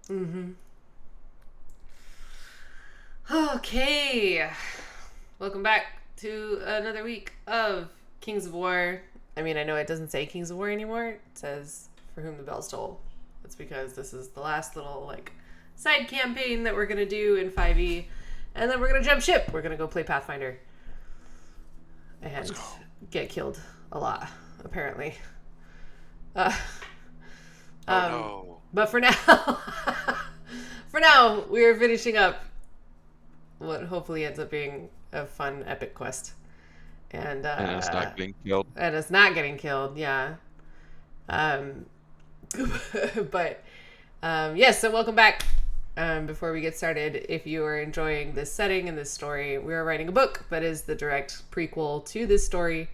Mm-hmm. Okay. Welcome back to another week of Kings of War. I mean, I know it doesn't say Kings of War anymore. It says For Whom the Bells Toll. That's because this is the last little, side campaign that we're going to do in 5e. And then we're going to jump ship. We're going to go play Pathfinder. And get killed a lot, apparently. No. But for now, we are finishing up what hopefully ends up being a fun epic quest. And it's not getting killed. And it's not getting killed, yeah. But yes, so welcome back. Before we get started, if you are enjoying this setting and this story, we are writing a book that is the direct prequel to this story,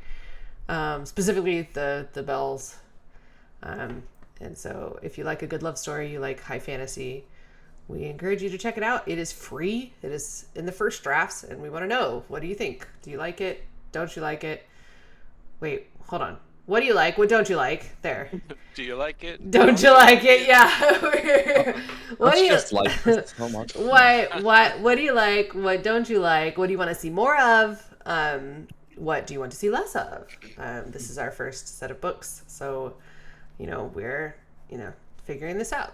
specifically the Bells. And so if you like a good love story, you like high fantasy, we encourage you to check it out. It is free. It is in the first drafts, and we want to know, what do you think? Do you like it? Don't you like it? Wait, hold on. What do you like? What don't you like? There. Do you like it? Don't you like it? Yeah. What do you just like this so much? What do you like? What don't you like? What do you want to see more of? What do you want to see less of? This is our first set of books, so we're figuring this out.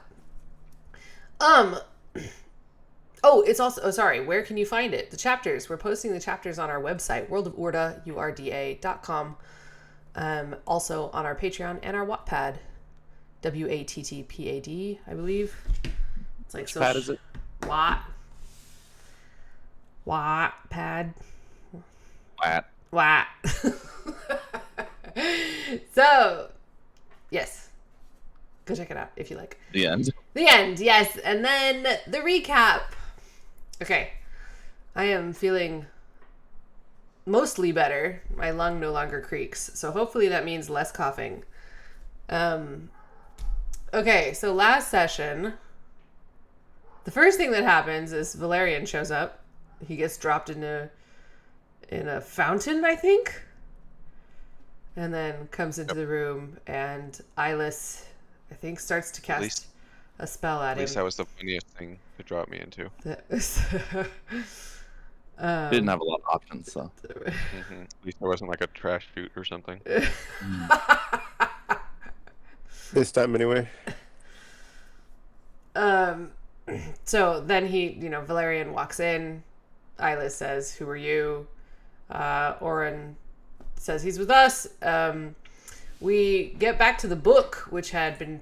It's also, sorry, where can you find it? The chapters. We're posting the chapters on our website, worldofurda.com. Also on our Patreon and our Wattpad. WATTPAD, I believe. It's like Which pad is it? Wattpad. Watt. So, yes. Go check it out if you like. The end. The end, yes. And then the recap. Okay. I am feeling mostly better. My lung no longer creaks. So hopefully that means less coughing. Okay, so last session, the first thing that happens is Valerian shows up. He gets dropped in a fountain, I think. And then comes into the room, and Eyeless, I think, starts to cast a spell at him. At least that was the funniest thing to drop me into. Didn't have a lot of options, so. At least there wasn't like a trash chute or something. This time anyway. So then Valerian walks in. Eyeless says, "Who are you?" Oren says he's with us. We get back to the book, which had been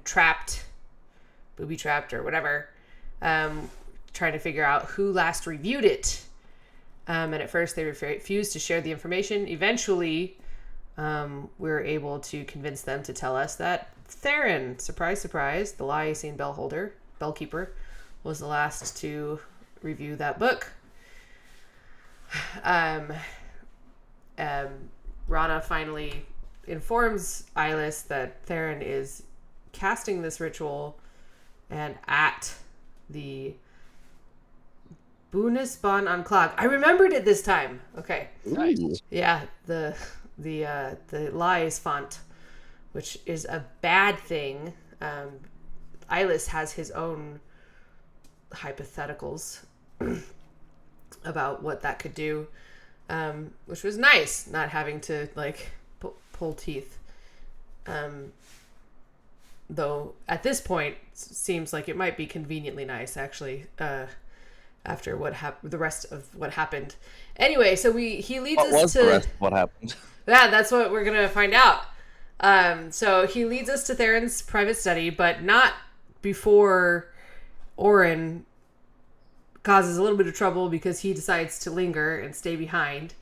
booby-trapped or whatever, trying to figure out who last reviewed it. And at first they refused to share the information. Eventually, we were able to convince them to tell us that Theron, surprise, surprise, the Lycian bellkeeper, was the last to review that book. Rana finally informs Eyeless that Theron is casting this ritual and at the Bunisban Anklag. I remembered it this time. Okay. Nice. Yeah, the lies font, which is a bad thing. Eyeless has his own hypotheticals about what that could do, which was nice, not having to pull teeth. Though at this point, seems like it might be conveniently nice actually. After the rest of what happened. Anyway, so he leads us to... the rest of what happened? Yeah, that's what we're going to find out. So he leads us to Theron's private study, but not before Oren causes a little bit of trouble because he decides to linger and stay behind.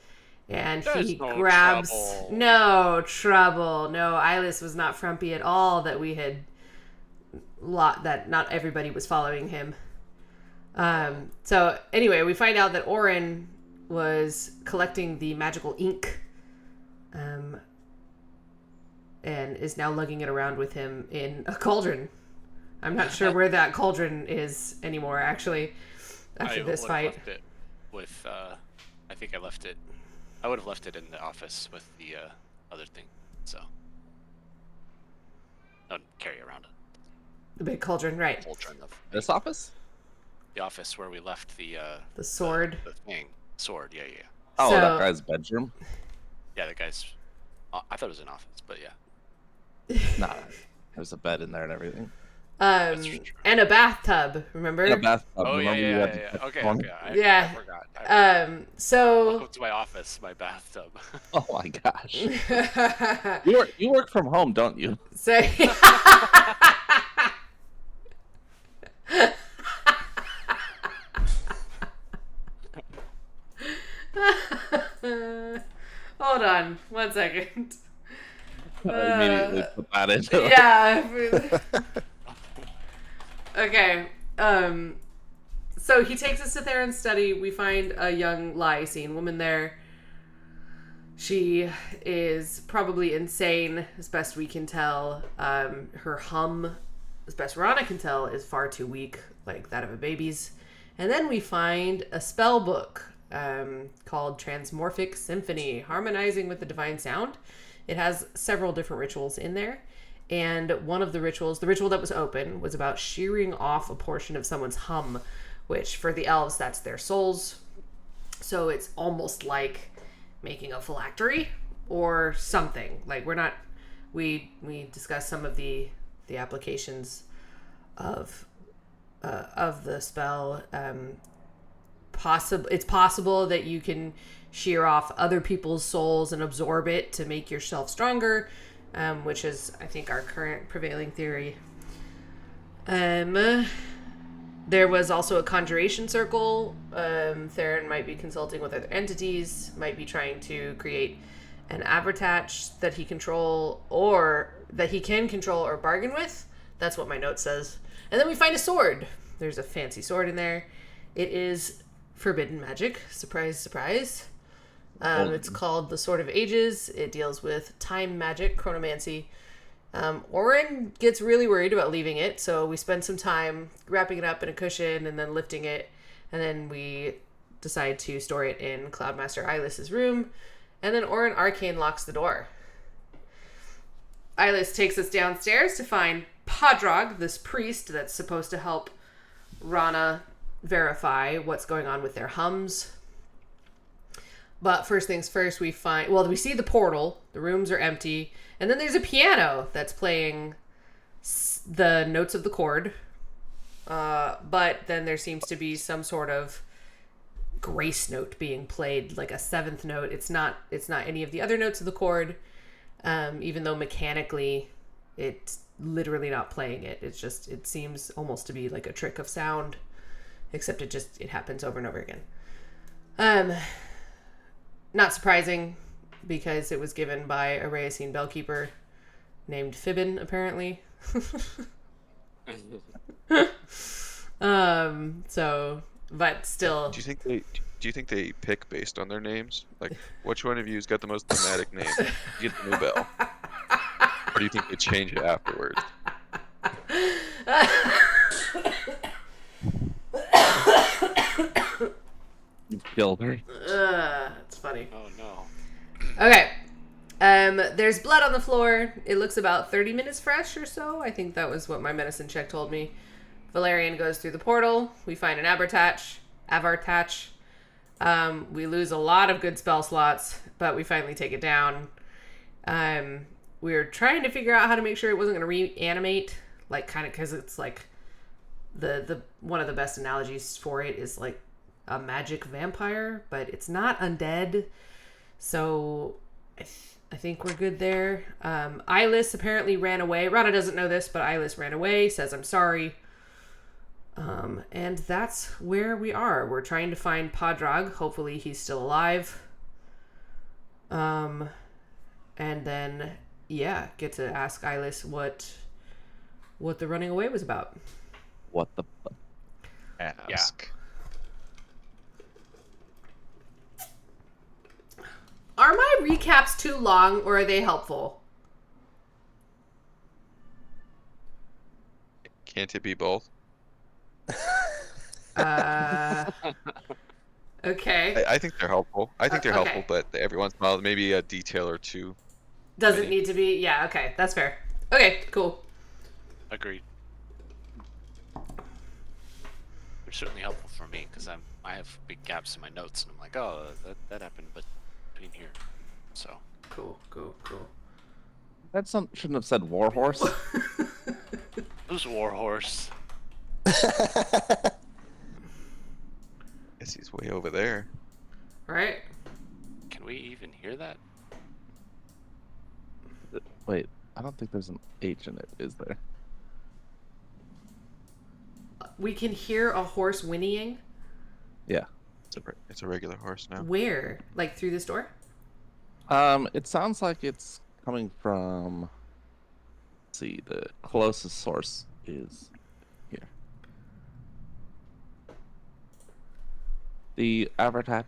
And he grabs... Trouble. No trouble. No, Eyeless was not frumpy at all that we had... that not everybody was following him. So anyway, we find out that Oren was collecting the magical ink, and is now lugging it around with him in a cauldron. I'm not sure where that cauldron is anymore, actually, after this fight. Left it with, I think I left it. I would have left it in the office with the other thing, so don't carry around it. The big cauldron, right? cauldron of This office? the office where we left the sword. the thing, sword. Yeah. Oh, So- that guy's bedroom? Yeah, the guy's. I thought it was an office, but yeah. Nah. There's a bed in there and everything. And a bathtub, remember? In a bathtub. Oh yeah, remember you had to yeah. touch Okay, one? okay. I Yeah. forgot. So Welcome to my office, my bathtub. Oh my gosh. You work from home, don't you? so hold on 1 second. I immediately put that into it. Yeah. Okay. So he takes us to Theron's study. We find a young Lycene woman there. She is probably insane, as best we can tell. Her hum, as best Rana can tell, is far too weak, like that of a baby's. And then we find a spell book called Transmorphic Symphony, Harmonizing with the Divine Sound. It has several different rituals in there. And one of the rituals, the ritual that was open, was about shearing off a portion of someone's hum, which for the elves, that's their souls. So it's almost like making a phylactery or something. Like we discussed some of the applications of the spell. It's possible that you can shear off other people's souls and absorb it to make yourself stronger, which is, I think, our current prevailing theory. There was also a conjuration circle. Theron might be consulting with other entities, might be trying to create an Abertach that he can control or bargain with. That's what my note says. And then we find a sword. There's a fancy sword in there. It is forbidden magic. Surprise, surprise. It's called the Sword of Ages. It deals with time magic, chronomancy. Orin gets really worried about leaving it, so we spend some time wrapping it up in a cushion and then lifting it, and then we decide to store it in Cloudmaster Eylis's room, and then Orin Arcane locks the door. Eylis takes us downstairs to find Podrog, this priest that's supposed to help Rana verify what's going on with their hums. But first things first, we see the portal, the rooms are empty, and then there's a piano that's playing the notes of the chord. But then there seems to be some sort of grace note being played, like a seventh note. It's not any of the other notes of the chord, even though mechanically it's literally not playing it. It seems almost to be like a trick of sound, except it happens over and over again. Not surprising, because it was given by a Rayacine bellkeeper named Fibbin, apparently. But still. Do you think they pick based on their names? Like, which one of you's got the most thematic name? You get the new bell. Or do you think they change it afterwards? You killed her. It's funny. Oh no. Okay. There's blood on the floor. It looks about 30 minutes fresh or so. I think that was what my medicine check told me. Valerian goes through the portal. We find an Abertach. We lose a lot of good spell slots, but we finally take it down. We were trying to figure out how to make sure it wasn't going to reanimate, like, kind of, because it's like the one of the best analogies for it is like a magic vampire, but it's not undead. So I think we're good there. Eylis apparently ran away. Rana doesn't know this, but Eylis ran away, says, I'm sorry. And that's where we are. We're trying to find Podrog. Hopefully he's still alive. And then, get to ask Eylis what the running away was about. What the Ask. Are my recaps too long, or are they helpful? Can't it be both? Okay. I think they're helpful. Okay. Helpful, but every once in a while, maybe a detail or two. Doesn't need to be. Yeah, okay. That's fair. Okay, cool. Agreed. which is certainly helpful for me because I have big gaps in my notes, and I'm like, oh, that happened, but between here, so. Cool. Shouldn't have said warhorse. Who's Warhorse? Guess he's way over there. Right? Can we even hear that? Wait, I don't think there's an H in it, is there? We can hear a horse whinnying. Yeah. It's a regular horse now. Where? Like through this door? It sounds like it's coming from. Let's see, the closest source is here. The Avertach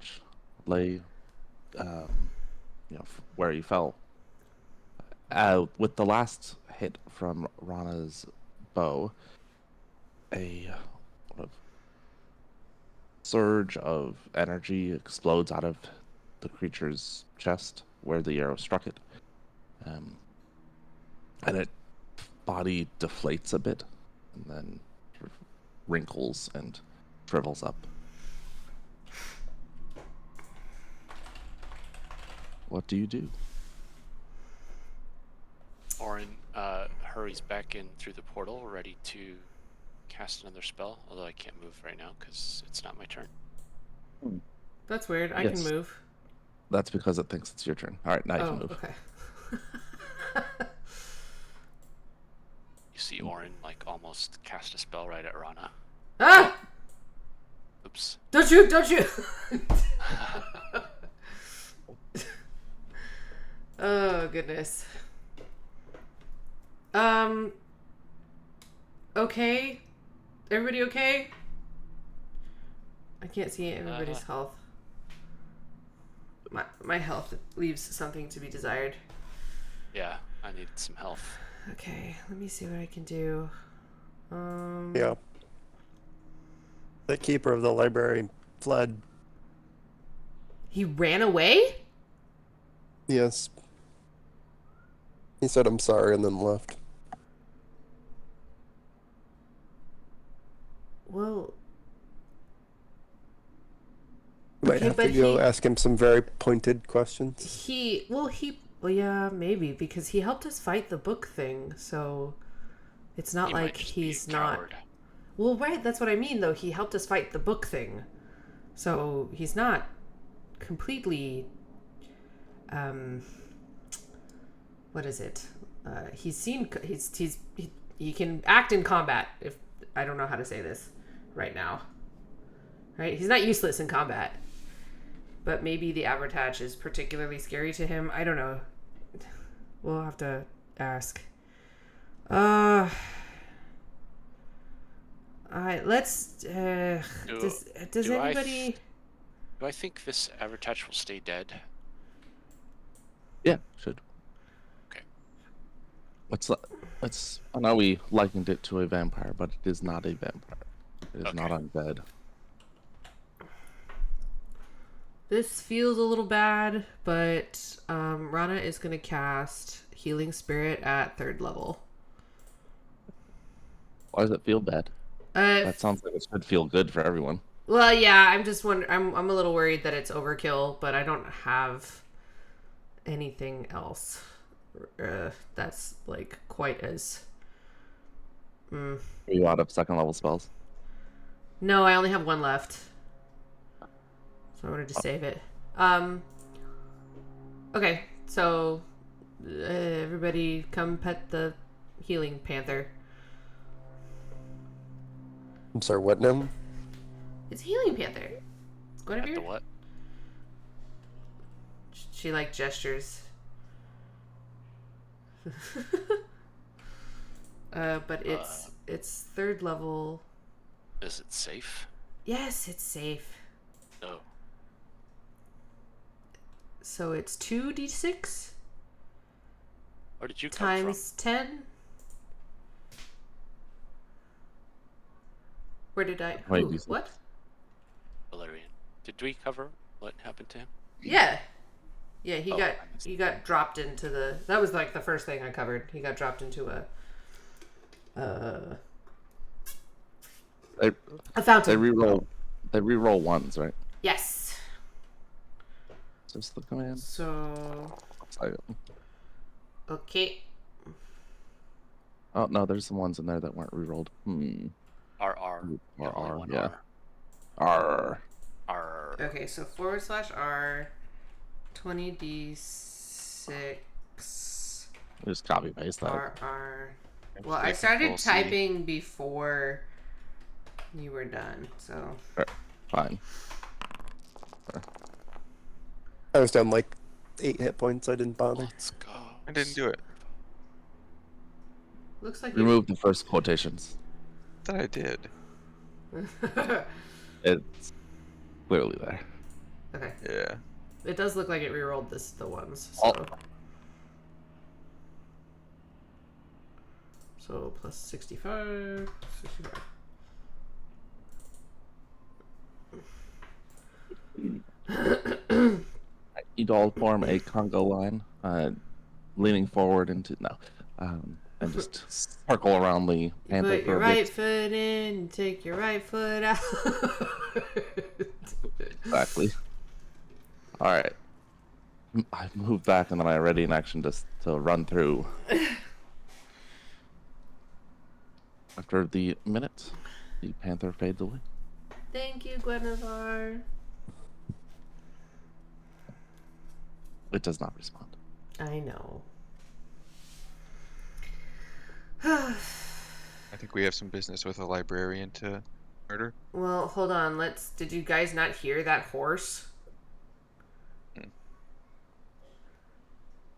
lay, where he fell. With the last hit from Rana's bow, a sort of surge of energy explodes out of the creature's chest where the arrow struck it, and its body deflates a bit, and then sort of wrinkles and shrivels up. What do you do? Orin hurries back in through the portal, ready to cast another spell, although I can't move right now because it's not my turn. That's weird. I Yes. can move. That's because it thinks it's your turn. All right, now you can move. Okay. You see Orin, like, almost cast a spell right at Rana. Ah! Oops. Don't you! Oh, goodness. Okay? Everybody okay? I can't see everybody's health. My health leaves something to be desired. Yeah, I needed some health. Okay, let me see what I can do. Yeah. The keeper of the library fled. He ran away? Yes. He said, "I'm sorry," and then left. Well, You might Okay, have to but go he- ask him some very pointed questions. well, yeah, maybe, because he helped us fight the book thing, so it's not He might like just be a he's not. coward. Well, right, that's what I mean, though. He helped us fight the book thing, so he's not completely. What is it? He can act in combat. If I don't know how to say this right now, right? He's not useless in combat. But maybe the Avertach is particularly scary to him. I don't know. We'll have to ask. Alright, let's. Does do I anybody? Do I think this Avertach will stay dead? Yeah, should. Okay. I know we likened it to a vampire, but it is not a vampire. It is Okay. not undead. This feels a little bad, but Rana is going to cast Healing Spirit at 3rd level. Why does it feel bad? That sounds like it should feel good for everyone. Well, yeah, I'm just wondering. I'm a little worried that it's overkill, but I don't have anything else that's like quite as. Are you out of 2nd level spells? No, I only have 1 left, so I wanted to save it. Okay, so everybody come pet the healing panther. I'm sorry, what now? It's a healing panther. Go At over the here. what? She like gestures. But it's 3rd level. Is it safe? Yes, it's safe. No. So it's 2d6 Where did you come times 10. Where did I? Wait, Who? D6. What? from, Valerian? Did we cover what happened to him? Yeah. Yeah, he Oh, got I missed he got dropped into the. That was like the first thing I covered. He got dropped into a They A they fountain. reroll. They reroll ones, right? Yes. Is this the command? So, Looks like it. okay. Oh no, there's some ones in there that weren't rerolled. RR. Or Only R, one yeah. R. R. R. Okay, so /R 20d6 Just copy paste that. RR. I'm Well, just I gonna started Control-C. typing before you were done, so. Fine. I was down like 8 hit points. I didn't bother. Let's go. I didn't do it. Looks like Remove the first quotations. That I did. It's clearly there. Okay. Yeah. It does look like it rerolled the ones, Oh. so. So plus 65. 65. You'd all form a Congo line, leaning forward into and just circle around the You panther put for your a right bit. foot in, take your right foot out. Exactly. All right. I move back and then I ready in action just to run through. After the minute, the panther fades away. Thank you, Guinevere. It does not respond. I know. I think we have some business with a librarian to murder. Well, hold on. Did you guys not hear that horse? It's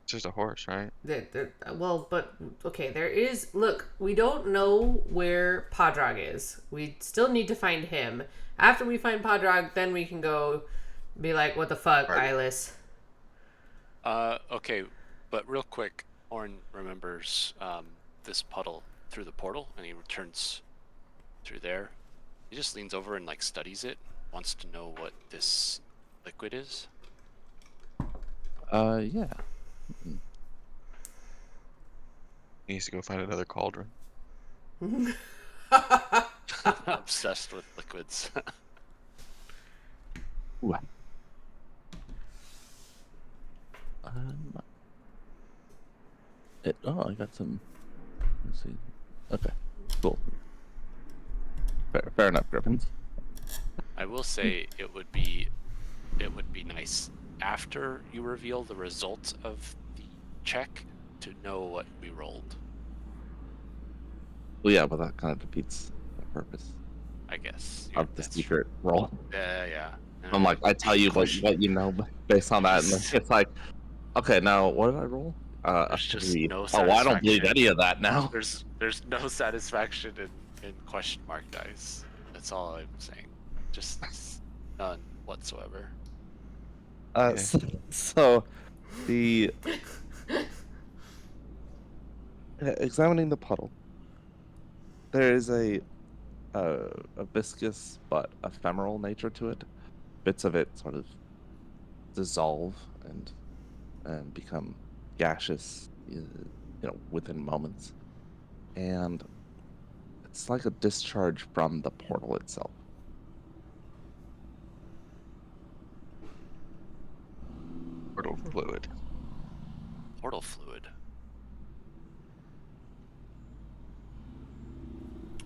just a horse, right? Well, but okay, there is. Look, we don't know where Podrog is. We still need to find him. After we find Podrog, then we can go be like, what the fuck, Right. Eyeless? Okay, but real quick, Orin remembers this puddle through the portal, and he returns through there. He just leans over and like studies it, wants to know what this liquid is. Yeah. He needs to go find another cauldron. Obsessed with liquids. Ooh. Um, I got some. Let's see. Okay, cool. Fair enough, Griffins. I will say it would be nice after you reveal the results of the check to know what we rolled. Well, yeah, but that kind of defeats the purpose I guess. of the That's secret roll. Yeah. I'm like, I tell you what you know based on that, and then it's like, okay, now what did I roll? A There's just 3. no Oh, I don't believe satisfaction. any of that now. There's no satisfaction in question mark dice. That's all I'm saying. Just none whatsoever. Yeah. So the examining the puddle, there is a viscous but ephemeral nature to it. Bits of it sort of dissolve and become gaseous, within moments, and it's like a discharge from the portal itself. Portal fluid. Portal fluid.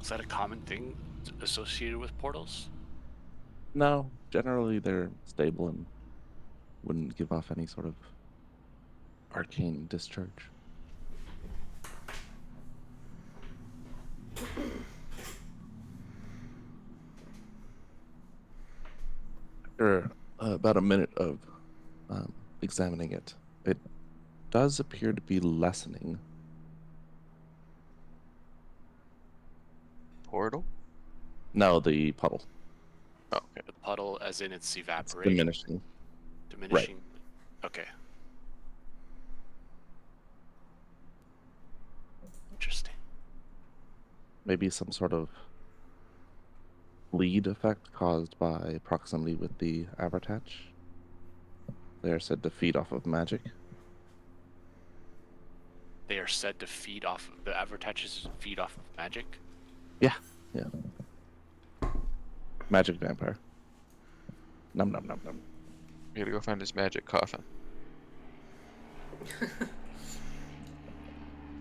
Is that a common thing associated with portals? No, generally they're stable and wouldn't give off any sort of arcane discharge. After about a minute of examining it, it does appear to be lessening. Portal? No, the puddle. Oh, okay. The puddle, as in it's It's evaporating, diminishing. diminishing. Okay. Interesting. Maybe some sort of bleed effect caused by proximity with the Abertatch. They are said to feed off of magic. They are said to feed off the Avertatches feed off of magic. Yeah. Magic vampire. Num num num num. You gotta go find his magic coffin.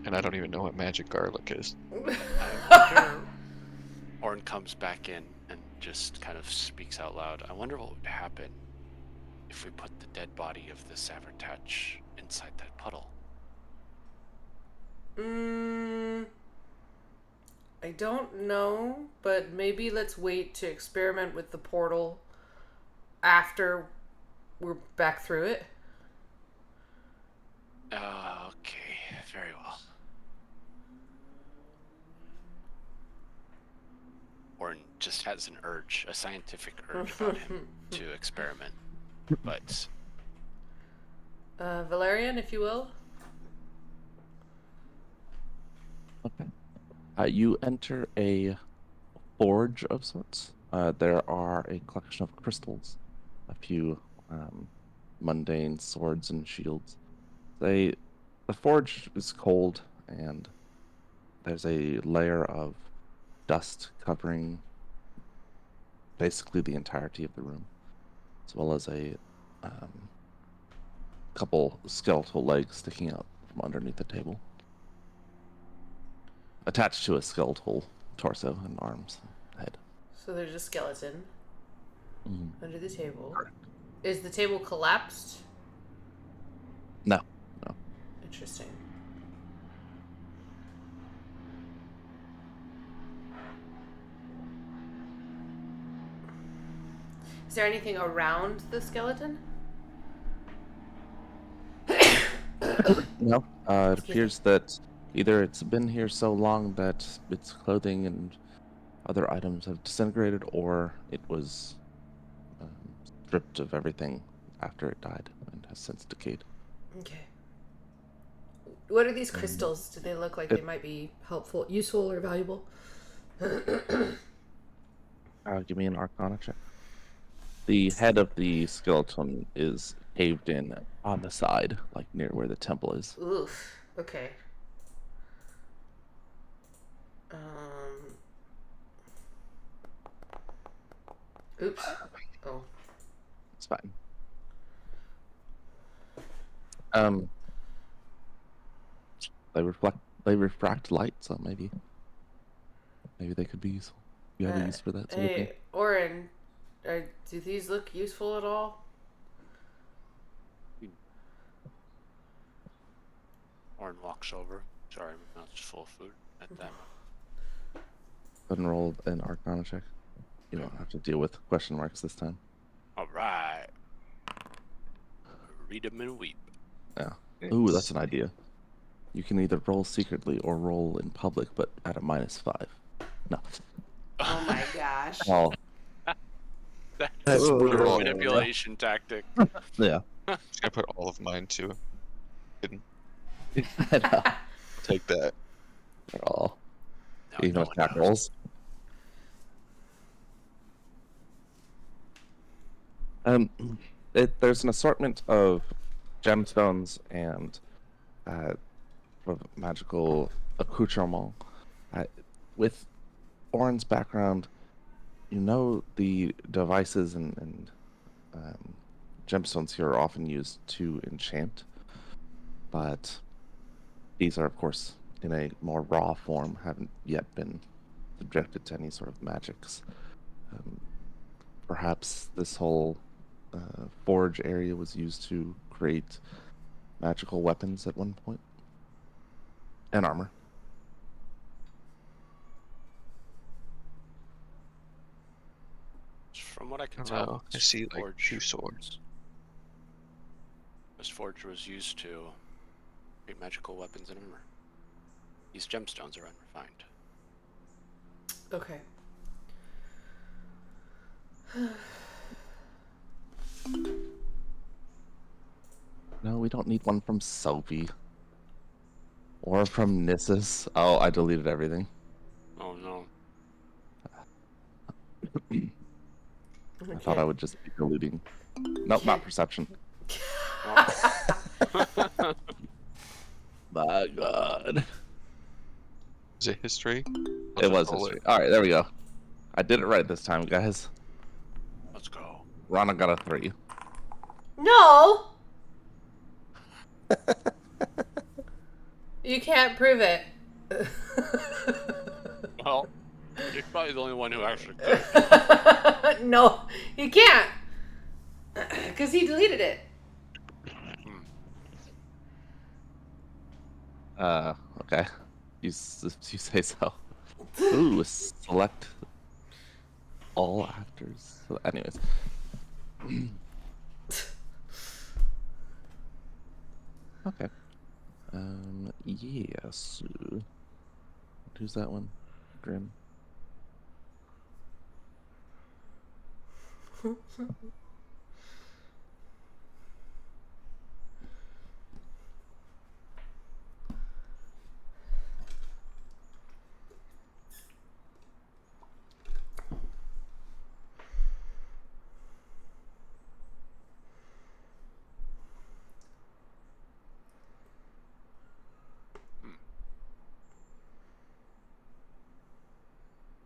And I don't even know what magic garlic is. I wonder. Orn comes back in and just kind of speaks out loud. I wonder what would happen if we put the dead body of the Savertouch inside that puddle. I don't know, but maybe let's wait to experiment with the portal after we're back through it. Okay, very well. Orn just has an urge, a scientific urge about him to experiment. But Valerian, if you will. Okay. You enter a forge of sorts. There are a collection of crystals, a few mundane swords and shields. The forge is cold, and there's a layer of dust covering basically the entirety of the room, as well as a couple skeletal legs sticking out from underneath the table, attached to a skeletal torso and arms and head. So there's a skeleton Mm. under the table. Correct. Is the table collapsed? No. Interesting. Is there anything around the skeleton? No. It Excuse me. appears that either it's been here so long that its clothing and other items have disintegrated, or it was stripped of everything after it died and has since decayed. Okay. What are these crystals? Do they look like they might be helpful, useful, or valuable? Give me an Arcana check. The head of the skeleton is caved in on the side, like near where the temple is. Oof. Okay. Oops. Oh. It's fine. They refract light, so maybe they could be useful. You have a use for that sort of thing? Hey, Oren, do these look useful at all? Orn walks over. Sorry, my mouth's full of food at that. Go ahead and roll an Arcana check. You don't have to deal with question marks this time. All right. Read 'em and weep. Yeah. Ooh, that's an idea. You can either roll secretly or roll in public, but at a -5. No. Oh my gosh. Oh, That's Ooh. brutal. Manipulation tactic. yeah. Just gonna put all of mine too. Hidden. I know. Take that. They're all No, even no with one attack knows. rolls. There's an assortment of gemstones and of magical accoutrement. With Oren's background, you know the devices and gemstones here are often used to enchant, but these are, of course, in a more raw form, haven't yet been subjected to any sort of magics. Perhaps this whole forge area was used to create magical weapons at one point, and armor. From what I can Oh, tell, wow. I this see, like, forge 2 swords. This forge was used to create magical weapons and armor. These gemstones are unrefined. Okay. No, we don't need one from Sophie. Or from Nissus. Oh, I deleted everything. Oh no. I thought I would just be deleting. Nope, not perception. My God. Is it history? It was roll history. Alright, there we go. I did it right this time, guys. Let's go. Rana got a 3. No! You can't prove it. Well, you're probably the only one who actually could. No, you can't. Because he deleted it. Okay. You say so. Ooh, select all actors. So anyways. Okay. Yes. Who's that one? Grim.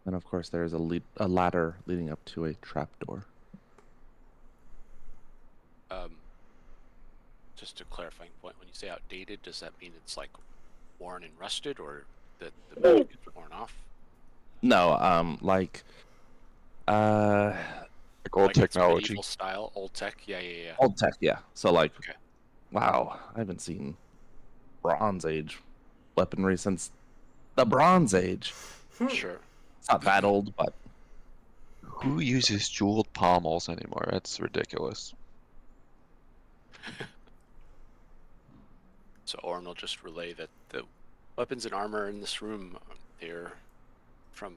And of course, there is a ladder leading up to a trapdoor. Just a clarifying point, when you say outdated, does that mean it's like worn and rusted, or that the magic is worn off? No, like Like old Like it's technology. medieval style, old tech. Yeah, yeah, yeah. old tech, yeah. So like, Okay. wow, I haven't seen Bronze Age weaponry since the Bronze Age. Sure. It's not that old, but Who uses jeweled pommels anymore? That's ridiculous. So Orin will just relay that the weapons and armor in this room, they're from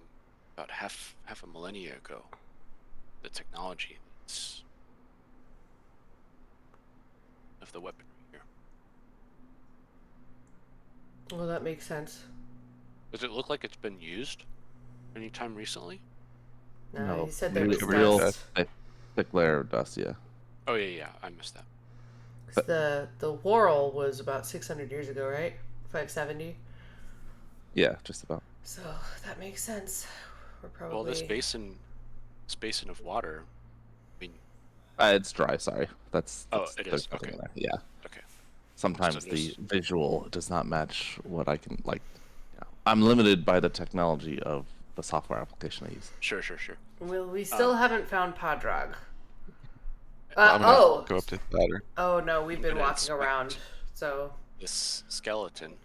about half a millennia ago. The technology of the weaponry here. Well, that makes sense. Does it look like it's been used anytime recently? No, no, he said there was real dust. thick layer of dust. Yeah. Oh yeah, I missed that. 'Cause the Worrell was about 600 years ago, right? 570. Yeah, just about. So that makes sense. We're probably. Well, this basin of water. I mean, It's dry. Sorry, that's Oh, it there's is, nothing okay. in there. Yeah. okay. Sometimes So the just- visual does not match what I can like. Yeah. I'm limited by the technology of the software application I use. Sure. Well, we still haven't found Podrog. I'm gonna Oh. go up to the ladder. Oh no, we've been gonna walking inspect around. So This skeleton,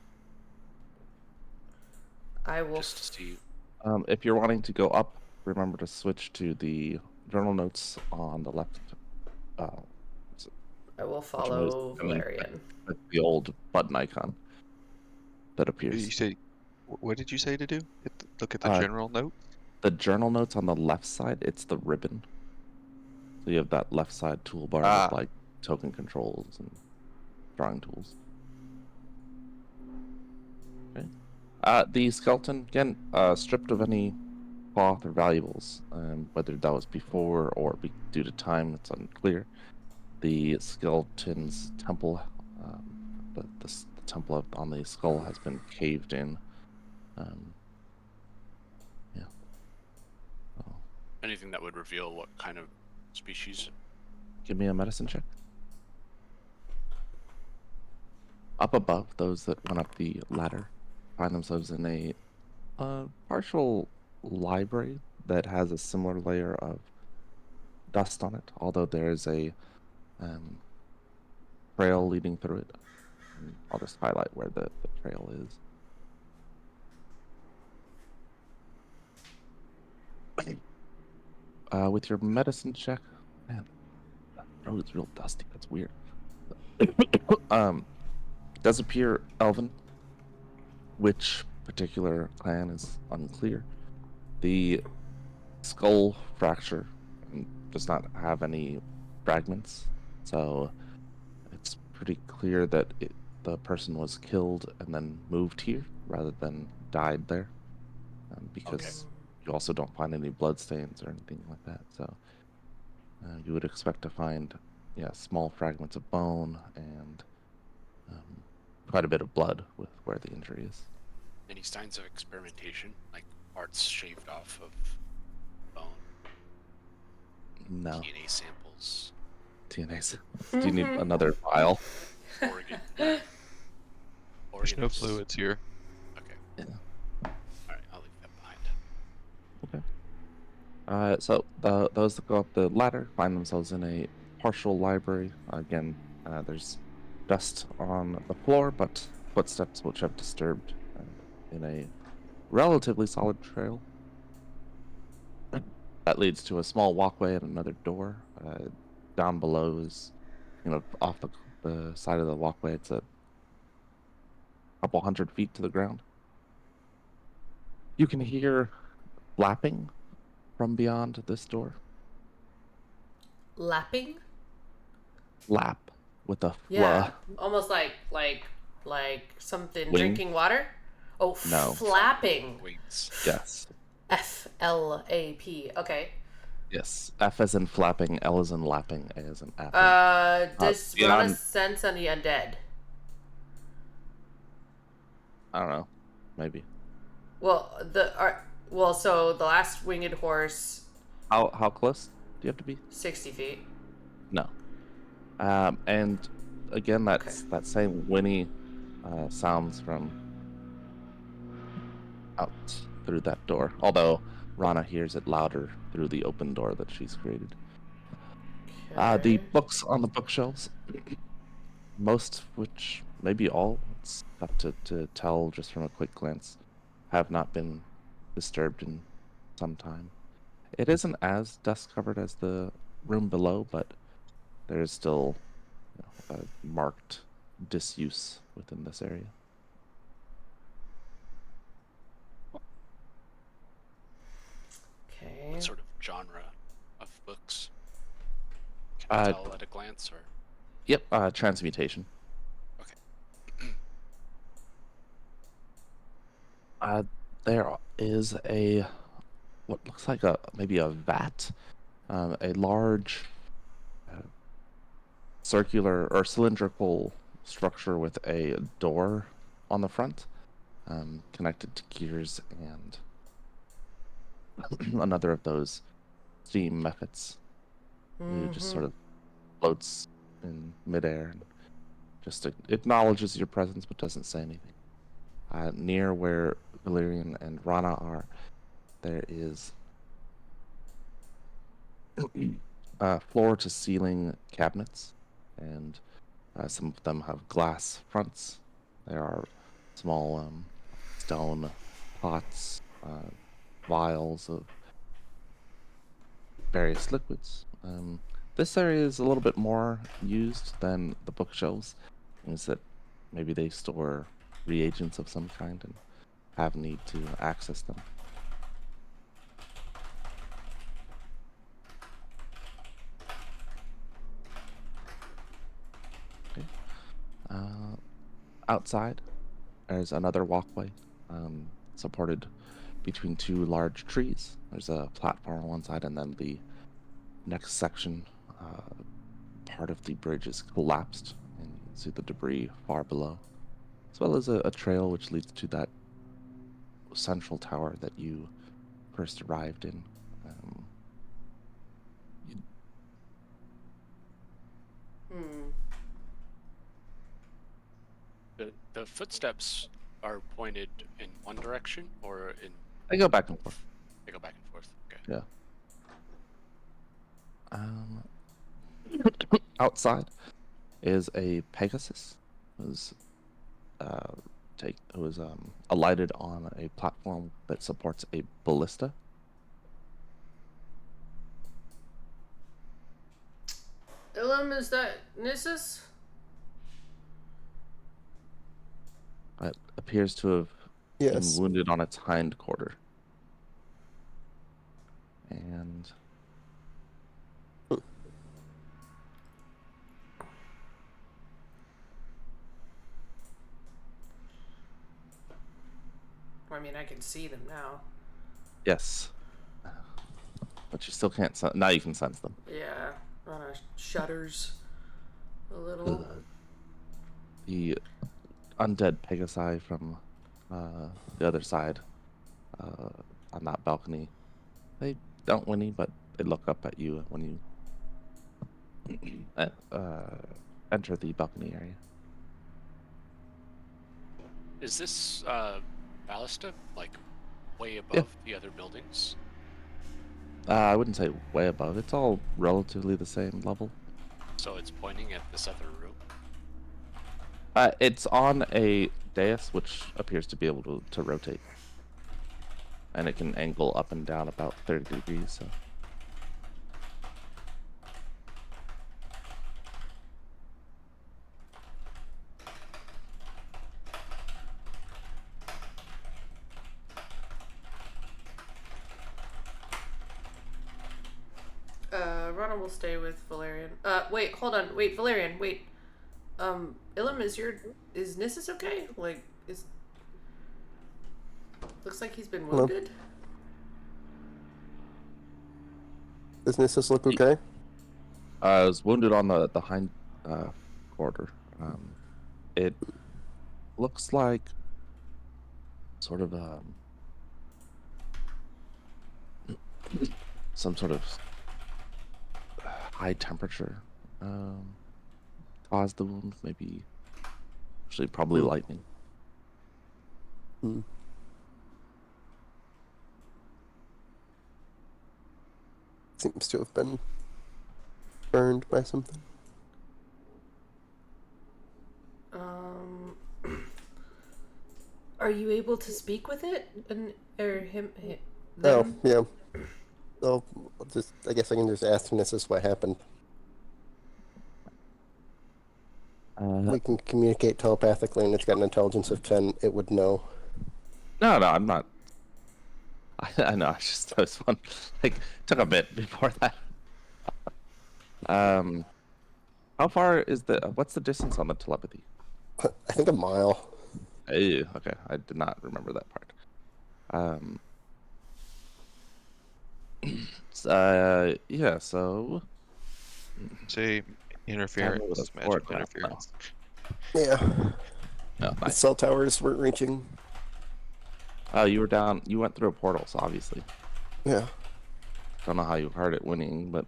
I will. just to see. If you're wanting to go up, remember to switch to the journal notes on the left. I will which follow moves, and then Valerian. click the old button icon that You appears. say, what did you say to do? Look at the Uh, general note. The journal notes on the left side, it's the ribbon. So you have that left side toolbar Ah. with like token controls and drawing tools. Okay. The skeleton, again, stripped of any cloth or valuables, whether that was before or due to time, it's unclear. The skeleton's temple, the temple on the skull has been caved in. Yeah. So, Anything that would reveal what kind of species. give me a medicine check. Up above, those that went up the ladder find themselves in a partial library that has a similar layer of dust on it, although there's a trail leading through it. And I'll just highlight where the trail is. With your medicine check, man, that road is real dusty. That's weird. Does appear elven. Which particular clan is unclear. The skull fracture does not have any fragments, so it's pretty clear that the person was killed and then moved here rather than died there, because you also don't find any bloodstains or anything like that. So you would expect to find, small fragments of bone and quite a bit of blood with where the injury is. Any signs of experimentation, like parts shaved off of No. DNA samples. TNA's. Do you need another vial? Organ. There's no organs. fluids here. Okay. Yeah. Alright, I'll leave that behind. So those that go up the ladder find themselves in a partial library. Again, there's dust on the floor, but footsteps which have disturbed in a relatively solid trail. That leads to a small walkway and another door. Down below is, off the side of the walkway, it's a couple 100 feet to the ground. You can hear lapping from beyond this door. Lapping? Lap with a Yeah. fla. Almost like something Wing? drinking water. Oh, No. flapping. Wings. Yes. FLAP. Okay. Yes. F as in flapping, L as in lapping, A as in apping. Does beyond- Rana sense any undead? I don't know. Maybe. Well, so the last winged horse, How close do you have to be? 60 feet. No. And again, that same whinny sounds from out through that door. Although Rana hears it louder through the open door that she's created. The Okay. books on the bookshelves, most, which maybe all, it's tough to tell just from a quick glance, have not been disturbed in some time. It isn't as dust covered as the room below, but there is still a marked disuse within this area. Okay. What sort of genre of books? Can I tell at a glance, or Yep, transmutation. okay? There is what looks like maybe a vat, a large circular or cylindrical structure with a door on the front, connected to gears and another of those steam methods. It just sort of floats in midair and just acknowledges your presence but doesn't say anything. Near where Valerian and Rana are, there is floor-to-ceiling cabinets, and some of them have glass fronts. There are small stone pots, vials of various liquids. This area is a little bit more used than the bookshelves. Means that maybe they store reagents of some kind and have need to access them. Okay. Outside, there's another walkway supported between two large trees. There's a platform on one side, and then the next section, part of the bridge is collapsed, and you can see the debris far below, as well as a trail which leads to that central tower that you first arrived in. The footsteps are pointed in one direction, or in They go back and forth. they go back and forth. Okay. Yeah. Outside is a Pegasus who's alighted on a platform that supports a ballista. Ilum, is that Nissus? It appears to have Yes. been wounded on its hind quarter. And I mean, I can see them now. yes, but you still can't. Now you can sense them. Yeah. Rana shudders a little. The undead Pegasi from the other side on that balcony, they don't whinny, but they look up at you when you enter the balcony area. Is this ballista like way above Yeah. the other buildings? I wouldn't say way above. It's all relatively the same level. So it's pointing at this other room. It's on a dais which appears to be able to rotate, and it can angle up and down about 30 degrees. So. Ronald will stay with Valerian. Wait, hold on. Wait, Valerian, wait. Ilum, is Nissus okay? Like, looks like he's been Hello? wounded. Does Nissus look okay? I was wounded on the hind quarter. It looks like sort of some sort of high temperature caused the wound. Maybe, actually, probably lightning. Hmm. Seems to have been burned by something. Are you able to speak with it? Or him? Oh, them? yeah. Oh, I guess I can just ask Nissus what happened. We can communicate telepathically, and it's got an intelligence of 10. It would know. No, I'm not. I know. I was one. Like, took a bit before that. How far is what's the distance on the telepathy? I think a mile. Hey, okay, I did not remember that part. Yeah. So. Say interference. with a Magical sword, interference. Yeah. No, The nice. cell towers weren't reaching. Oh, you were down. You went through a portal, so obviously. Yeah. Don't know how you heard it winning, but.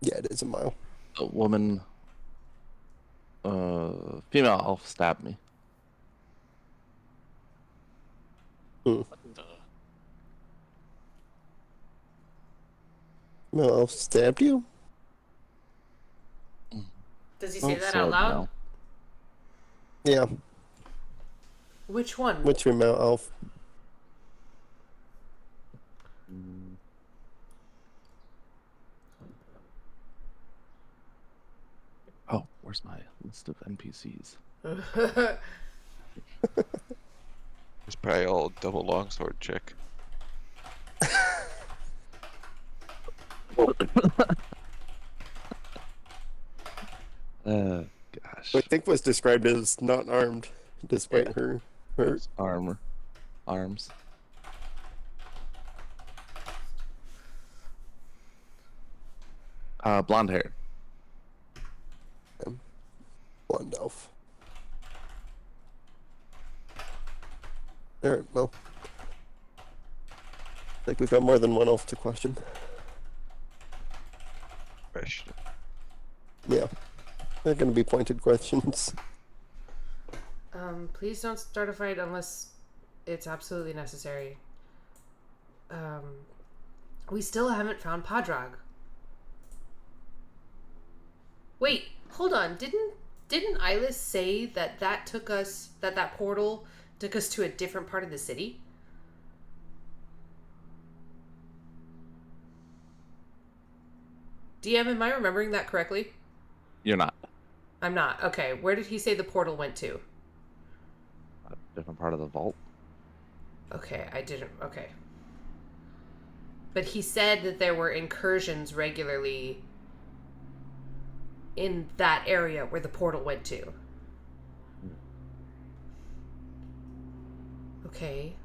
Yeah, it is a mile. a woman, female elf stabbed me. The Mel elf stabbed you? Does he say that Sword, out loud? no. Yeah. Which one? Which female elf? Oh, where's my list of NPCs? It's probably all double longsword chick. Gosh. I think was described as not armed, despite her hurt. Arms. Blonde hair. Blonde elf. Alright, well. I think we've got more than one elf to question. Question. Yeah. They're gonna be pointed questions. Please don't start a fight unless it's absolutely necessary. We still haven't found Padrag. Wait, hold on. Didn't Eyeless say that that portal took us to a different part of the city? DM, am I remembering that correctly? You're not. I'm not. Okay, where did he say the portal went to? A different part of the vault. Okay, I didn't. Okay. But he said that there were incursions regularly in that area where the portal went to. Okay.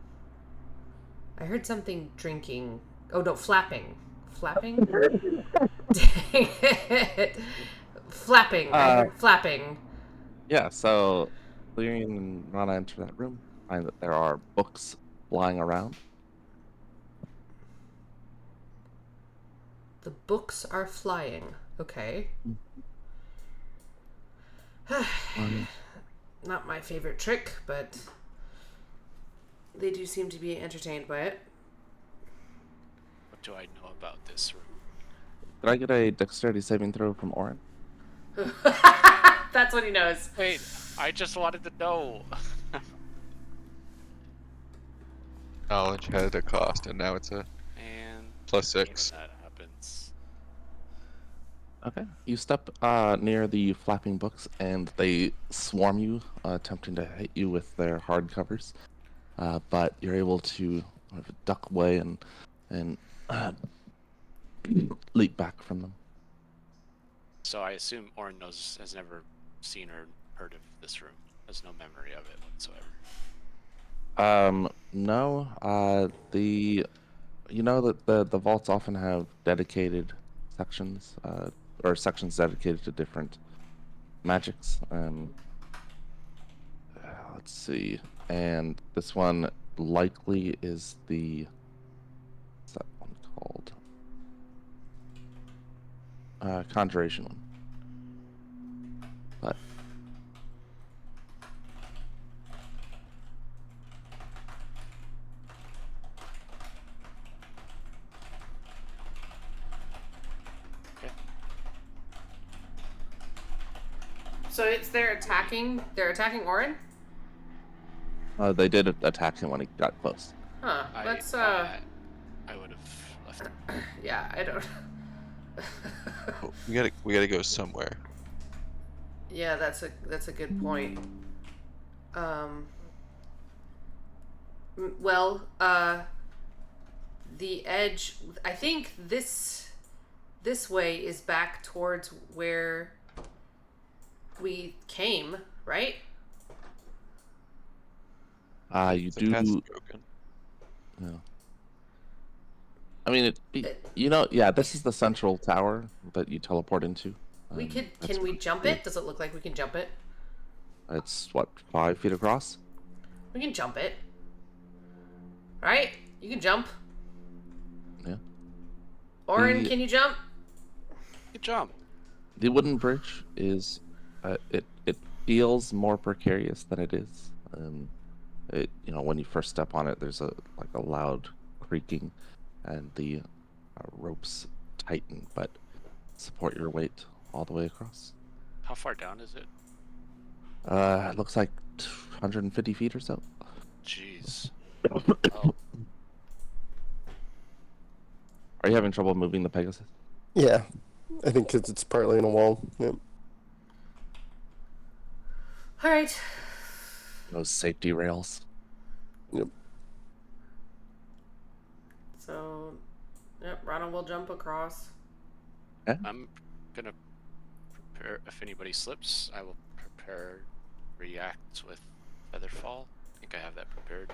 I heard something drinking. Oh no, flapping. Flapping? Dang it. Flapping. I heard flapping. Yeah, so Lyrian and Rana enter that room. find that there are books lying around. The books are flying. Okay. Not my favorite trick, but they do seem to be entertained by it. What do I know about this room? Did I get a dexterity saving throw from Orin? That's what he knows. Wait, I just wanted to know. Knowledge had a cost, and now it's a And +6. that happens. Okay. You step near the flapping books, and they swarm you, attempting to hit you with their hard covers. But you're able to sort of duck away and leap back from them. So I assume Orin has never seen or heard of this room. Has no memory of it whatsoever. No. You know that the vaults often have dedicated sections, or sections dedicated to different magics. Let's see. And this one likely is what's that one called? Conjuration one. But So it's they're attacking Orin? they did attack him when he got close. Huh. Let's I would have left. yeah, I don't Oh, we gotta go somewhere. Yeah, that's a good point. Well, the edge, I think this way is back towards where we came, right? You The path's do. broken. Yeah. I mean, yeah, this is the central tower that you teleport into. We could. That's Can we what- jump it? Does it look like we can jump it? It's what, 5 feet across? We can jump it. Right? You can jump. Yeah. Orin, The- can you jump? Good job. The wooden bridge is, it feels more precarious than it is. When you first step on it, there's a loud creaking, and the ropes tighten, but support your weight all the way across. How far down is it? It looks like 150 feet or so. Jeez. Oh, Are you having trouble moving the Pegasus? Yeah, I think 'cause it's partly in a wall. Yep. All right. Those safety rails. Yep. So, yep, Ronald will jump across. I'm gonna prepare. If anybody slips, I will prepare react with Featherfall. I think I have that prepared.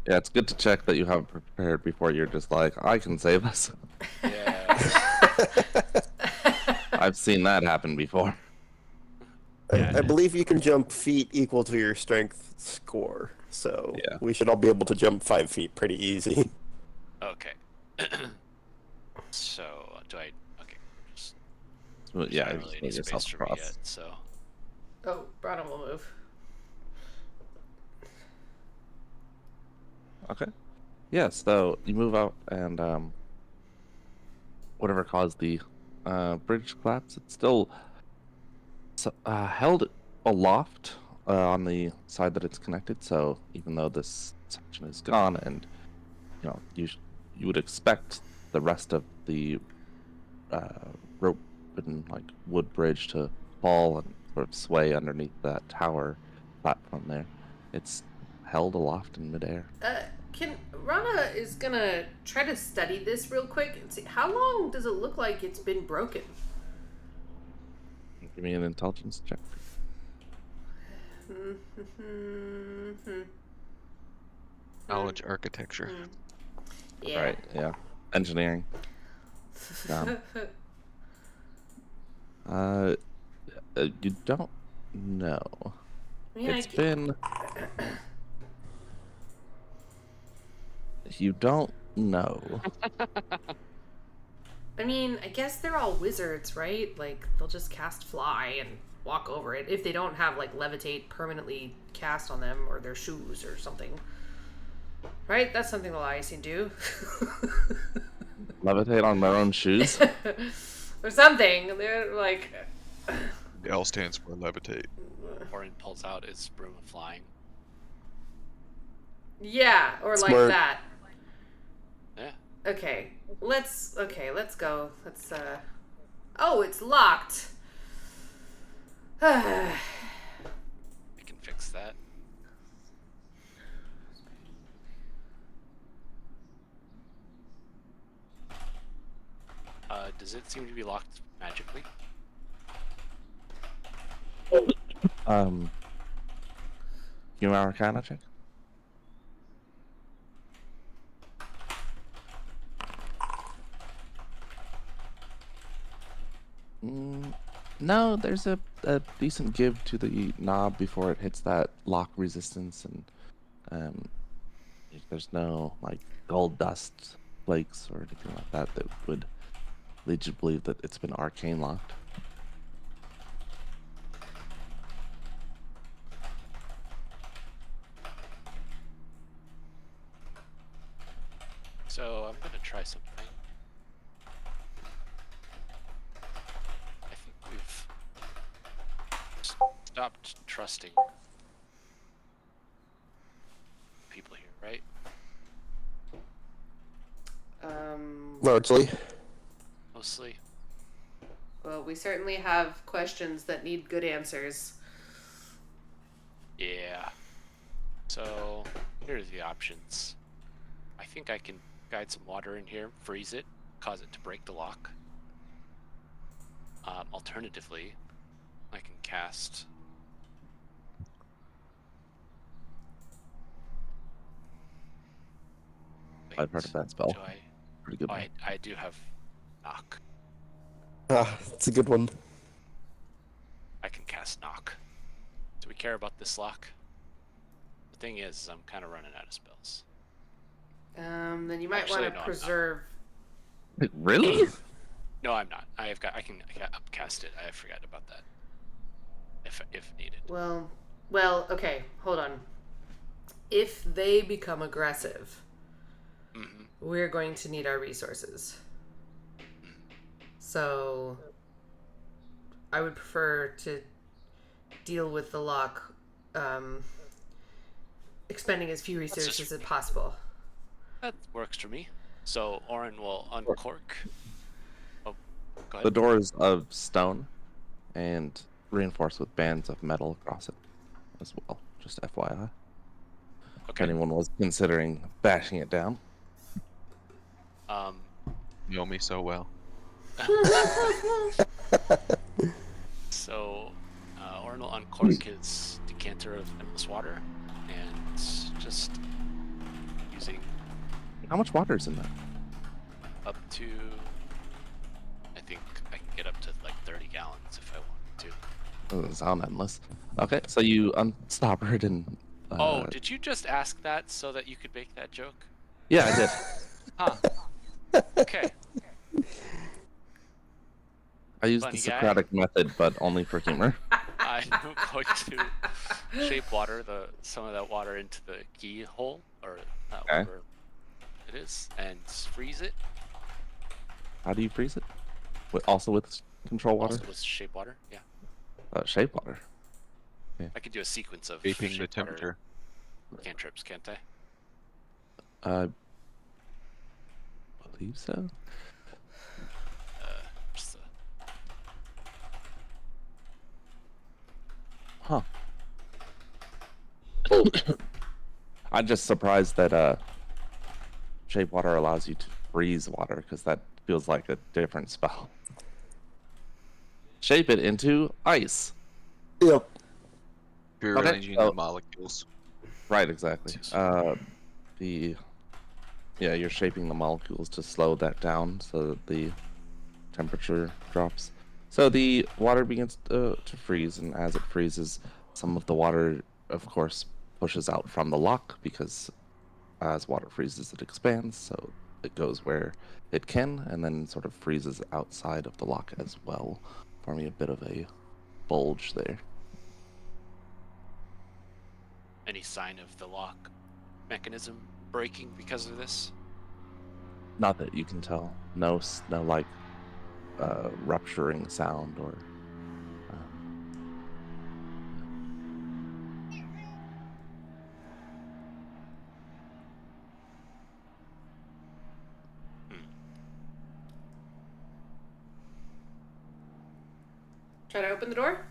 Yeah, it's good to check that you have it prepared before you're just like, I can save us. Yeah. I've seen that happen before. I believe you can jump feet equal to your strength score, so Yeah. we should all be able to jump 5 feet pretty easy. Okay. So do I? Okay. Just, Well, yeah, there's not just really move any yourself space for me across. yet. So Oh, Ronald will move. Okay. Yeah, so you move out, and whatever caused the bridge collapse, it's still held aloft on the side that it's connected. So even though this section is gone, and you would expect the rest of the rope and wood bridge to fall and sort of sway underneath that tower platform there, it's held aloft in midair. Rana is gonna try to study this real quick and see how long does it look like it's been broken. Give me an intelligence check. Knowledge architecture. Yeah. Right, yeah. Engineering. You don't know. I mean, It's been You don't know. I mean, I guess they're all wizards, right? Like, they'll just cast fly and walk over it if they don't have, like, levitate permanently cast on them or their shoes or something. Right? That's something the Lysian do. Levitate on their own shoes? Or something. They're like... The L stands for levitate. Orin pulls out his broom of flying. Yeah, or like Smart. that. Yeah. Okay, let's go. Let's, Oh, it's locked! I can fix that. Does it seem to be locked magically? Human Arcana check? No, there's a decent give to the knob before it hits that lock resistance, and there's no like gold dust flakes or anything like that that would lead you to believe that it's been arcane locked. So I'm gonna try something. I think we've stopped trusting people here, right? Largely. Mostly. Well, we certainly have questions that need good answers. Yeah. So here are the options. I think I can guide some water in here, freeze it, cause it to break the lock. Alternatively, I can cast. I've heard of that spell. Do I? Pretty good Oh, one. I do have knock. Ah, it's a good one. I can cast knock. Do we care about this lock? The thing is, I'm kind of running out of spells. Then you might Actually, want no, to I'm not. preserve. Wait, really? No, I'm not. I can upcast it. I forgot about that. If needed. Well, okay, hold on. If they become aggressive, Mm-hmm. we're going to need our resources. So, I would prefer to deal with the lock, expending as few just- resources as possible. That works for me. So Orin will uncork. Oh, go ahead. The door is of stone and reinforced with bands of metal across it as well. Just FYI. If Okay. anyone was considering bashing it down. You know me so well. So Orin will uncork his decanter of endless water and just using How much water is in that? up to, I think I can get up to like 30 gallons if I wanted to. Doesn't sound endless. Okay, so you unstop it and. Oh, did you just ask that so that you could make that joke? Yeah, I did. Huh. Okay. I used Funny the guy. Socratic method, but only for humor. I'm going to shape some of that water into the keyhole, or whatever it is, and freeze it. How do you freeze it? Also with control water? Also with shape water, yeah. Shape water. I could do a sequence of Shaping the shape water temperature. cantrips, can't I? I believe so. Just the- Huh. I'm just surprised that shape water allows you to freeze water, because that feels like a different spell. Shape it into ice. Yep. You're Okay, arranging so- the molecules. Right, exactly. Yes. You're shaping the molecules to slow that down so that the temperature drops. So the water begins to freeze, and as it freezes, some of the water, of course, pushes out from the lock because as water freezes, it expands. So it goes where it can, and then sort of freezes outside of the lock as well, forming a bit of a bulge there. Any sign of the lock mechanism breaking because of this? Not that you can tell. No, no like rupturing sound or. Try to open the door?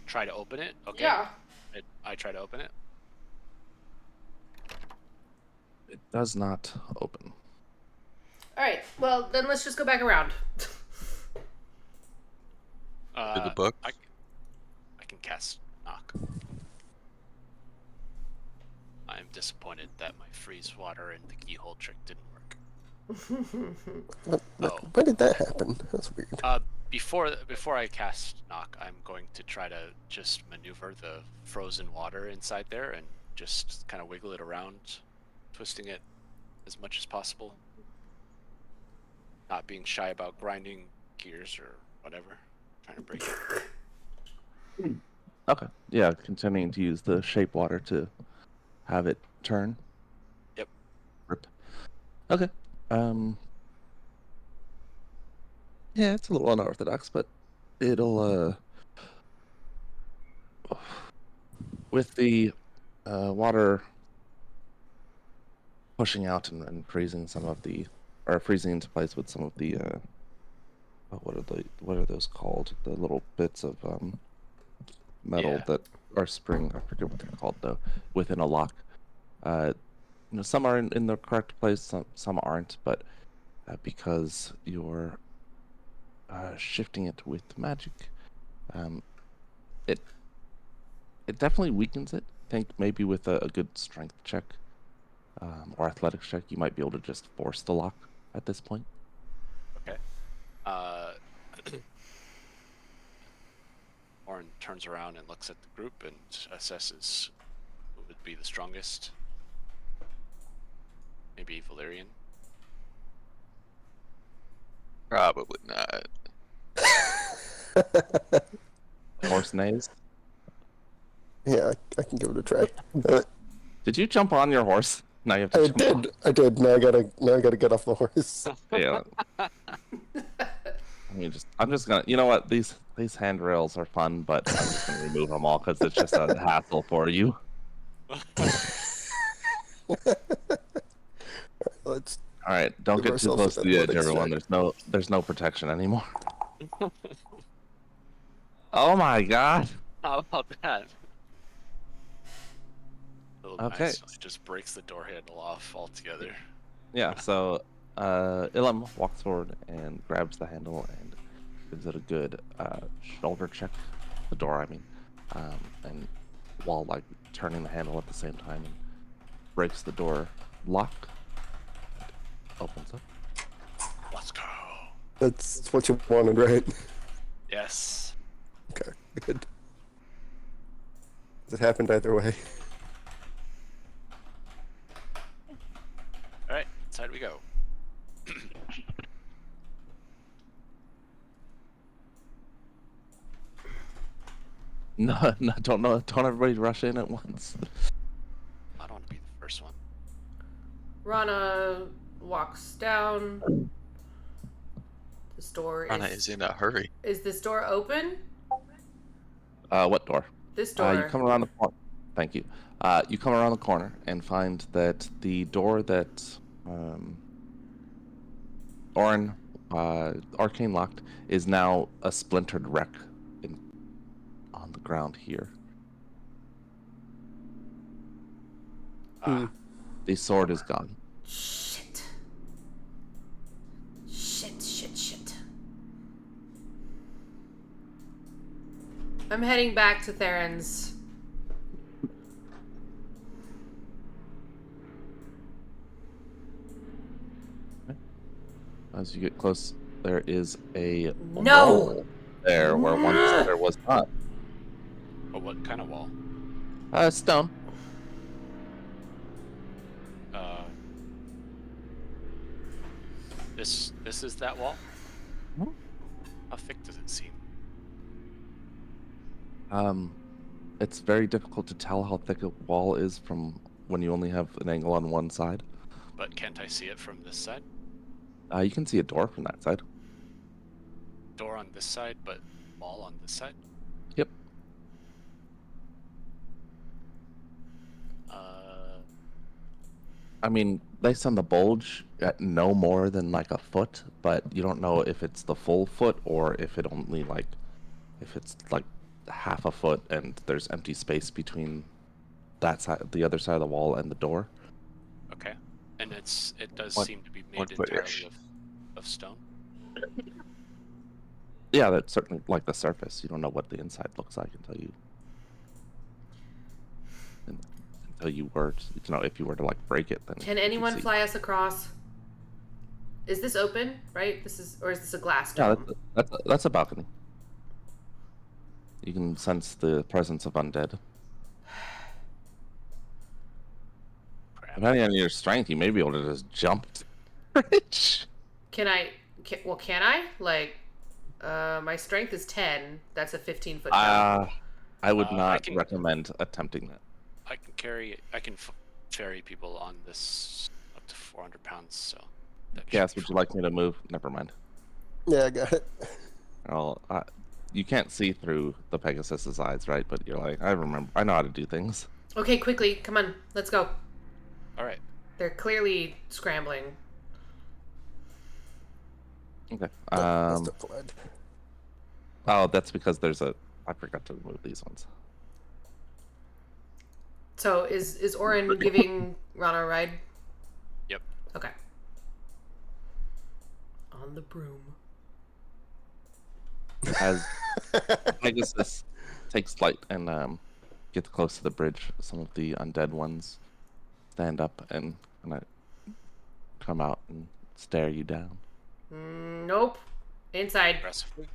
Try to open it? Okay. Yeah. I try to open it. It does not open. Alright, well, then let's just go back around. Did the book? I can cast knock. I am disappointed that my freeze water and the keyhole trick didn't work. When did that happen? That's weird. Before I cast knock, I'm going to try to just maneuver the frozen water inside there and just kind of wiggle it around, twisting it as much as possible. Not being shy about grinding gears or whatever. Trying to break it. Okay. Yeah, continuing to use the shape water to have it turn. Yep. Rip. Okay. Yeah, it's a little unorthodox, but it'll with the water pushing out and freezing some of the, or freezing into place with some of the what are those called? The little bits of metal Yeah. that are spring. I forget what they're called though. Within a lock, some are in the correct place, some aren't. But because you're shifting it with magic, it definitely weakens it. I think maybe with a good strength check or athletics check, you might be able to just force the lock at this point. Okay. Orin turns around and looks at the group and assesses who would be the strongest. Maybe Valerian. Probably not. Horse neighs. Yeah, I can give it a try. Did you jump on your horse? Now you have to I jump on. did. I did. Now I gotta get off the horse. Yeah. I'm just gonna. You know what? These handrails are fun, but I'm just gonna remove them all because it's just a hassle for you. Let's. All right, don't Give get too ourselves close to an the edge, athletics everyone. check. There's no protection anymore. Oh my god. How about that? Little Okay. nicely just breaks the door handle off altogether. Yeah. So, Ilum walks forward and grabs the handle and gives it a good shoulder check. The door, I mean, and while like turning the handle at the same time, and breaks the door lock. Opens up. Let's go. That's what you wanted, right? Yes. Okay, good. It happened either way. Alright, inside we go. No, don't everybody rush in at once. I don't want to be the first one. Rana walks down. This door Rana is in a hurry. Is this door open? What door? This door. You come around the corner. Thank you. You come around the corner and find that the door that Orin arcane locked is now a splintered wreck on the ground here. The sword is gone. Shit. I'm heading back to Theron's. As you get close, there is a No! wall there where once there was not. A what kind of wall? Stone. Uh, this is that wall? Mhm. How thick does it seem? It's very difficult to tell how thick a wall is from when you only have an angle on one side. But can't I see it from this side? You can see a door from that side. Door on this side, but wall on this side? Yep. Uh, I mean, based on the bulge, at no more than like a foot, but you don't know if it's the full foot or if it only like, if it's like half a foot and there's empty space between that side, the other side of the wall, and the door. okay. And it does One- seem to be 1 made foot-ish. entirely of stone. Yeah, that's certainly like the surface. You don't know what the inside looks like until you were, you know, if you were to like break it, then Can you could anyone see. fly us across? Is this open? Right. Or is this a glass Yeah, dome? that's a balcony. You can sense the presence of undead. Crap. Depending on your strength, you may be able to just jump the bridge. Can I? Can I? Like, my strength is 10. That's a 15-foot jump. I would I not can- recommend attempting that. I can ferry people on this up to 400 pounds, so. That should Gas, be would you fine. like me to move? Never mind. Yeah, I got it. Well, you can't see through the Pegasus's eyes, right? But you're like, I know how to do things. Okay, quickly, come on, let's go. All right. They're clearly scrambling. Okay. Must have fled. Oh, that's because I forgot to move these ones. So is Orin giving Rana a ride? Yep. Okay. On the broom. As Pegasus takes flight and gets close to the bridge, some of the undead ones stand up and kind of come out and stare you down. Nope. Inside. Aggressively.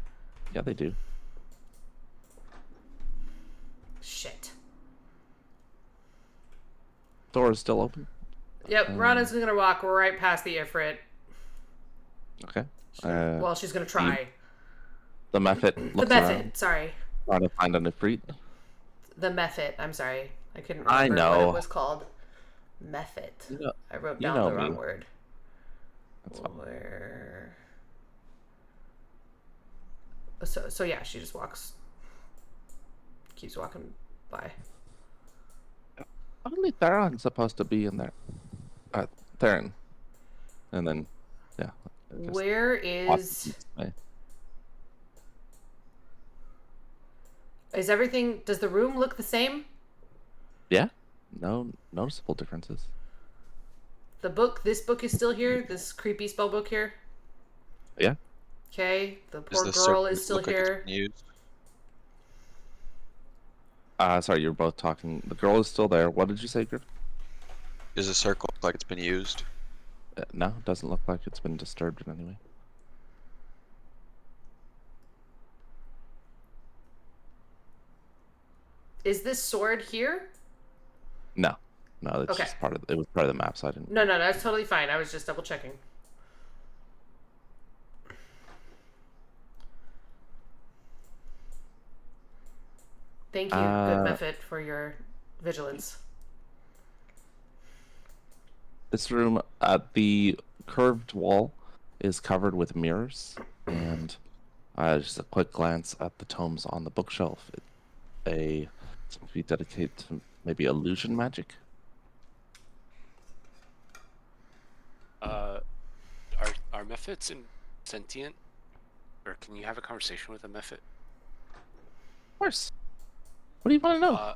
Yeah, they do. Shit. Door is still open. Yep, Rana's gonna walk right past the Ifrit. Okay. Well, she's gonna try. The method The looks method, around, sorry. trying to find an Ifrit. The method, I'm sorry. I couldn't I remember what know. it was called. Method. You know, I wrote you down know the wrong me. word. That's fine. Where... So yeah, she just keeps walking by. Only Theron's supposed to be in there. Theron. And then, yeah. just Where walks is... this way. Is everything... Does the room look the same? Yeah. No noticeable differences. This book is still here? This creepy spell book here? Yeah. Okay, the Does poor the girl circle is still look like it's here. been used? Sorry, you're both talking. The girl is still there. What did you say, Griff? Does the circle look like it's been used? No, it doesn't look like it's been disturbed in any way. Is this sword here? No, it's Okay. just it was part of the map, so I didn't. No, that's totally fine. I was just double checking. Thank you, good method, for your vigilance. This room, the curved wall is covered with mirrors, and just a quick glance at the tomes on the bookshelf. Seems to be dedicated to maybe illusion magic. Are methods sentient? Or can you have a conversation with a method? Of course. What do you want to know?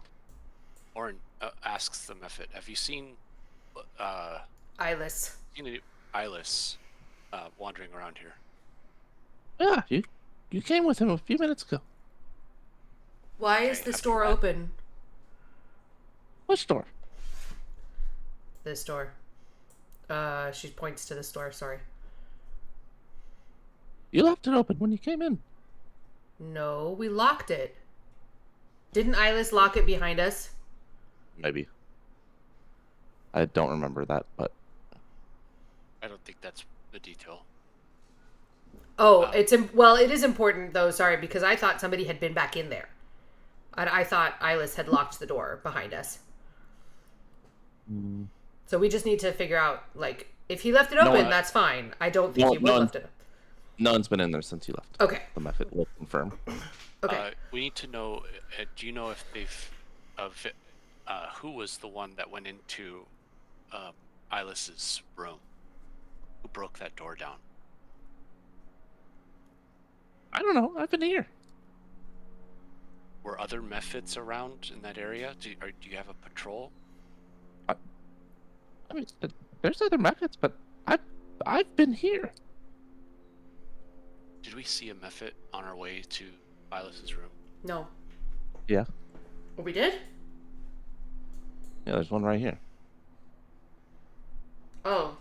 Orin asks the method, have you seen Eyeless. Eyeless wandering around here? Yeah, you came with him a few minutes ago. Why is Okay, this have you door met- open? Which door? This door. She points to this door, sorry. You left it open when you came in. No, we locked it. Didn't Eyeless lock it behind us? Maybe. I don't remember that, but I don't think that's the detail. Oh, well, it is important though. Sorry, because I thought somebody had been back in there. I thought Eyeless had locked the door behind us. So we just need to figure out, like, if he left it No, open, that's fine. I don't think he would have left it. no one's been in there since you left. Okay. The method will confirm. Okay. We need to know. Do you know if they've, who was the one that went into, Eyeless's room? Who broke that door down? I don't know. I've been here. Were other methods around in that area? Do you have a patrol? I mean, there's other methods, but I've been here. Did we see a method on our way to Eyeless's room? No. Yeah. Oh, we did? Yeah, there's one right here. Oh.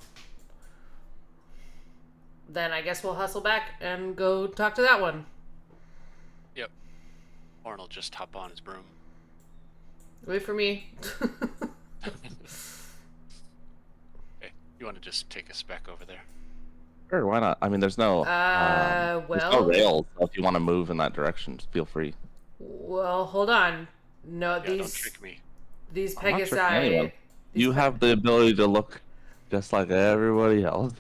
Then I guess we'll hustle back and go talk to that one. Yep. Orin will just hop on his broom. Wait for me. Okay. You want to just take us back over there? Sure, why not? I mean, there's no there's no well, rails. So if you want to move in that direction, just feel free. well, hold on. No, Yeah, don't these trick me. these I'm not tricking anyone. Pegasi. You have the ability to look just like everybody else.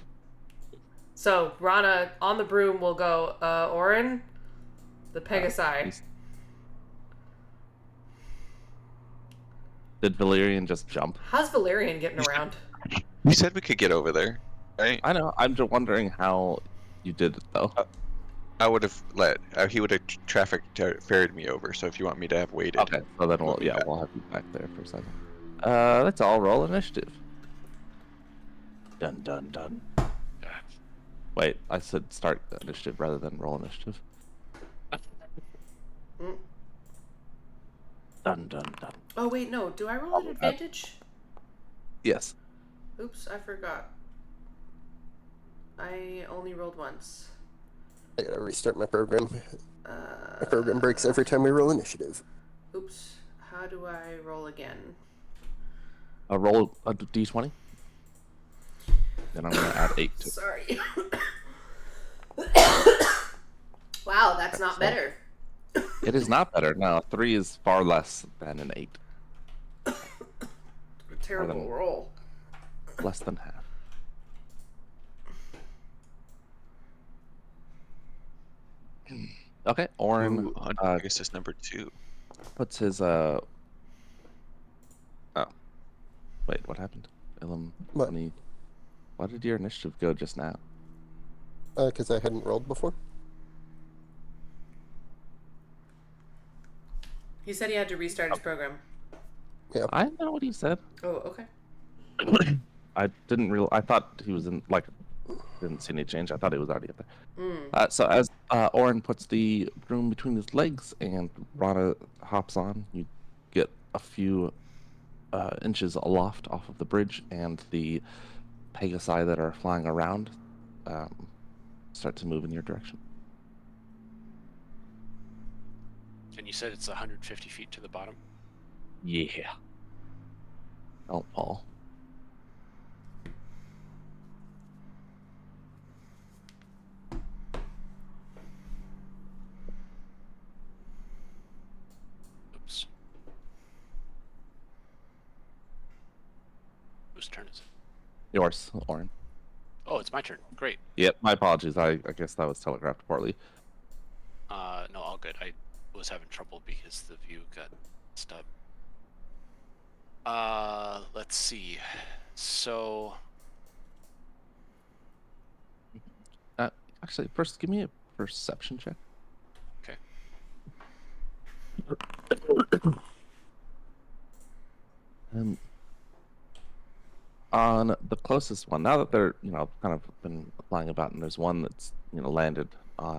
So Rana on the broom will go. Orin, the Pegasi. He's- Did Valerian just jump? How's Valerian getting around? We said we could get over there, right? I know. I'm just wondering how you did it though. I would have he would have ferried me over. So if you want me to have waited, Okay, so then we'll we'll have you back there for a second. Let's all roll initiative. Dun dun dun. Wait, I said start initiative rather than roll initiative. Mm. Dun dun dun. Oh wait, no. Do I roll an advantage? Yes. Oops, I forgot. I only rolled once. I gotta restart my program. My program breaks every time we roll initiative. Oops. How do I roll again? Roll a d20. Then I'm gonna add 8 to it. Sorry. Wow, that's not better. It is not better. No, 3 is far less than an 8. A terrible than- roll. Less than half. Okay, Orin Ooh, I guess it's number 2. puts his Oh. Wait, what happened? Ilum, What? why did your initiative go just now? Because I hadn't rolled before. He said he had to restart his program. I know what he said. Oh, okay. I didn't I thought he was in, like, didn't see any change. I thought he was already up there. Mm. So as Orin puts the broom between his legs and Rana hops on, you get a few inches aloft off of the bridge, and the Pegasi that are flying around start to move in your direction. And you said it's 150 feet to the bottom? Yeah. Don't fall. Oops. Whose turn is it? Yours, Orin. Oh, it's my turn. Great. Yep, my apologies. I guess that was telegraphed poorly. No, all good. I was having trouble because the view got stuck. Let's see. So, Actually, first, give me a perception check. okay. On the closest one, now that they're, kind of been flying about, and there's one that's, landed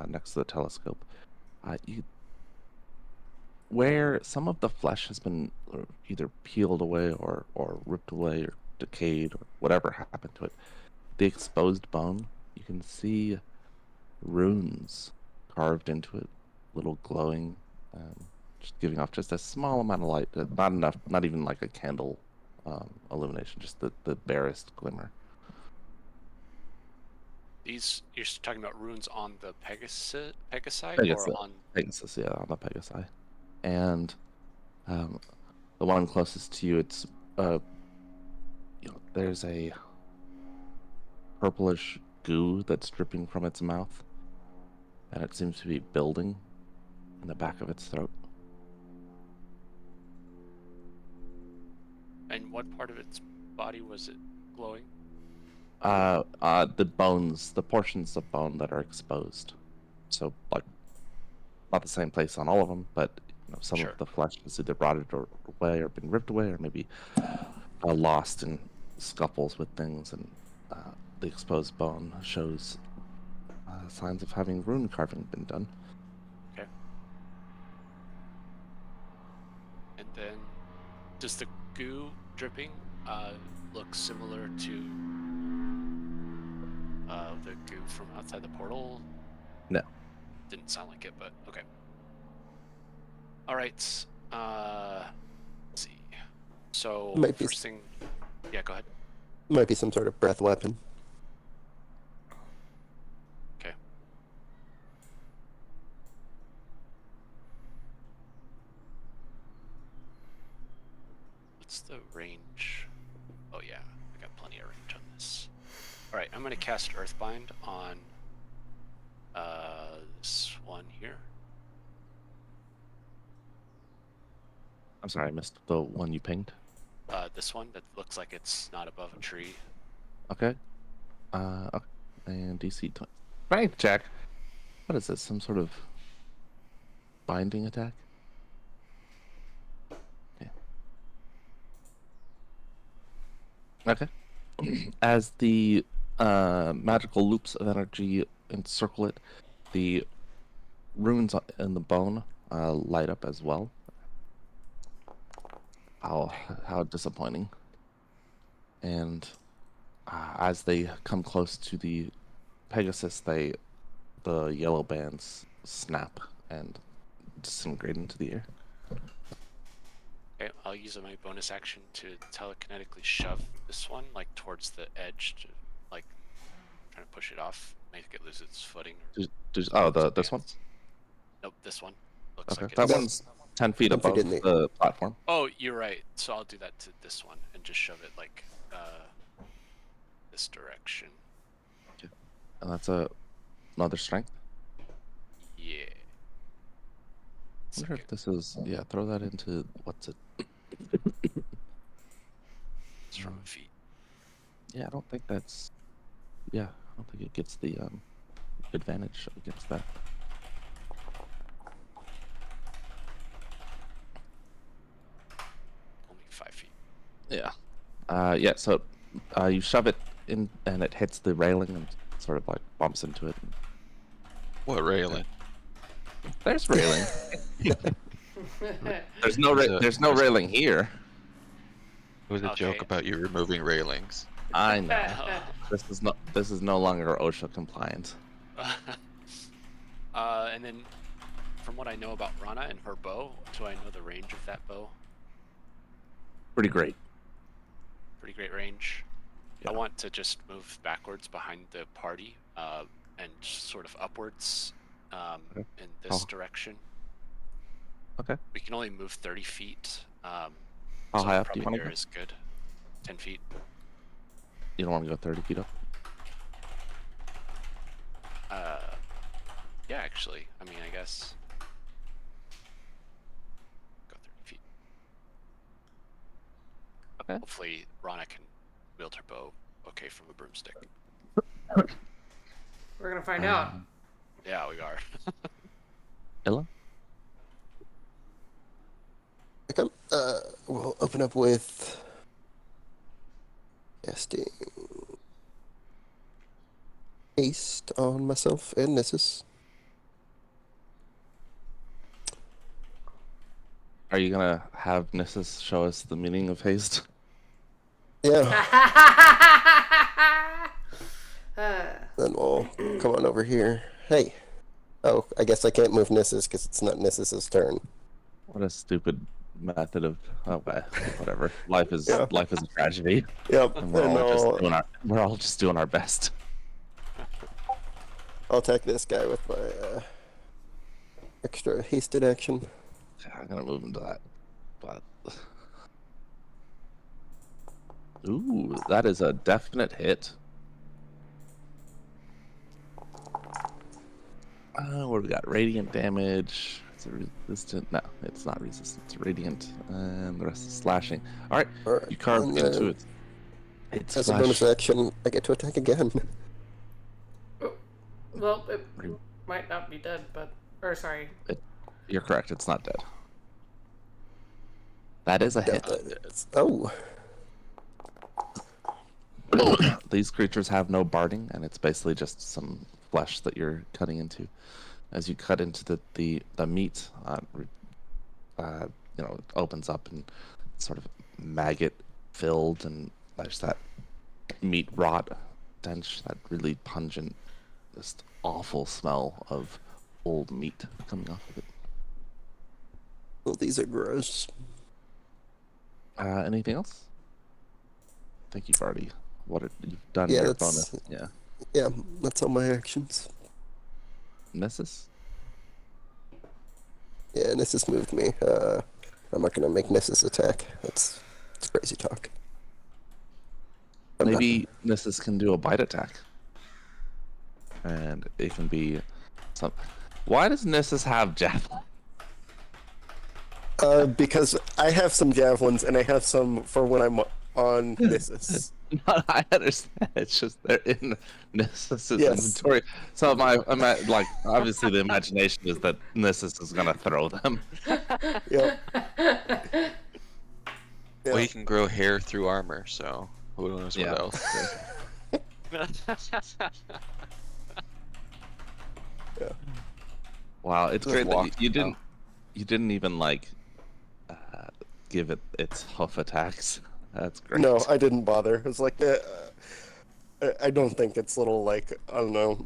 next to the telescope, where some of the flesh has been either peeled away or ripped away or decayed or whatever happened to it, the exposed bone, you can see runes carved into it, little glowing just giving off just a small amount of light, not enough, not even like a candle illumination, just the barest glimmer. These you're talking about runes on the Pegasi Pegasus, or on Pegasus, yeah, on the Pegasi, and the one closest to you, it's there's a purplish goo that's dripping from its mouth, and it seems to be building in the back of its throat. and what part of its body was it glowing? The bones, the portions of bone that are exposed. So, like, not the same place on all of them, but some Sure. of the flesh is either rotted away or been ripped away, or maybe lost in scuffles with things, and the exposed bone shows signs of having rune carving been done. Okay. And then, does the goo dripping look similar to the goo from outside the portal? No. Didn't sound like it, but okay. All right. Let's see. So Might be first thing, yeah, go ahead. Might be some sort of breath weapon. Okay. What's the range? Oh yeah, I got plenty of range on this. All right, I'm gonna cast Earthbind on this one here. I'm sorry, I missed the one you pinged. This one that looks like it's not above a tree. Okay. Okay. And DC 20. Right, Jack. What is this? Some sort of binding attack? Yeah. Okay. As the magical loops of energy encircle it, the runes in the bone light up as well. How disappointing. And as they come close to the Pegasus, the yellow bands snap and disintegrate into the air. Okay, I'll use my bonus action to telekinetically shove this one like towards the edge, to like trying to push it off, make it lose its footing. This one? Nope, this one looks Okay, like that it's... one's 10 feet 10 feet above in the- the platform. Oh, you're right. So I'll do that to this one and just shove it like this direction. And that's another strength. Yeah. I wonder if this is, yeah, throw that into, what's it? It's from a feet. Yeah, I don't think that's, yeah, I don't think it gets the advantage against that. Only 5 feet. Yeah. Yeah, so you shove it in and it hits the railing and sort of like bumps into it. What railing? There's railing. There's no There's a- railing here. It was a joke Okay. about you removing railings. I know. This is no longer OSHA compliant. And then, from what I know about Rana and her bow, do I know the range of that bow? Pretty great. Pretty great range. Yeah. I want to just move backwards behind the party and sort of upwards Okay. in this Oh. direction. Okay. We can only move 30 feet. How so high up do you probably want to there go? is good. 10 feet. You don't want to go 30 feet up? Yeah, actually. I mean, I guess. Go 30 feet. Okay. Hopefully, Rana can wield her bow okay from a broomstick. We're gonna find out. Yeah, we are. Ella? Okay. We'll open up with casting haste on myself and Nissus. Are you gonna have Nissus show us the meaning of haste? Yeah. Then we'll come on over here. Hey. Oh, I guess I can't move Nissus because it's not Nissus's turn. What a stupid method of whatever. Life is Yeah. life is a tragedy, Yep. and we're all just doing our best. I'll attack this guy with my extra hasted action. I'm gonna move into that, but ooh, that is a definite hit. What do we got? Radiant damage. Is it resistant? No, it's not resistant. It's radiant, and the rest is slashing. All right, All right. you carve and into then it. It's as a flesh. bonus action, I get to attack again. Well, it might not be dead, but sorry. You're correct. It's not dead. That is a hit. Oh. These creatures have no barding, and it's basically just some flesh that you're cutting into. As you cut into the meat, it opens up and sort of maggot filled, and there's that meat rot stench, that really pungent, just awful smell of old meat coming off of it. Well, these are gross. Anything else? I think you've already you've done Yeah, your that's- bonus. Yeah. Yeah, that's all my actions. Nessus? Yeah, Nissus moved me. I'm not gonna make Nissus attack. That's crazy talk. I'm not- Maybe Nessus can do a bite attack. And it can be some. Why does Nessus have javelin? Because I have some javelins and I have some for when I'm on Nissus. No, I understand. It's just they're in Nessus's Yes. inventory. So like obviously the imagination is that Nessus is gonna throw them. Yep. Well, he can grow hair through armor, so who knows Yeah. what else. Wow, it's Just great that walked you now. didn't even like give it its hoof attacks. That's great. No, I didn't bother. It's like I don't think it's little like I don't know.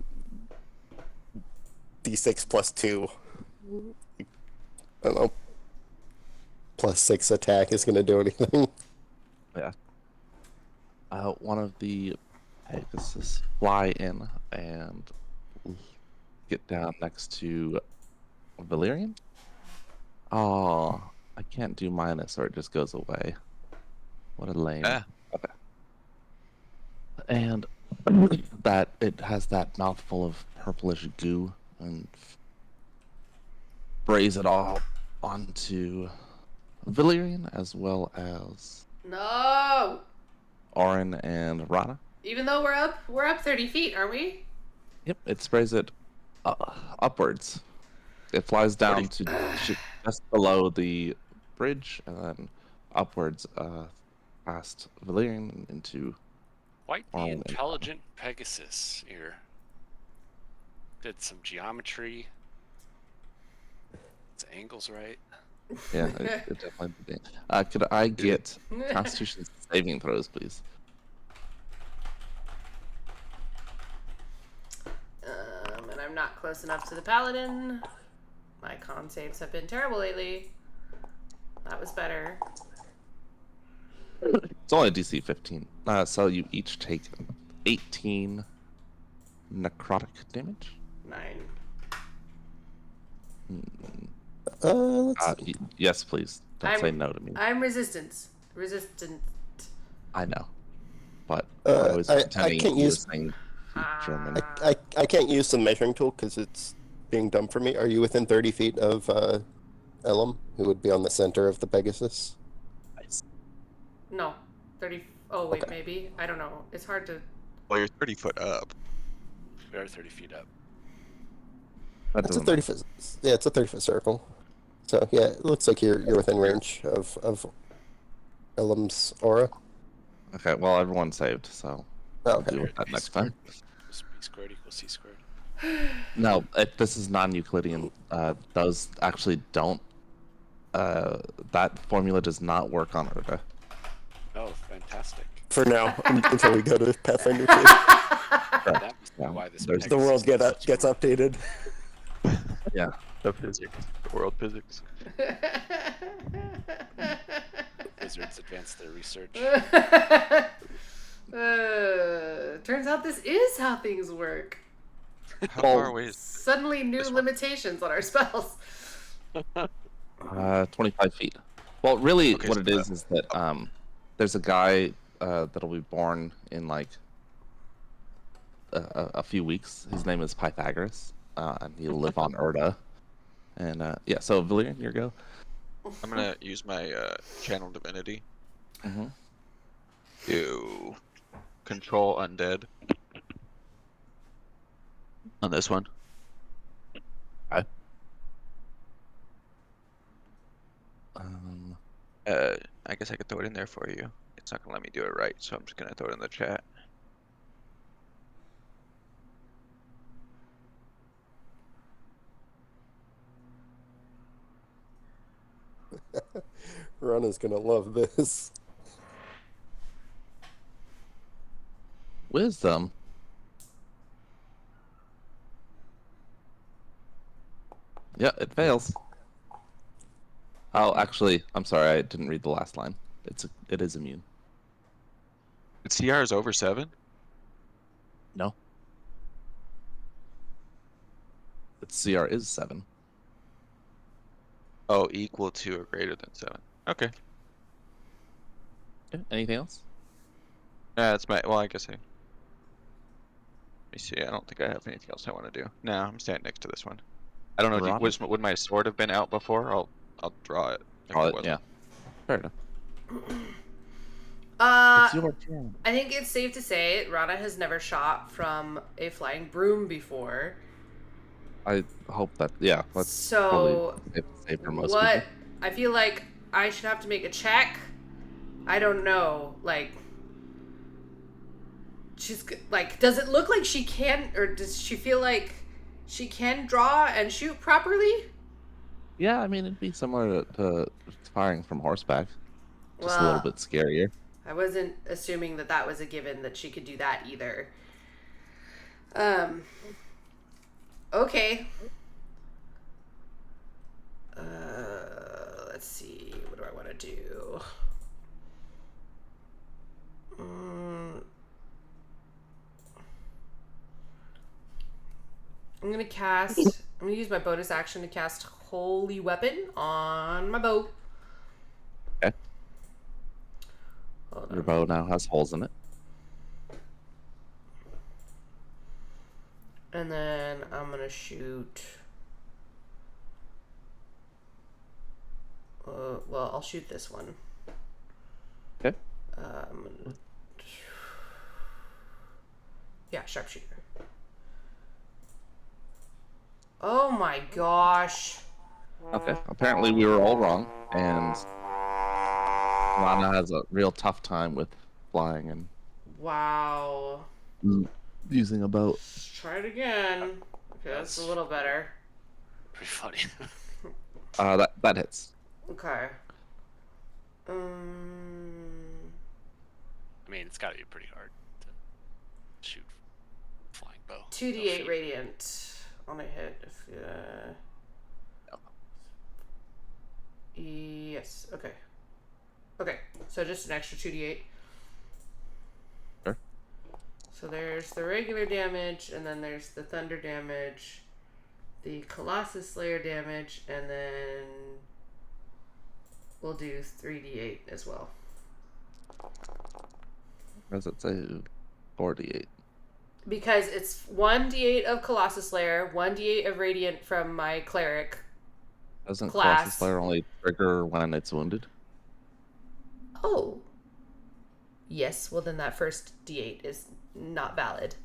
D6 plus 2. I don't know. Plus 6 attack is gonna do anything. Yeah. One of the Pegasus fly in and get down next to Valyrian. Oh, I can't do minus or it just goes away. What a lame. Ah. Okay. And that it has that mouthful of purplish goo and sprays it all onto Valyrian as well as No! Orin and Rana. Even though we're up 30 feet, aren't we? Yep, it sprays it upwards. It flies down to just below the bridge and then upwards past Valyrian into. Quite the Oh, and- intelligent Pegasus here. Did some geometry. Its angles right. Yeah, it definitely did. Could I get Constitution saving throws, please? And I'm not close enough to the paladin. My con saves have been terrible lately. That was better. It's only a DC 15. So you each take 18 necrotic damage. 9. Let's Yes, please. Don't I'm- say no to me. I'm resistant. I know. But Uh, I was I pretending can't you were use- saying German. I can't use the measuring tool because it's being done for me. Are you within 30 feet of Elam, who would be on the center of the Pegasus? Nice. No. 30. Oh, wait, Okay. maybe. I don't know. It's hard to. Well, you're 30 foot up. We are 30 feet up. That It's a doesn't 30 foot. Yeah, it's a 30-foot circle. So yeah, it looks like you're within range of Elam's aura. Okay, well, everyone saved, so Oh, I'll okay. deal with that next time. B squared equals C squared. No, this is non-Euclidean. Those actually don't. That formula does not work on Urda. Oh, fantastic. For now, until we go to Pathfinder 2. That must be Yeah, why this there's- The world Pegasus is such a- gets updated. Yeah. The physics. The world physics. Wizards advance their research. Turns out this is how things work. How Well, far away is Suddenly, new This one? limitations on our spells. 25 feet. Well, really, Okay, what so it is that there's a guy that'll be born in like a few weeks. His name is Pythagoras, and he'll live on Erda. And yeah, so Valyrian, your go. I'm gonna use my channel divinity Mm-hmm. to control undead on this one. Um, I guess I could throw it in there for you. It's not gonna let me do it right, so I'm just gonna throw it in the chat. Rana's gonna love this. wisdom. Yeah, it fails. Oh, actually, I'm sorry, I didn't read the last line. It is immune. Its CR is over 7? No. Its CR is 7. Oh, equal to or greater than 7. Okay. Okay, anything else? That's my. Well, I guess I. Let me see. I don't think I have anything else I want to do. No, I'm standing next to this one. I don't know. Rana? Would my sword have been out before? I'll draw it. if Oh, it wasn't. yeah. Fair enough. It's your turn. I think it's safe to say Rana has never shot from a flying broom before. I hope that, yeah, that's So, probably safe to say for most what people. I feel like I should have to make a check. I don't know. Like, she's like, does it look like she can, or does she feel like she can draw and shoot properly? Yeah, I mean, it'd be similar to firing from horseback. Just a little Well, bit scarier. I wasn't assuming that that was a given that she could do that either. Okay. Let's see. What do I want to do? I'm gonna cast. I'm gonna use my bonus action to cast Holy Weapon on my bow. Okay. Hold Your on. bow now has holes in it. And then I'm gonna shoot. Well, I'll shoot this one. Okay. Yeah, sharpshooter. Oh my gosh. Okay. Apparently we were all wrong, and Lana has a real tough time with flying and Wow. using a boat. Let's try it again. Okay, that's a little better. Pretty funny. That hits. Okay. I mean, it's got to be pretty hard to shoot flying bow. 2d8 radiant on a hit. If, yes. Okay. Okay. So just an extra 2d8. Sure. So there's the regular damage, and then there's the thunder damage, the Colossus Slayer damage, and then we'll do 3d8 as well. As it say, 48. Because it's 1d8 of Colossus Slayer, 1d8 of Radiant from my Cleric. Doesn't Class. Colossus Slayer only trigger when it's wounded? Oh. Yes, well then that first d8 is not valid.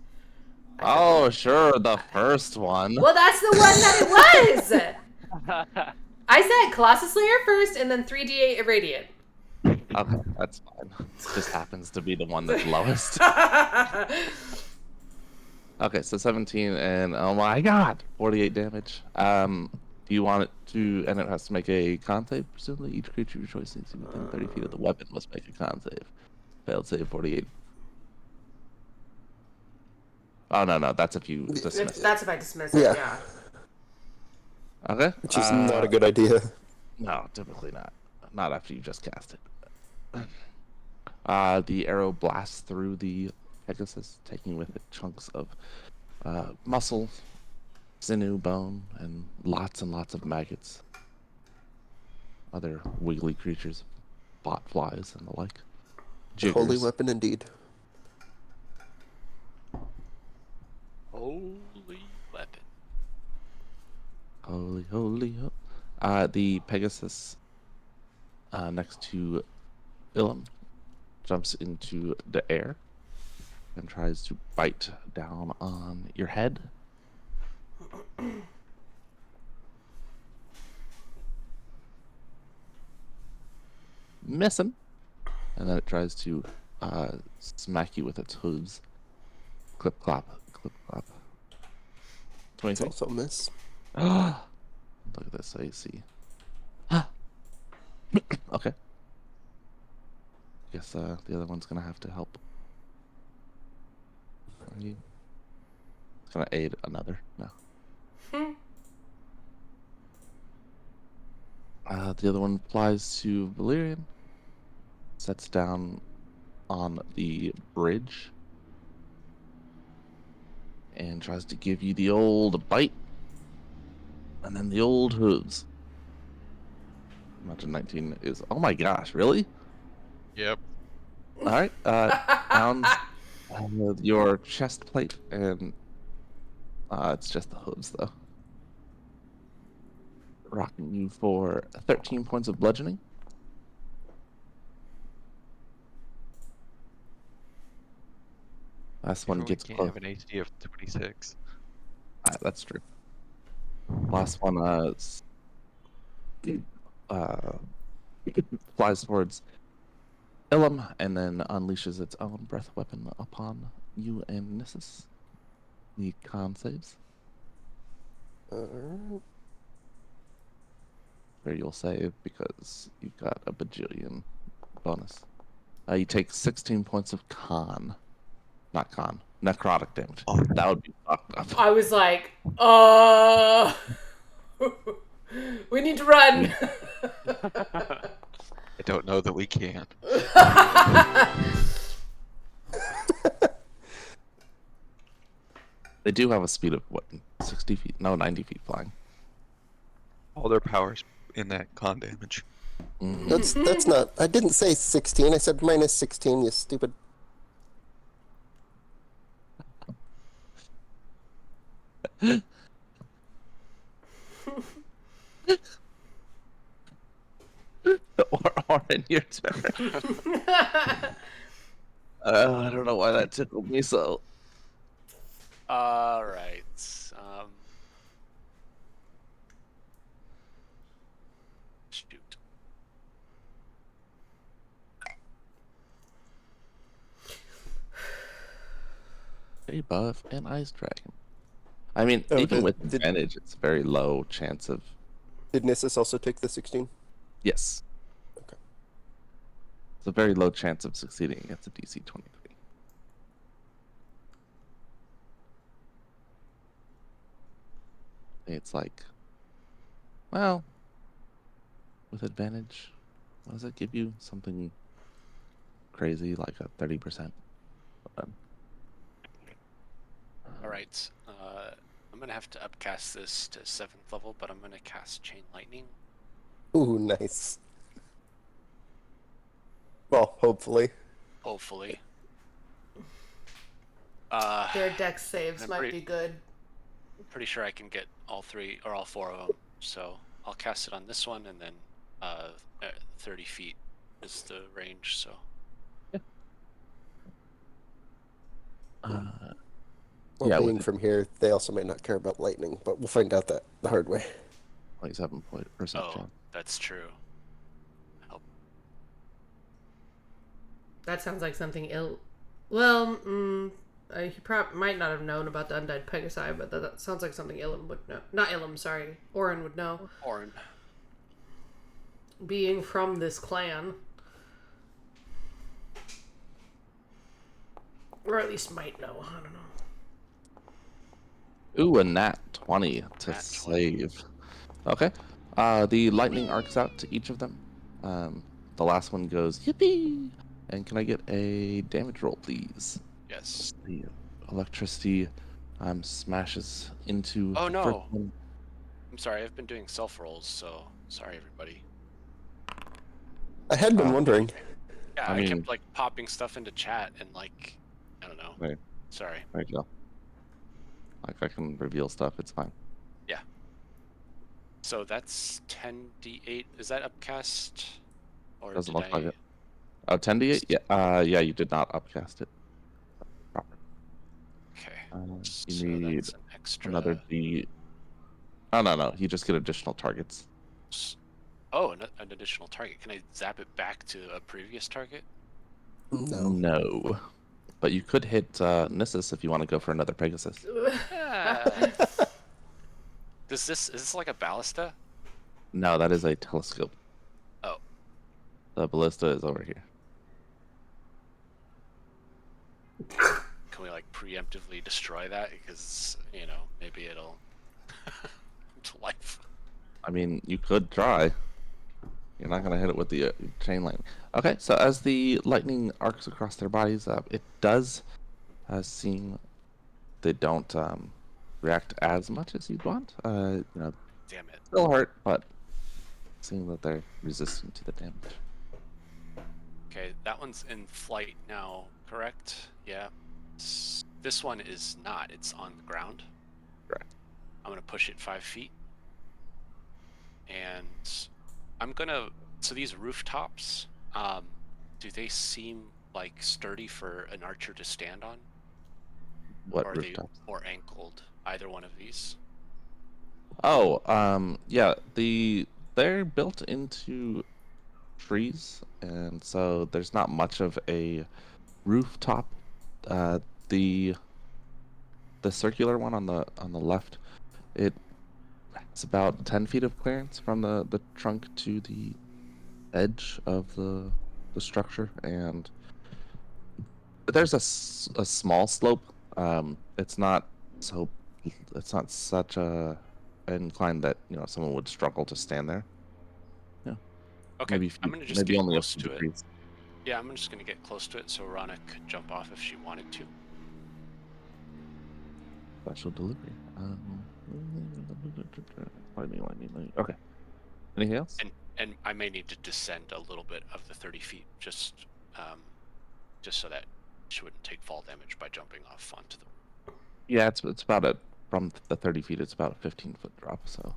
Oh, sure, the first one. Well, that's the one that it was! I said Colossus Slayer first and then 3d8 of Radiant. Okay, that's fine. It just happens to be the one that's lowest. Okay, so 17 and oh my god, 48 damage. Do you want it to, and it has to make a con save, presumably? Each creature of your choice needs to be within 30 feet of the weapon must make a con save. Failed save 48. Oh, no, that's if you dismiss it. That's if I dismiss it, Yeah. yeah. Okay. Which is not a good idea. No, typically not. Not after you just cast it. The arrow blasts through the Pegasus, taking with it chunks of muscle, sinew, bone, and lots of maggots. Other wiggly creatures, bot flies, and the like. Jiggers. Holy weapon indeed. Holy weapon. Holy. The Pegasus next to Ilum jumps into the air and tries to bite down on your head. Missing. And then it tries to smack you with its hooves. Clip clop, clip clop. It's 23. also a miss. Look at this AC. Okay. Guess the other one's gonna have to help. Are you? It's gonna aid another. No. The other one flies to Valerian. Sets down on the bridge. And tries to give you the old bite. And then the old hooves. Imagine 19 is. Oh my gosh, really? Yep. Alright. Pounds your chest plate, and it's just the hooves, though. Rocking you for 13 points of bludgeoning. Last one We gets can't close. have an AC of 26. That's true. Last one flies towards Ilum and then unleashes its own breath weapon upon you and Nissus. Need con saves, Alright. where you'll save because you've got a bajillion bonus. You take 16 points of necrotic damage. Oh. That would be fucked up. I was like, we need to run. I don't know that we can. They do have a speed of what, 60 feet? No, 90 feet flying. All their powers in that con damage. Mhm. That's not. I didn't say 16. I said minus 16. You stupid. or in your turn. I don't know why that tickled me so. All right. Shoot. Hey, Buff and Ice Dragon. I mean, Oh, even with did- advantage, it's very low chance of. Did Nissus also take the 16? Yes. Okay. It's a very low chance of succeeding against a DC 23. It's like, well, with advantage, what does it give you? Something crazy like a 30%. All right. I'm gonna have to upcast this to 7th level, but I'm gonna cast Chain Lightning. Ooh, nice. Well, hopefully. Hopefully. Their dex saves I'm might pretty- be good. Pretty sure I can get all 3 or all 4 of them. So I'll cast it on this one, and then 30 feet is the range. So Well, Yeah, being with- from here, they also may not care about lightning, but we'll find out that the hard way. 27% oh, chance. that's true. Help. That sounds like something ill. Well, he might not have known about the undead Pegasi, but that sounds like something Ilum would know. Not Ilum, sorry. Orin would know. Orin. Being from this clan. Or at least might know. I don't know. Ooh, a nat 20 to Nat 20. save. Okay. The lightning arcs out to each of them. The last one goes yippee. And can I get a damage roll, please? Yes. The electricity smashes into Oh the first no! one. I'm sorry, I've been doing self rolls, so sorry everybody. I had been Oh. wondering. Yeah, I I mean- kept like popping stuff into chat and like, I don't know. Right. Sorry. There you go. Like I can reveal stuff, it's fine. So that's 10d8. Is that upcast? Or Doesn't did look like I? it. Oh, 10d8? Yeah, yeah, you did not upcast it. Proper. Okay. You So need that's an extra. another D. Oh, no. You just get additional targets. Oh, an additional target. Can I zap it back to a previous target? No. No. But you could hit Nissus if you want to go for another Pegasus. Ah. Is this like a ballista? No, that is a telescope. Oh. The ballista is over here. Can we like preemptively destroy that? Because, you know, maybe it'll to life. I mean, you could try. You're not gonna hit it with the chain lightning. Okay, so as the lightning arcs across their bodies, it does seem they don't react as much as you'd want. You know, Damn it. still hurt, but seeing that they're resistant to the damage. Okay, that one's in flight now, correct? Yeah. This one is not. It's on the ground. Correct. I'm gonna push it 5 feet. And I'm gonna. So these rooftops, do they seem like sturdy for an archer to stand on? What Or are rooftops? they more ankled? Either one of these? Oh, yeah, they're built into trees, and so there's not much of a rooftop. Uh, the circular one on the left, it's about 10 feet of clearance from the trunk to the edge of the structure, and there's a small slope. It's not so it's not such a incline that someone would struggle to stand there. Yeah, Okay, maybe I'm gonna just maybe get only a close few to it. degrees. Yeah, I'm just gonna get close to it so Rana could jump off if she wanted to. Special delivery. Lightning. Okay. Anything else? And I may need to descend a little bit of the 30 feet just so that she wouldn't take fall damage by jumping off onto the. Yeah, it's about from the 30 feet. It's about a 15-foot drop. So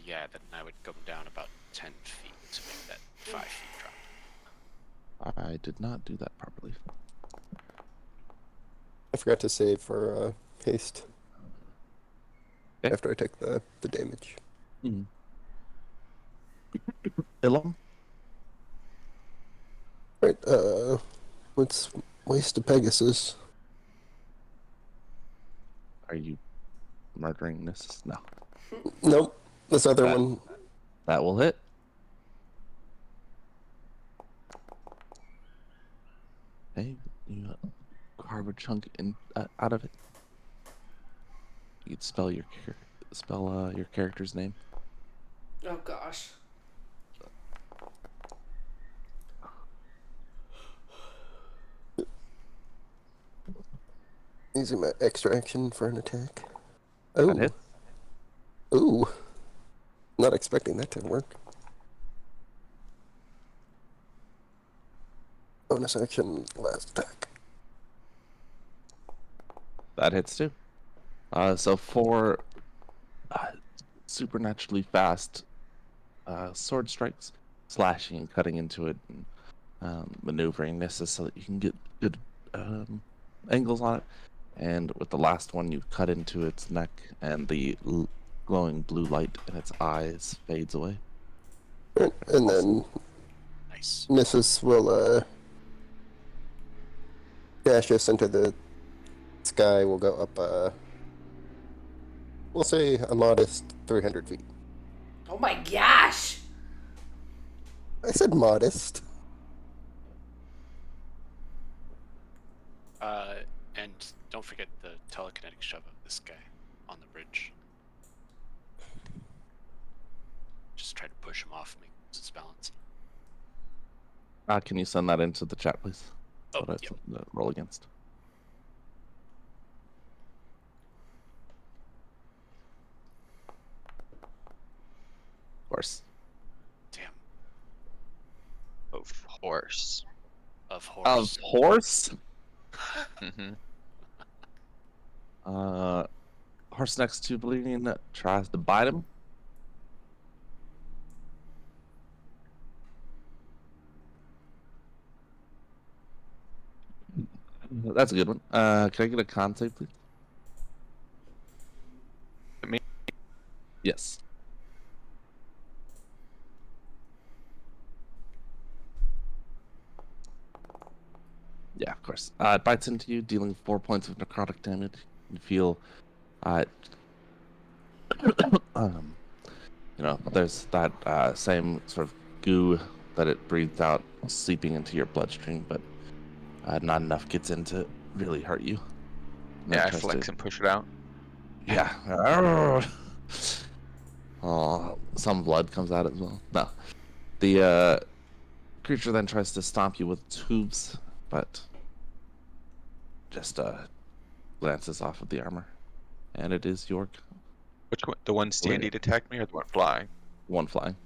Yeah, then I would go down about 10 feet to make that 5 feet drop. I did not do that properly. I forgot to save for haste. Okay. After I took the damage. Ilum? Right, let's waste a Pegasus. Are you murdering this? No. Nope. This other That- one. That will hit. Okay, you carve a chunk out of it. You'd spell your character's name. Oh gosh. Using my extra action for an attack. That Oh. hits. Ooh. Not expecting that to work. Bonus action, last attack. That hits too. So for supernaturally fast sword strikes, slashing and cutting into it, and maneuvering this is so that you can get good angles on it. And with the last one, you cut into its neck, and the glowing blue light in its eyes fades away. Right, and then Nice. Mrs. will dash us into the sky. We'll go up, we'll say a modest 300 feet. Oh my gosh. I said modest. And don't forget the telekinetic shove of this guy on the bridge. try to push him off, make its balance. Can you send that into the chat, please? Oh, What I yep. roll against. Of course. Damn. Of horse. Of Of horse. horse? Mm-hmm. Horse next to Bleeding tries to bite him. That's a good one. Can I get a con save, please? Me? Yes. Yeah, of course. It bites into you, dealing 4 points of necrotic damage. You feel, there's that same sort of goo that it breathed out seeping into your bloodstream, but not enough gets in to really hurt you. And then Yeah, I tries flex to- and push it out. Yeah. Oh, some blood comes out as well. No. The creature then tries to stomp you with tubes, but just glances off of the armor. And it is York, Which one? The one standing attacked me or the one flying? one flying.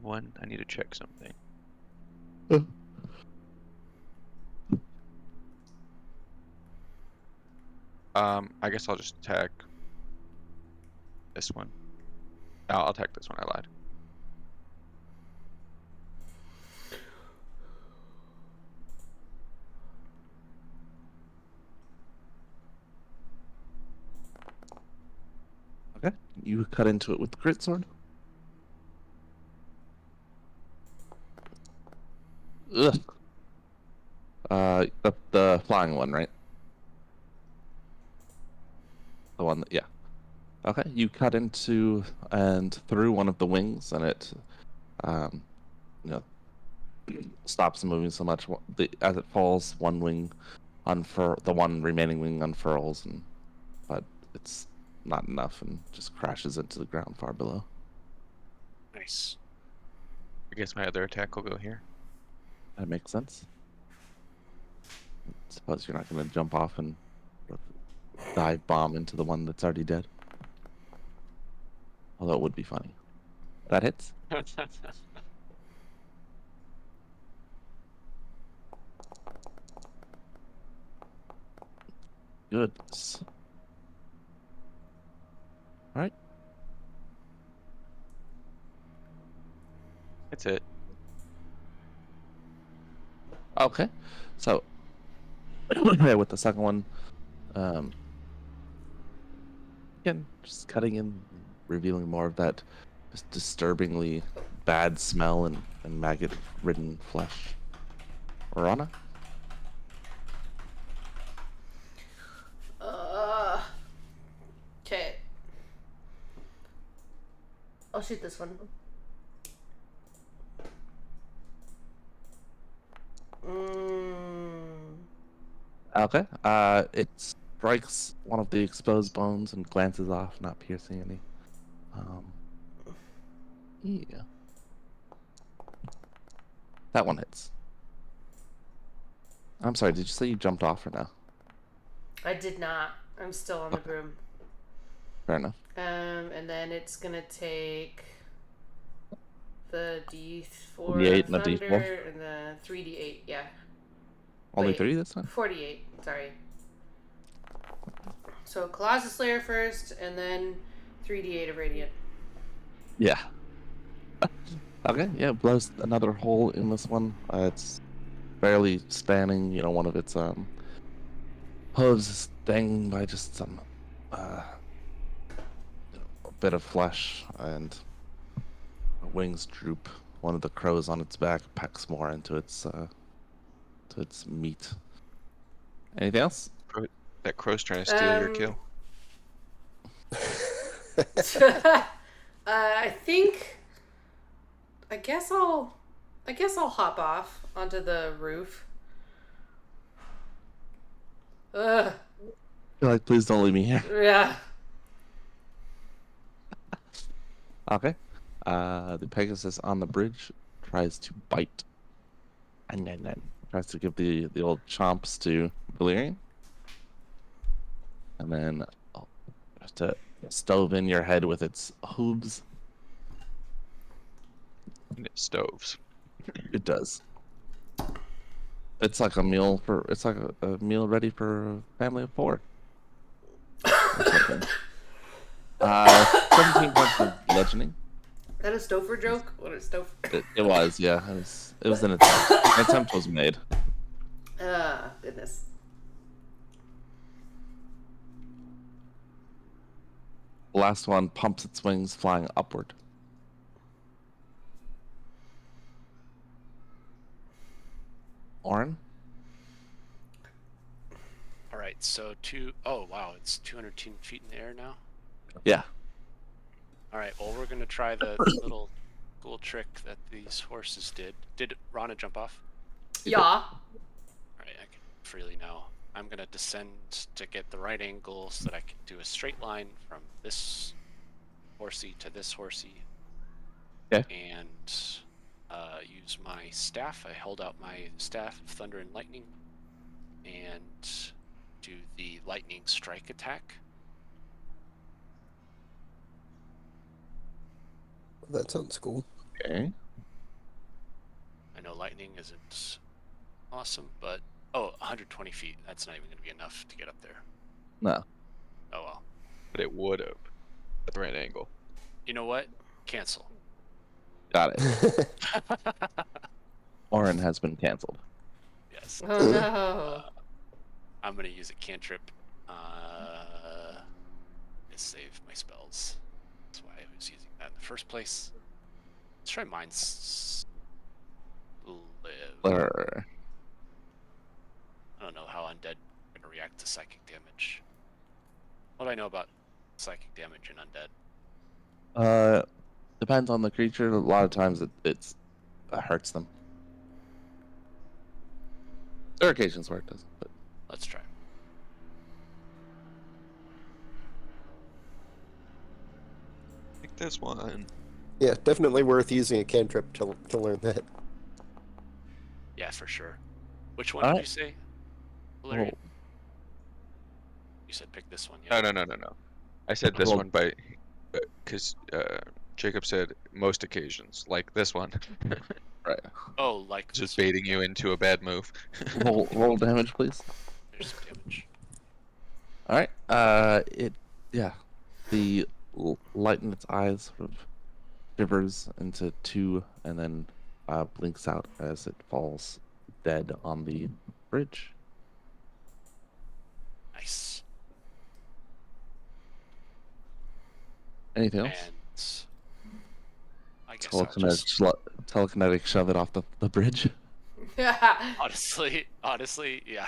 One. I need to check something. I guess I'll just attack this one. No, I'll attack this one. I lied. Okay. You cut into it with the crit sword. Ugh. The flying one, right? The one that, yeah. Okay, you cut into and through one of the wings, and it, you know, stops moving so much. As it falls, one wing the one remaining wing unfurls, but it's not enough, and just crashes into the ground far below. Nice. I guess my other attack will go here. That makes sense. Suppose you're not going to jump off and dive bomb into the one that's already dead. Although it would be funny. That hits. Goodness. Alright. That's it. Okay. So, with the second one, again, just cutting in, revealing more of that just disturbingly bad smell and maggot-ridden flesh. Orana? Okay. I'll shoot this one. Okay. It strikes one of the exposed bones and glances off, not piercing any. Yeah. That one hits. I'm sorry, did you say you jumped off or no? I did not. I'm still on the broom. Fair enough. And then it's gonna take the D4 D8 of and a D4? thunder and the 3D8, yeah. Only Wait. 3 this time? 48, sorry. So Colossus Slayer first, and then 3D8 of Radiant. Yeah. Okay, yeah, blows another hole in this one. It's barely spanning, one of its hooves is dangling by just some a bit of flesh, and wings droop. One of the crows on its back pecks more into its meat. Anything else? That crow's trying to steal your kill. I guess I'll hop off onto the roof. Ugh, You're like, please don't leave me here. Yeah. Okay. The Pegasus on the bridge tries to bite. And then tries to give the old chomps to Valerian. And then tries to stove in your head with its hooves. And it stoves. It does. It's like a meal for. It's like a meal ready for a family of 4. Or something. 17 points of bludgeoning. Is that a Stouffer joke? What is Stouffer? It was, yeah. It was an attempt. An attempt was made. Ah, goodness. The last one pumps its wings, flying upward. Orin? All right, so oh wow, it's 210 feet in the air now. Yeah. All right, well we're gonna try the little cool trick that these horses did. Did Rana jump off? Yeah. All right, I can freely now. I'm gonna descend to get the right angle so that I can do a straight line from this horsey to this horsey. Okay. And use my staff. I hold out my staff of thunder and lightning, and do the lightning strike attack. That sounds cool. Okay. I know lightning isn't awesome, but 120 feet. That's not even going to be enough to get up there. No. Oh well. But it would have at the right angle. You know what? Cancel. Got it. Orin has been canceled. Yes. Oh no. I'm going to use a cantrip. To save my spells. That's why I was using that in the first place. Let's try Mind's Live. Blur. I don't know how undead are going to react to psychic damage. What do I know about psychic damage and undead? Depends on the creature. A lot of times it hurts them. There are occasions where it doesn't, but Let's try. Take this one. Yeah, definitely worth using a cantrip to learn that. Yeah, for sure. Which one did Alright. you say? Valerian? roll, You said pick this one. Yeah. No. I said this Roll. one because Jacob said most occasions, like this one. right. Oh, like Just this one. baiting you into a bad move. Roll damage, please. There's some damage. All right. The light in its eyes sort of shivers into 2 and then blinks out as it falls dead on the bridge. Nice. Anything else? And I guess I'll Telekinetic, just telekinetic shove it off the bridge. honestly, yeah,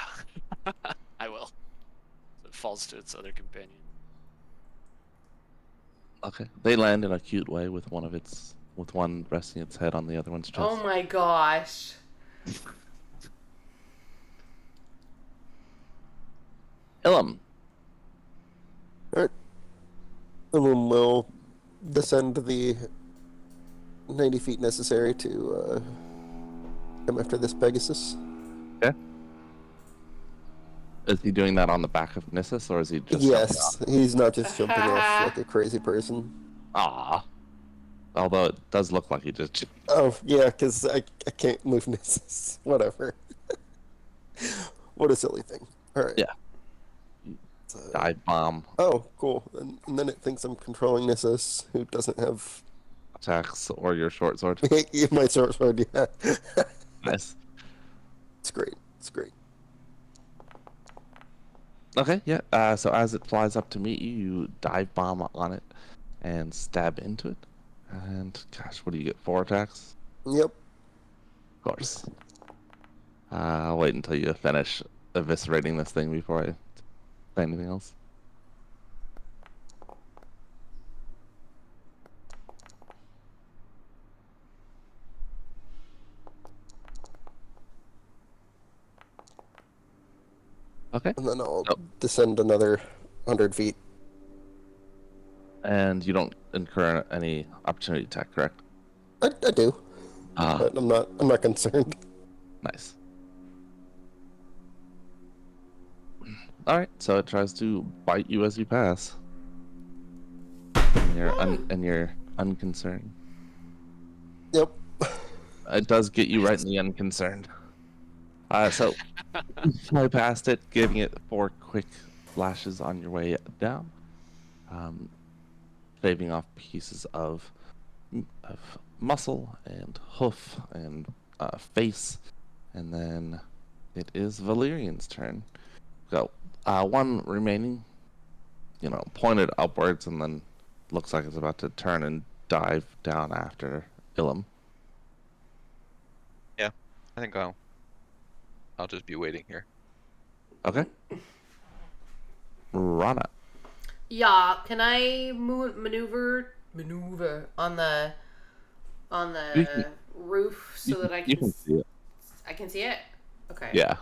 I will. So it falls to its other companion. Okay. They land in a cute way with one resting its head on the other one's chest. Oh my gosh. Ilum. Alright. And then we'll descend the 90 feet necessary to come after this Pegasus. Is he doing that on the back of Nissus, or is he just jumping Yes, off? he's not just jumping off like a crazy person. Ah. Although it does look like he just. Oh, yeah, because I can't move Nissus. Whatever. What a silly thing. Alright. Yeah. Dive bomb Oh, cool. And then it thinks I'm controlling Nissus, who doesn't have attacks or your short sword. my short sword. Yeah. Nice. It's great. It's great. Okay, yeah. So as it flies up to meet you, you dive bomb on it and stab into it. And gosh, what do you get? 4 attacks? Yep. Of course. I'll wait until you finish eviscerating this thing before I say anything else. Okay. and then I'll Oh. descend another 100 feet. And you don't incur any opportunity attack, correct? I do, Ah, but I'm not concerned. nice. All right, so it tries to bite you as you pass, and you're unconcerned. Yep. It does get you right in the unconcerned. So fly past it, giving it 4 quick lashes on your way down, um, shaving off pieces of muscle and hoof and face, and then it is Valerian's turn. Go. One remaining, pointed upwards, and then looks like it's about to turn and dive down after Ilum. I think I'll just be waiting here. Okay. Rana. Yeah, can I maneuver on the You can, roof so that you can see it. I can see it? Okay. Yeah.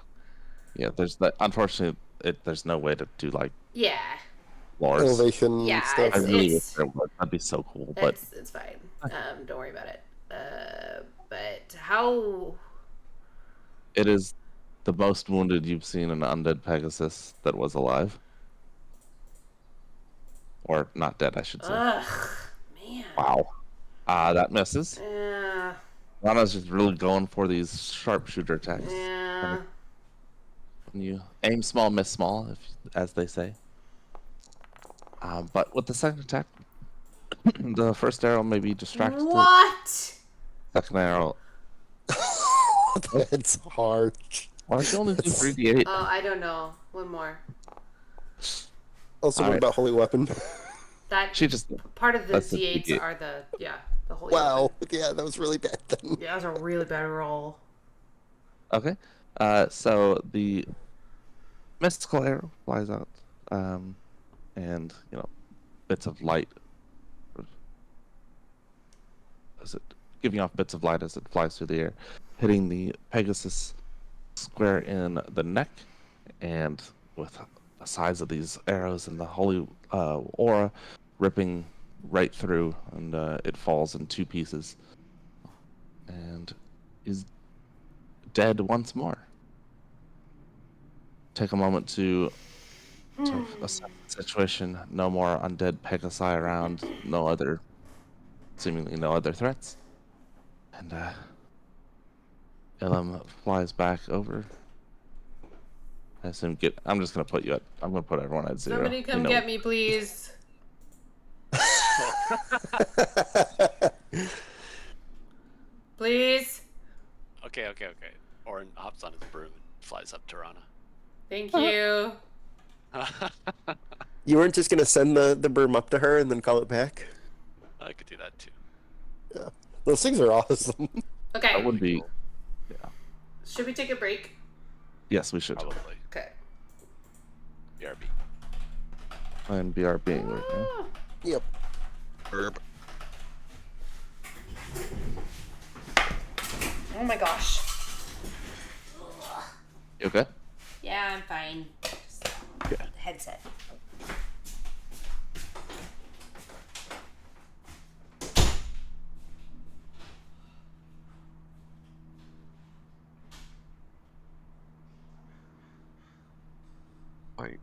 Yeah, there's that. Unfortunately, there's no way to do like Yeah. floors. Elevation Yeah, stuff. I really wish it's there was. That'd be so cool. But it's fine. Don't worry about it. But how it is the most wounded you've seen an undead Pegasus that was alive. Or not dead, I should say. man. Wow. That misses. Yeah. Rana's just really going for these sharpshooter attacks. Yeah. When you aim small, miss small, as they say. But with the second attack, the first arrow may be distracted. What? Second arrow. That's hard. Why don't you only do 3d8? Oh, I don't know. One more. Also, what Alright. about holy weapon? That She just. part of the that's the D8s D8. are the holy. Wow. Yeah, that was really bad then. Yeah, that was a really bad roll. Okay. So the mystical arrow flies out, and bits of light. Is it giving off bits of light as it flies through the air, hitting the Pegasus square in the neck, and with the size of these arrows and the holy aura ripping right through, and it falls in 2 pieces, and is dead once more. Take a moment to assess the situation. No more undead Pegasi around. Seemingly no other threats. And Ilum flies back over. I assume I'm just gonna put I'm gonna put everyone at 0. Somebody come get me, please. Please. Okay. Orin hops on his broom and flies up to Rana. Thank you. You weren't just gonna send the broom up to her and then call it back? I could do that too. Yeah. Those things are awesome. Okay. That would be. Should we take a break? Yes, we should. Probably. Okay. BRB. And BRBing right now. Yep. Herb. Oh my gosh. You okay? Yeah, I'm fine. Just Yeah. headset. Wait.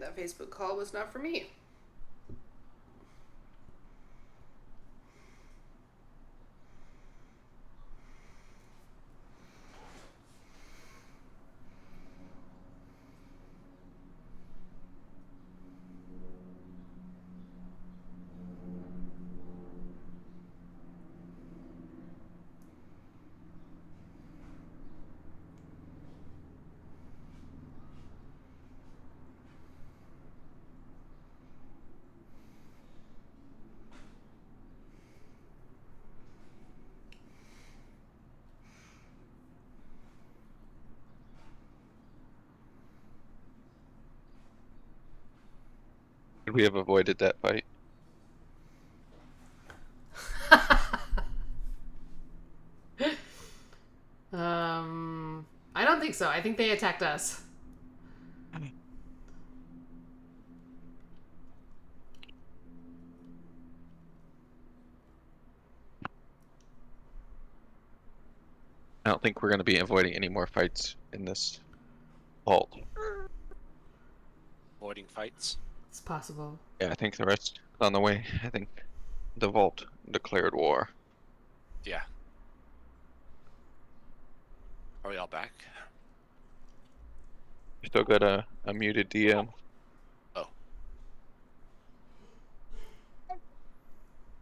that Facebook call was not for me. Could we have avoided that fight? I don't think so. I think they attacked us. I don't think we're going to be avoiding any more fights in this vault. Avoiding fights. It's possible. Yeah, I think the rest is on the way. I think the vault declared war. Yeah. Are we all back? We still got a muted DM. Oh.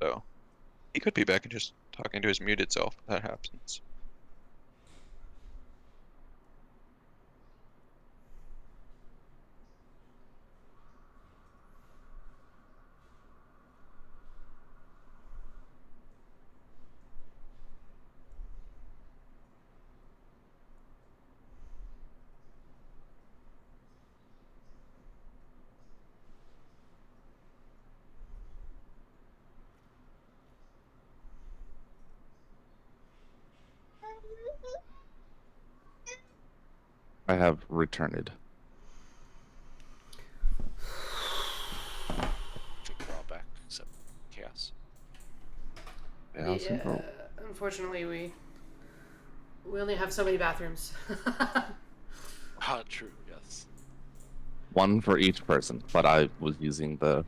So he could be back and just talking to his muted self if that happens. I have returned. I think we're all back except Chaos. Chaos and Pearl. Unfortunately, we only have so many bathrooms. Ah, true. Yes. One for each person, but I was using the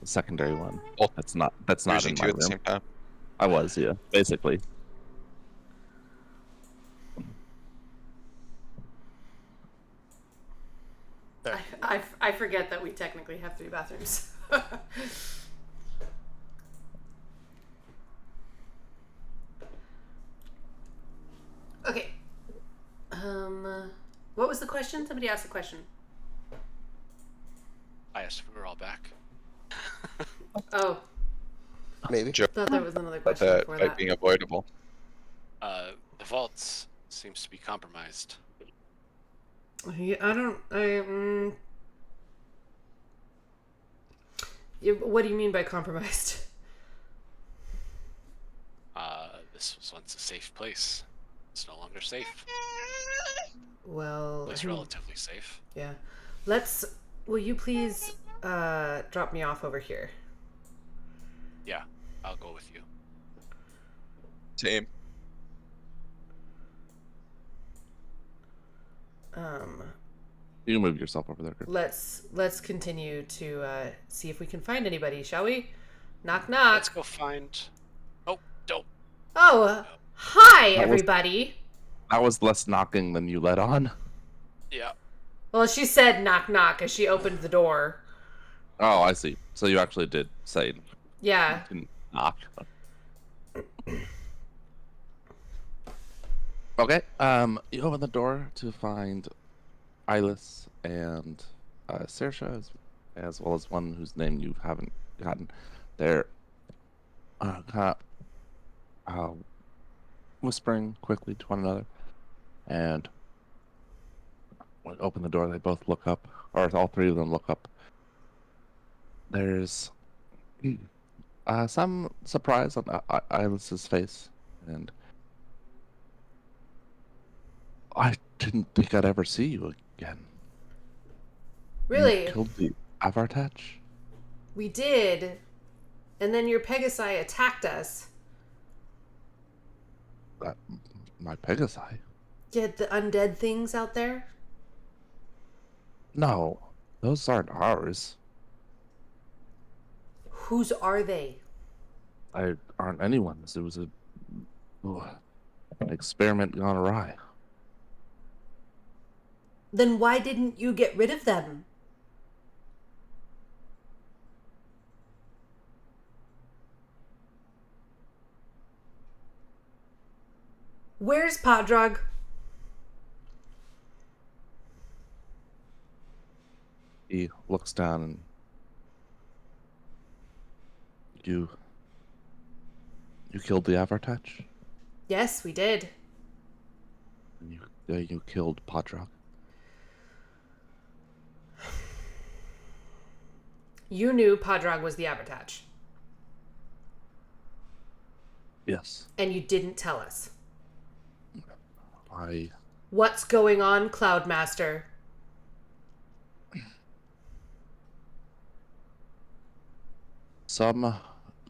secondary one. Oh. That's not Using in two my at the room. same time. I was, yeah, basically. There. I forget that we technically have 3 bathrooms. Okay. What was the question? Somebody asked a question. I asked if we were all back. Oh, Maybe. Joe, thought there was another about question that before fight that. being avoidable. The vault seems to be compromised. Yeah, what do you mean by compromised? This was once a safe place. It's no longer safe. Well, At least relatively safe. yeah. Will you please drop me off over here? Yeah, I'll go with you. Same. You can move yourself over there, Chris. Let's continue to see if we can find anybody, shall we? Knock knock. Let's go find. Oh, don't. Oh, hi That was- everybody. That was less knocking than you let on. Yeah. Well, she said knock knock as she opened the door. Oh, I see. So you actually did say Yeah. to knock. Okay. You open the door to find Eyeless and Saoirse, as well as one whose name you haven't gotten. They're kind of whispering quickly to one another, and when you open the door, they both look up, or all 3 of them look up. There's some surprise on Eyeless's face, and I didn't think I'd ever see you again. Really? You killed the Avartach? We did. And then your Pegasi attacked us. My Pegasi? Yeah, the undead things out there? No. Those aren't ours. Whose are they? Aren't anyone's. It was an experiment gone awry. Then why didn't you get rid of them? Where's Podrog? He looks down and you killed the Avartach? Yes, we did. And you killed Podrog? You knew Podrog was the Avatach, Yes. and you didn't tell us. I What's going on, Cloudmaster? Some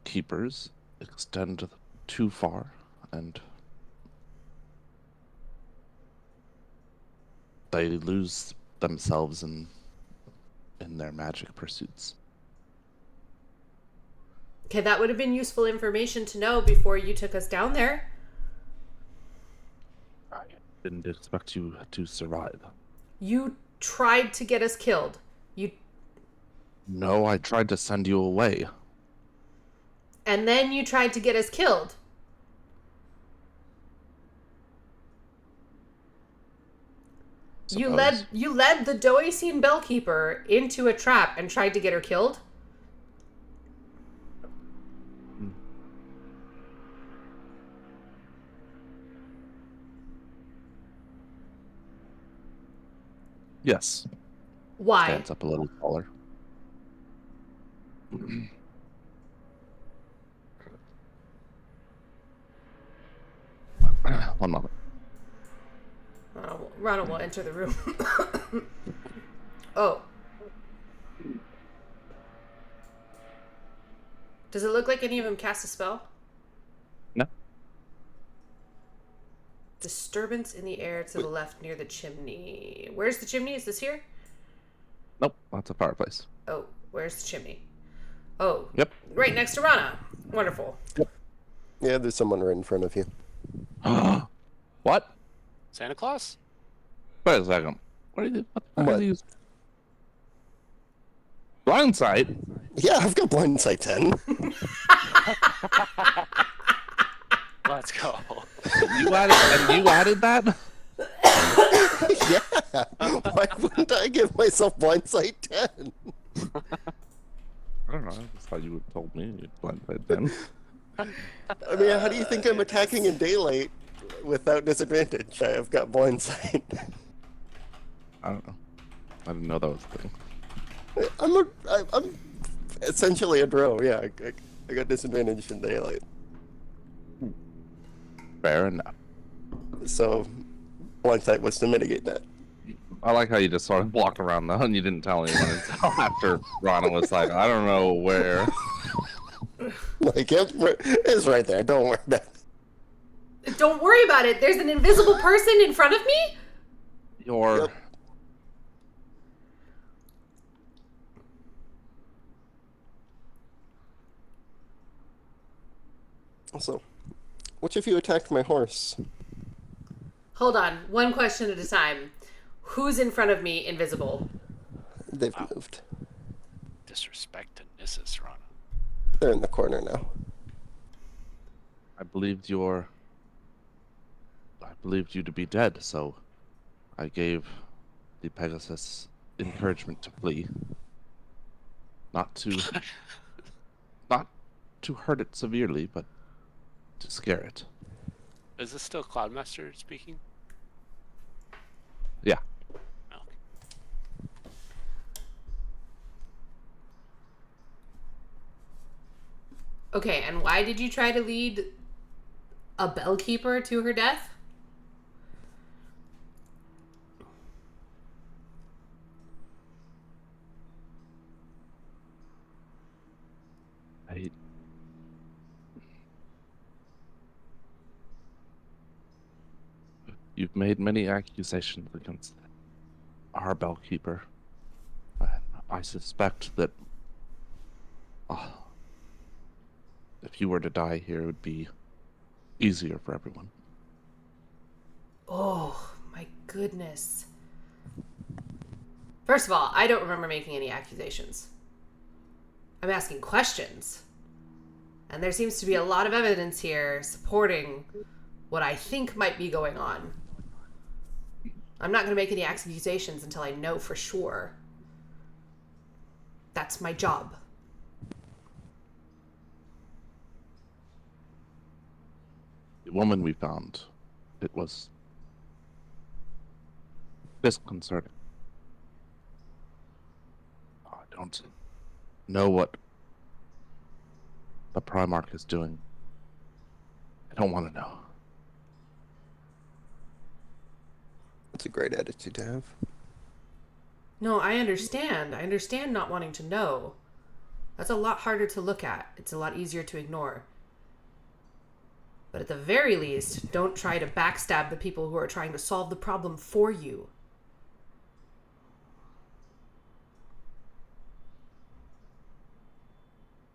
keepers extend too far, and they lose themselves in their magic pursuits. Okay, that would have been useful information to know before you took us down there. I didn't expect you to survive. You tried to get us killed. No, I tried to send you away. And then you tried to get us killed. You led the Doisian Bellkeeper into a trap and tried to get her killed? Yes. Why? Stands up a little taller. One moment. Ronald will enter the room. Oh. Does it look like any of them cast a spell? No. Disturbance in the air to the left near the chimney. Where's the chimney? Is this here? Nope, that's a fireplace. Oh, where's the chimney? Oh. Yep. Right next to Rana. Wonderful. Yeah, there's someone right in front of you. What? Santa Claus? Wait a second. What are you? What are these? Blindsight? Yeah, I've got blind sight 10. Let's go. You added that? Yeah. Why wouldn't I give myself blind sight 10? I don't know. I just thought you would have told me you'd blindsight then. I mean, how do you think I'm attacking in daylight without disadvantage? I've got blind sight. I don't know. I didn't know that was a thing. I'm essentially a drow. Yeah, I got disadvantage in daylight. Fair enough. So, blind sight was to mitigate that. I like how you just sort of walked around though, and you didn't tell anyone until after Rana was like, I don't know where. Like, it's right there. Don't worry about it. Don't worry about it. There's an invisible person in front of me? Your Yep. Also, which of you attacked my horse? Hold on. One question at a time. Who's in front of me invisible? They've moved. Disrespect to Nissus, Rana. They're in the corner now. I believed you to be dead, so I gave the Pegasus encouragement to flee. Not to hurt it severely, but to scare it. Is this still Cloudmaster speaking? Yeah. Oh, Okay, and why did you try to lead a bellkeeper to her death? You've made many accusations against our bellkeeper. I suspect that if you were to die here, it would be easier for everyone. Oh, my goodness. First of all, I don't remember making any accusations. I'm asking questions. And there seems to be a lot of evidence here supporting what I think might be going on. I'm not going to make any accusations until I know for sure. That's my job. The woman we found, it was disconcerting. I don't know what the Primarch is doing. I don't want to know. It's a great attitude to have. No, I understand. I understand not wanting to know. That's a lot harder to look at. It's a lot easier to ignore. But at the very least, don't try to backstab the people who are trying to solve the problem for you.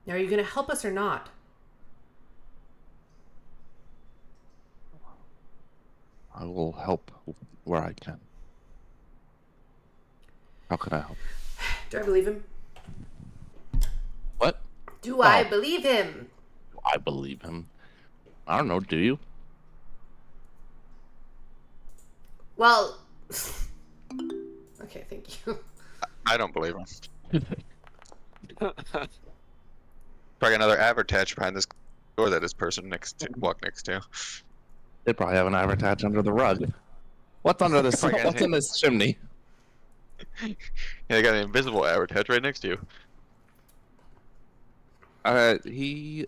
Now, are you going to help us or not? I will help where I can. How can I help? Do I believe him? What? Do I believe him? I believe him. I don't know, do you? Well, okay, thank you. I don't believe him. Probably another Avertach behind this door that this person walked next to. They probably have an Avertach under the rug. What's under this? Probably What's in this chimney? Yeah, they got an invisible Avertach right next to you. He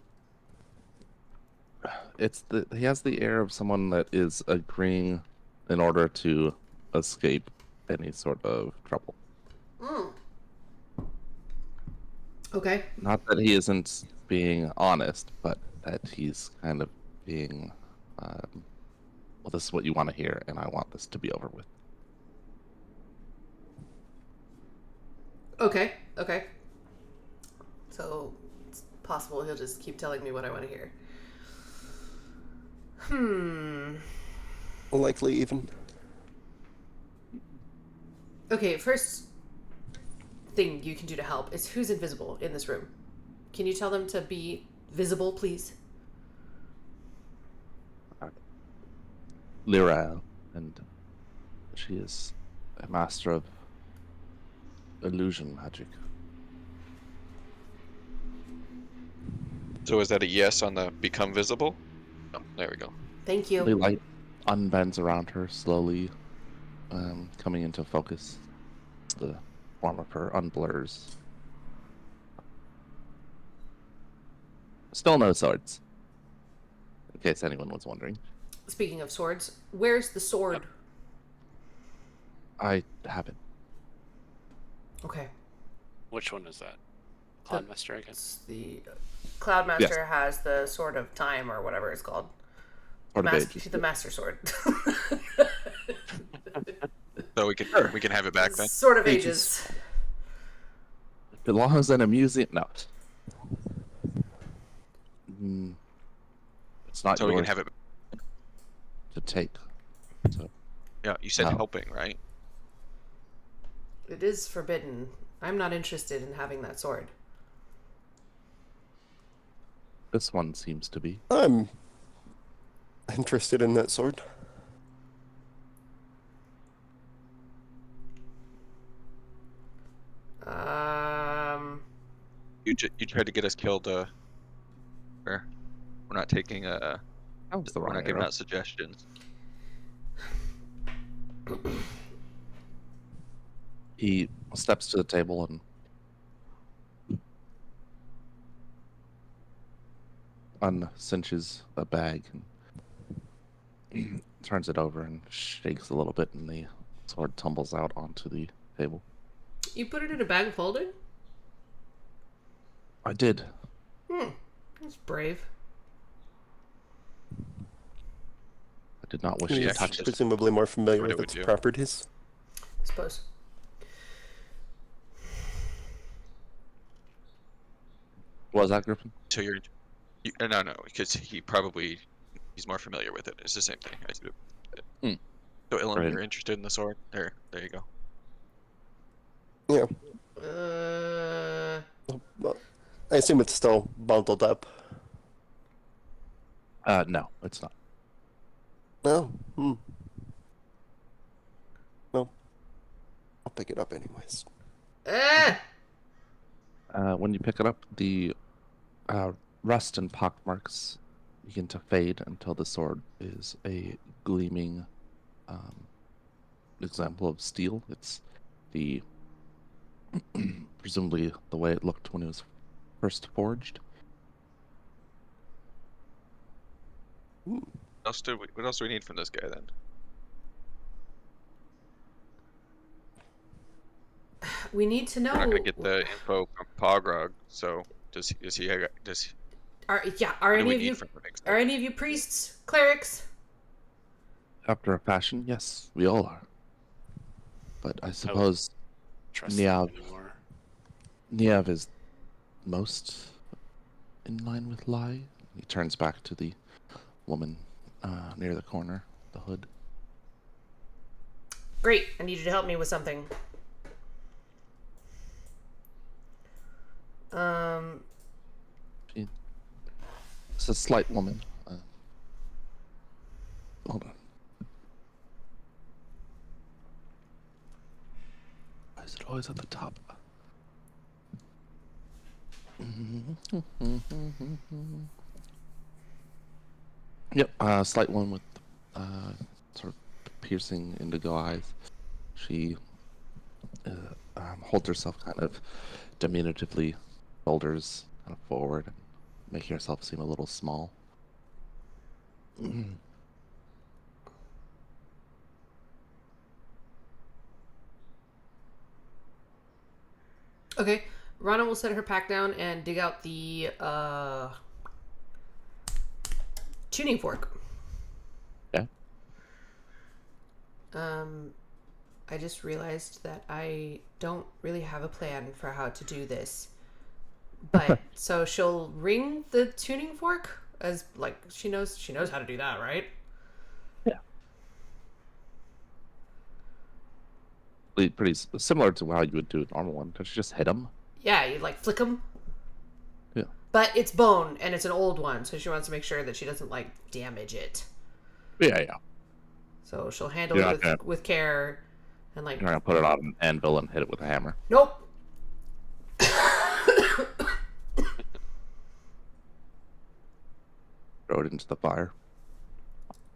has the air of someone that is agreeing in order to escape any sort of trouble. Okay. Not that he isn't being honest, but that he's kind of being, well, this is what you want to hear, and I want this to be over with. Okay. So, it's possible he'll just keep telling me what I want to hear. Likely even. Okay, first thing you can do to help is who's invisible in this room. Can you tell them to be visible, please? Lyra, and she is a master of illusion magic. So is that a yes on the become visible? Oh, there we go. Thank you. The light unbends around her, slowly coming into focus. The form of her unblurs. Still no swords, in case anyone was wondering. Speaking of swords, where's the sword? I have it. Okay. Which one is that? Cloudmaster, I guess. It's the Cloudmaster has the Sword of Time or whatever it's called. Sword of Ages. The Master Sword. So we can have it back then. Sword of Ages. It belongs in a museum. No. It's not So we yours can have it. to take. So Yeah, you said No. helping, right? It is forbidden. I'm not interested in having that sword. this one seems to be. I'm interested in that sword. You tried to get us killed. We're not taking That was the we're wrong not giving arrow. out suggestions. He steps to the table and uncinches a bag and turns it over and shakes a little bit, and the sword tumbles out onto the table. You put it in a bag of holding? I did. That's brave. I did not wish He's to touch it. presumably more familiar What with it its would do. properties. I suppose. Was that Griffin? So no, because he's more familiar with it. It's the same thing. I do. Hmm. So Ilum, Right. you're interested in the sword? There you go. Yeah. Well, I assume it's still bundled up. No, it's not. No. Well, I'll pick it up anyways. When you pick it up, the rust and pockmarks begin to fade until the sword is a gleaming example of steel. It's the presumably the way it looked when it was first forged. What else do we need from this guy then? We need to know. We're not gonna get the info from Pogrog. So does he? Are What do any we of need you from him exactly? are any of you priests, clerics? After a fashion, yes, we all are. But I suppose Trust Niav them anymore. Niev is most in line with Lai. He turns back to the woman near the corner, the hood. Great. I need you to help me with something. It's a slight woman. Hold on. Why is it always at the top? Yep, slight one with sort of piercing indigo eyes. She holds herself kind of diminutively, shoulders kind of forward, and making herself seem a little small. Okay. Rana will set her pack down and dig out the tuning fork. Yeah. I just realized that I don't really have a plan for how to do this. But so she'll ring the tuning fork as like she knows how to do that, right? Yeah. Pretty similar to how you would do a normal one. Don't you just hit them? Yeah, you like flick them. Yeah. But it's bone and it's an old one, so she wants to make sure that she doesn't like damage it. Yeah. So she'll handle You're it not gonna- with care and like You're gonna put it on an anvil and hit it with a hammer. nope. Throw it into the fire.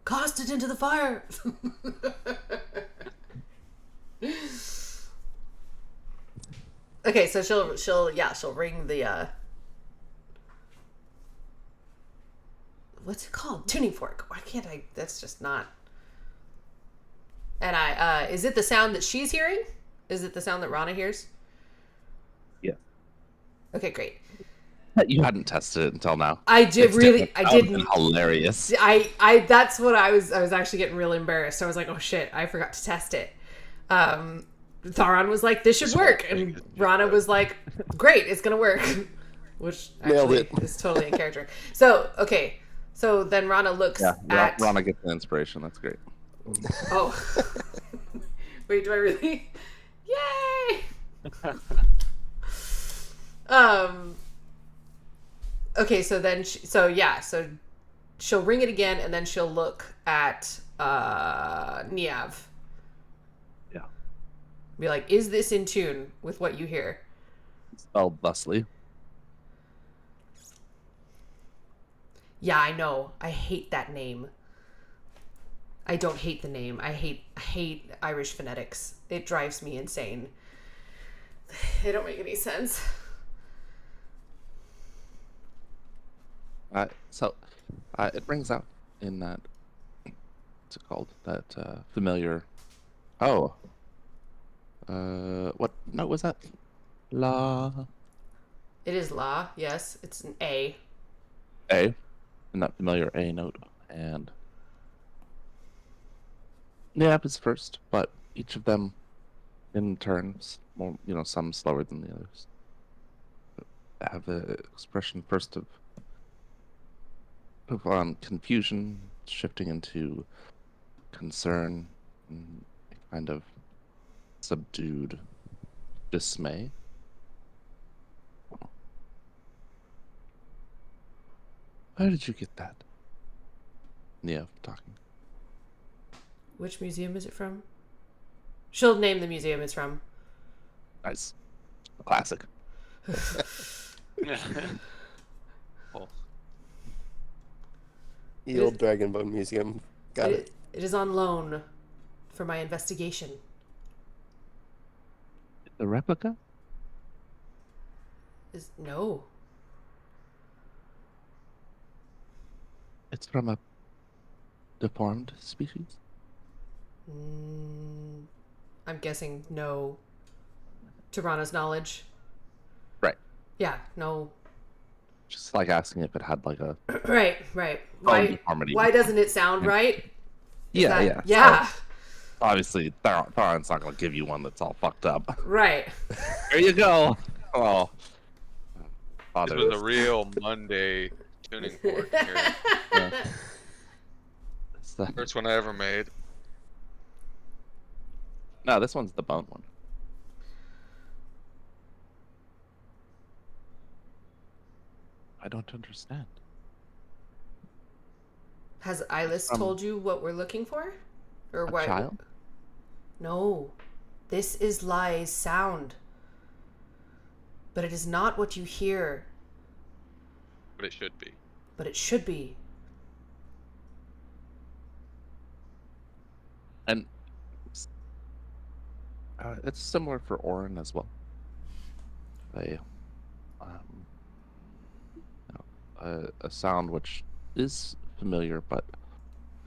Cast it into the fire. Okay, so she'll ring the what's it called? Tuning fork. Why can't I? That's just not. And is it the sound that she's hearing? Is it the sound that Rana hears? Yeah. Okay, great. You hadn't tested it until now. I did really. I That would've been didn't. hilarious. I that's what I was actually getting real embarrassed. I was like, oh shit, I forgot to test it. Tharon was like, this should work, and Rana was like, great, it's gonna work. Which Nailed actually it. is totally in character. So okay, so then Rana looks at Rana gets the inspiration. That's great. oh wait, do I really? Yay! Okay, so then so she'll ring it again, and then she'll look at Niav. Yeah. Be like, is this in tune with what you hear? Spelled thusly. Yeah, I know. I hate that name. I don't hate the name. I hate Irish phonetics. It drives me insane. They don't make any sense. It rings out in that. What's it called? That familiar. Oh. What note was that? La. It is La, yes. It's an A. A. In that familiar A note, and. Niab is first, but each of them, in turns, more some slower than the others. have an expression first of confusion, shifting into concern, and a kind of subdued dismay. Where did you get that? Nia talking. Which museum is it from? She'll name the museum it's from. Nice. Classic. Oh, The old Dragon Bone Museum. Got it. It is on loan for my investigation. The replica? No. It's from a deformed species? I'm guessing no. To Rana's knowledge. Right. Yeah, no. Just like asking if it had like a Right. bone Why deformity. doesn't it sound right? Yeah, That- yeah. Yeah. So, obviously, Theron's not going to give you one that's all fucked up. Right. There you go. Oh. this was a real Monday tuning fork here. It's the- First one I ever made. No, this one's the bone one. I don't understand. Has Eyeless told you what we're looking for? Or A what? child? No. This is Lai's sound. But it is not what you hear, But it should be. but it should be. And it's similar for Orin as well. A, a sound which is familiar, but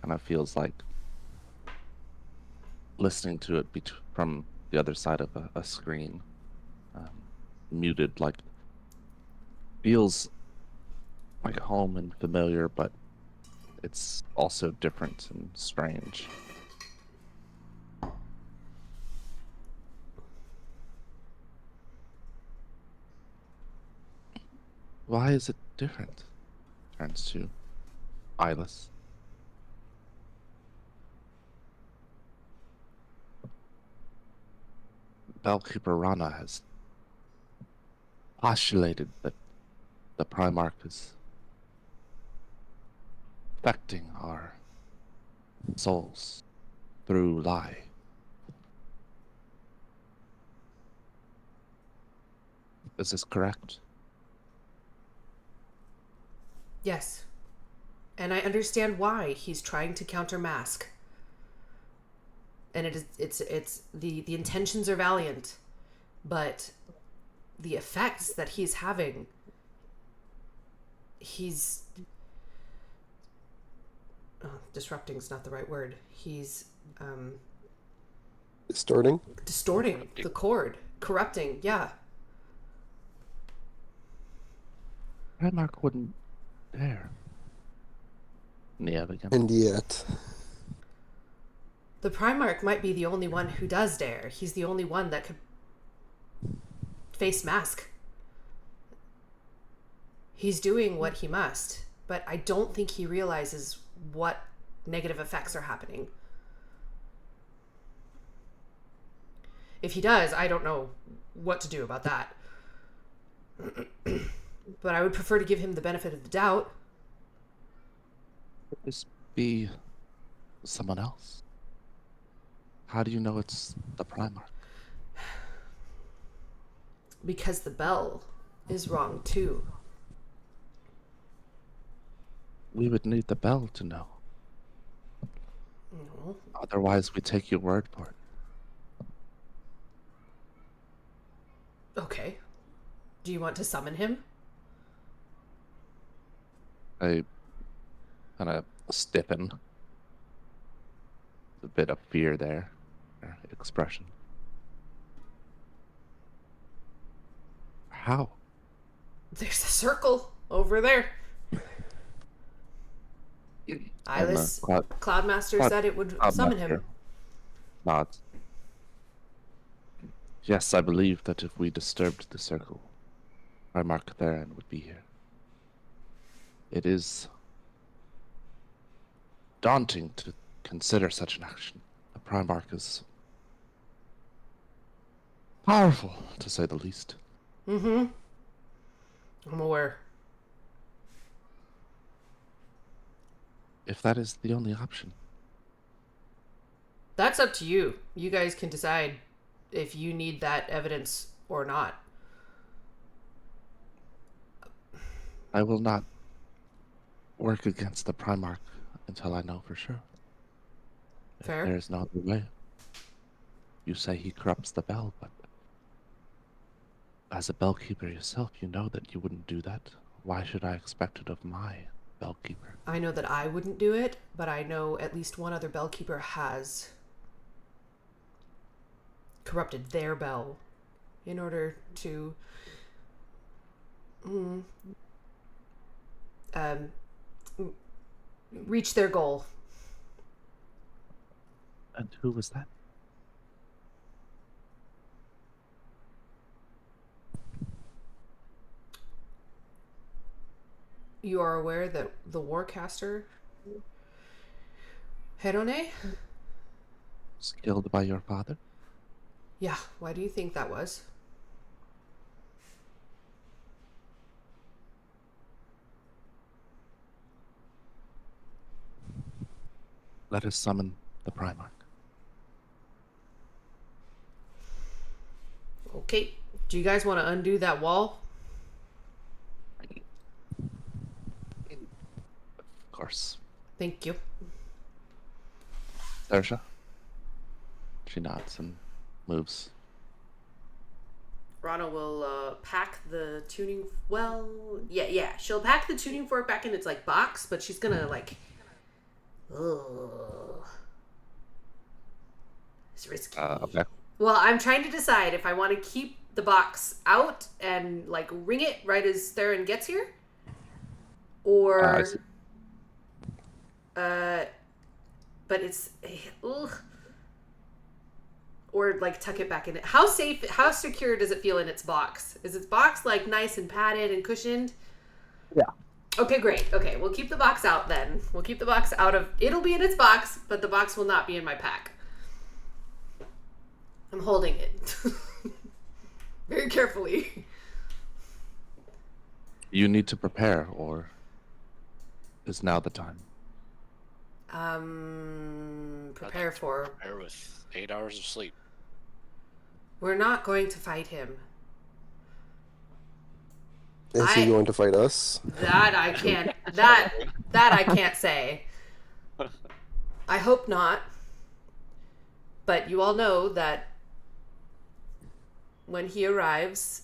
kind of feels like listening to it from the other side of a screen, muted. Like feels like home and familiar, but it's also different and strange. Why is it different? Turns to Eyeless. Bellkeeper Rana has postulated that the Primarch is affecting our souls through Lai. Is this correct? Yes. And I understand why he's trying to counter Mask. And it's the intentions are valiant, but the effects that he's having, disrupting's not the right word. He's Distorting. distorting the chord, corrupting. Yeah. Primarch wouldn't dare. Nia again. And yet. The Primarch might be the only one who does dare. He's the only one that could face Mask. He's doing what he must, but I don't think he realizes what negative effects are happening. If he does, I don't know what to do about that. But I would prefer to give him the benefit of the doubt. Could this be someone else? How do you know it's the Primarch? Because the bell is wrong too. We would need the bell to know. No. Otherwise, we take your word for it. Okay. Do you want to summon him? I kind of stiffen. A bit of fear there. Expression. How? There's a circle over there. Eyeless Cloudmaster said it would summon him. Nods. Yes, I believe that if we disturbed the circle, Primarch Theron would be here. It is daunting to consider such an action. The Primarch is powerful, to say the least. Mm-hmm. I'm aware. If that is the only option, That's up to you. You guys can decide if you need that evidence or not. I will not work against the Primarch until I know for sure. Fair. There is no other way. You say he corrupts the bell, but as a bellkeeper yourself, you know that you wouldn't do that. Why should I expect it of my bellkeeper? I know that I wouldn't do it, but I know at least one other bellkeeper has corrupted their bell in order to reach their goal. And who was that? You are aware that the Warcaster Herone? Was killed by your father? Yeah, why do you think that was? Let us summon the Primarch. Okay. Do you guys want to undo that wall? Of course. Thank you. Thersha? She nods and moves. Rana will pack the tuning. Well, yeah. She'll pack the tuning fork back in its like box, but she's gonna like. Ugh. It's risky. Okay. Well, I'm trying to decide if I want to keep the box out and like ring it right as Theron gets here, or I see. but it's ugh. Or like tuck it back in it. How safe, how secure does it feel in its box? Is its box like nice and padded and cushioned? Yeah. Okay, great. Okay, we'll keep the box out then. We'll keep the box out of, it'll be in its box, but the box will not be in my pack. I'm holding it. Very carefully. You need to prepare, or is now the time? Prepare for. Prepare with 8 hours of sleep. We're not going to fight him. Is he going to fight us? That I can't. That I can't say. I hope not. But you all know that when he arrives,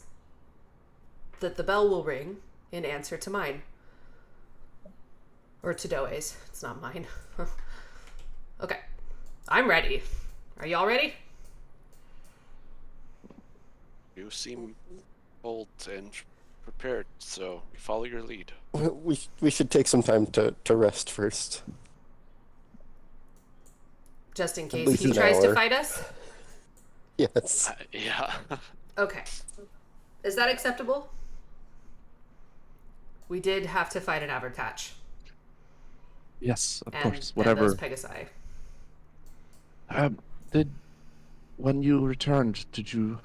that the bell will ring in answer to mine. Or to Doe's. It's not mine. Okay. I'm ready. Are y'all ready? You seem bold and prepared, so we follow your lead. We should take some time to rest first. Just in case least he an tries to hour. fight us? Yes. Yeah. Okay. Is that acceptable? We did have to fight an Abercatch. Yes, of And, course. and Whatever. those Pegasi. When you returned, did you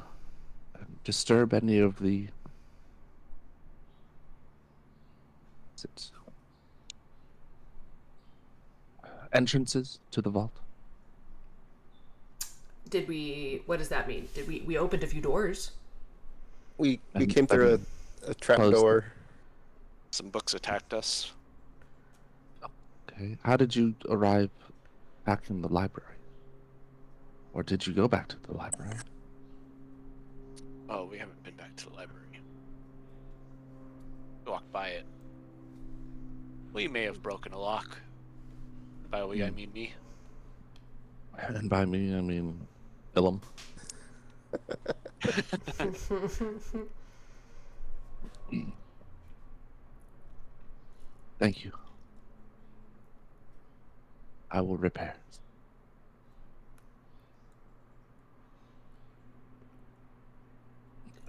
disturb any of the? Is it entrances to the vault? Did we? What does that mean? Did we opened a few doors? We And came through a trap closed door. Some books attacked us. Okay. How did you arrive back in the library? Or did you go back to the library? Oh, we haven't been back to the library. We walked by it. We may have broken a lock. By we, I mean me. And by me, I mean Ilum. Thank you. I will repair.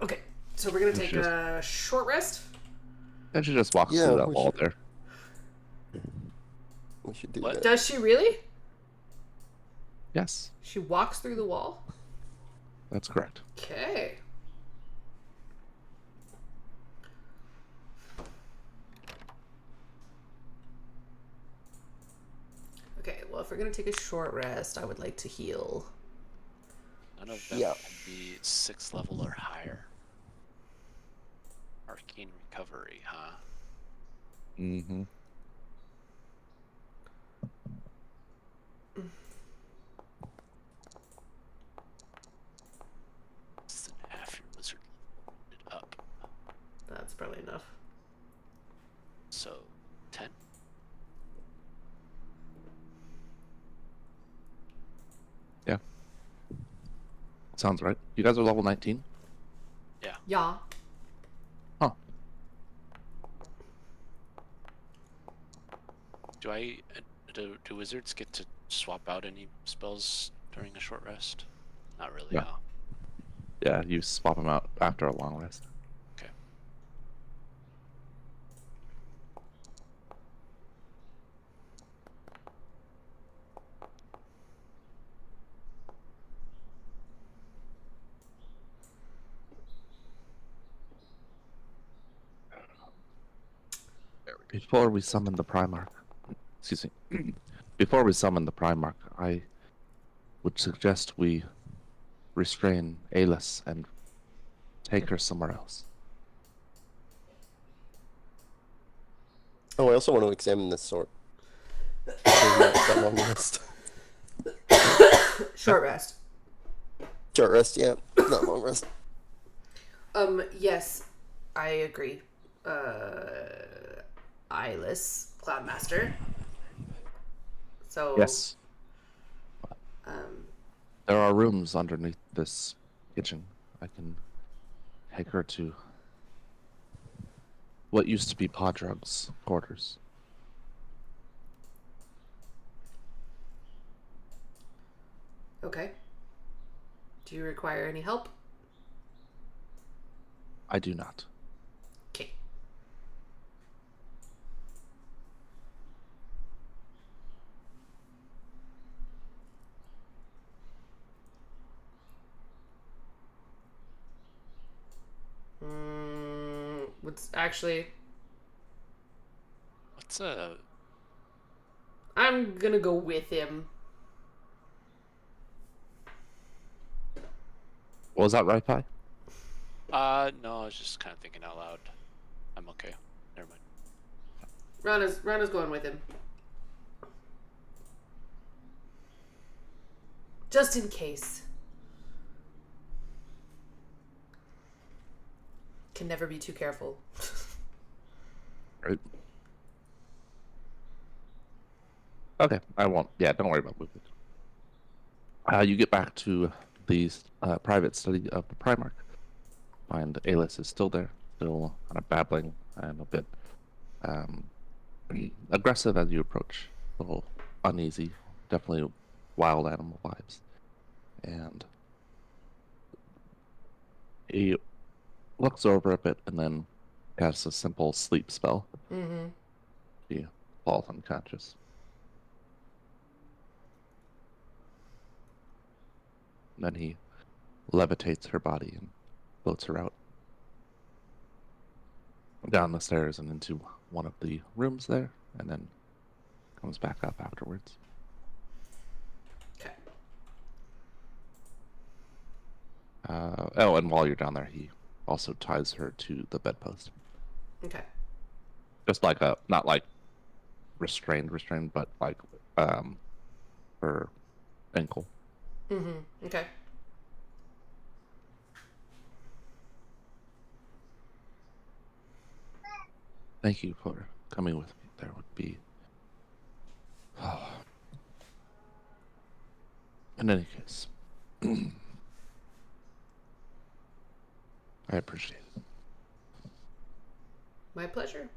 Okay, So we're gonna We take should a short rest. And she just walks Yeah, through that we wall should- there. We should do What? that. Does she really? Yes, She walks through the wall? that's correct. Okay. Okay, well, if we're gonna take a short rest, I would like to heal. None of them Yeah. can be 6th level or higher. Arcane recovery, huh? Mm-hmm. Less than half your wizard level rounded up. That's probably enough. So, 10? Sounds right. You guys are level 19? Yeah. Huh. Do wizards get to swap out any spells during a short rest? Not really, Yeah. huh? Yeah, you swap them out after a long rest. Okay. There we go. Before we summon the Primarch, excuse me, before we summon the Primarch, I would suggest we restrain Alis and take her somewhere else. Oh, I also want to examine this sword. There's not that long rest. Short rest. Short rest, yeah. Not long rest. Yes, I agree. Eyeless Cloudmaster. So, Yes, um, there are rooms underneath this kitchen. I can take her to what used to be Podrug's quarters. okay. Do you require any help? I do not. Okay. What's actually? What's I'm gonna go with him. Was that right, Pi? no, I was just kind of thinking out loud. I'm okay. Never mind. Rana's going with him. Just in case. Can never be too careful. Right. Okay, I won't. Yeah, don't worry about movement. You get back to the private study of the Primarch. Find Alis is still there, still kind of babbling and a bit aggressive as you approach. A little uneasy, definitely wild animal vibes. And he looks over a bit and then casts a simple sleep spell. Mm-hmm. He falls unconscious. Then he levitates her body and floats her out down the stairs and into one of the rooms there, and then comes back up afterwards. Okay. Oh, and while you're down there, he also ties her to the bedpost. Okay. Just like a, not like restrained, but like her ankle. Mm-hmm. Okay. Thank you for coming with me. There would be. Oh. In any case, I appreciate it. My pleasure.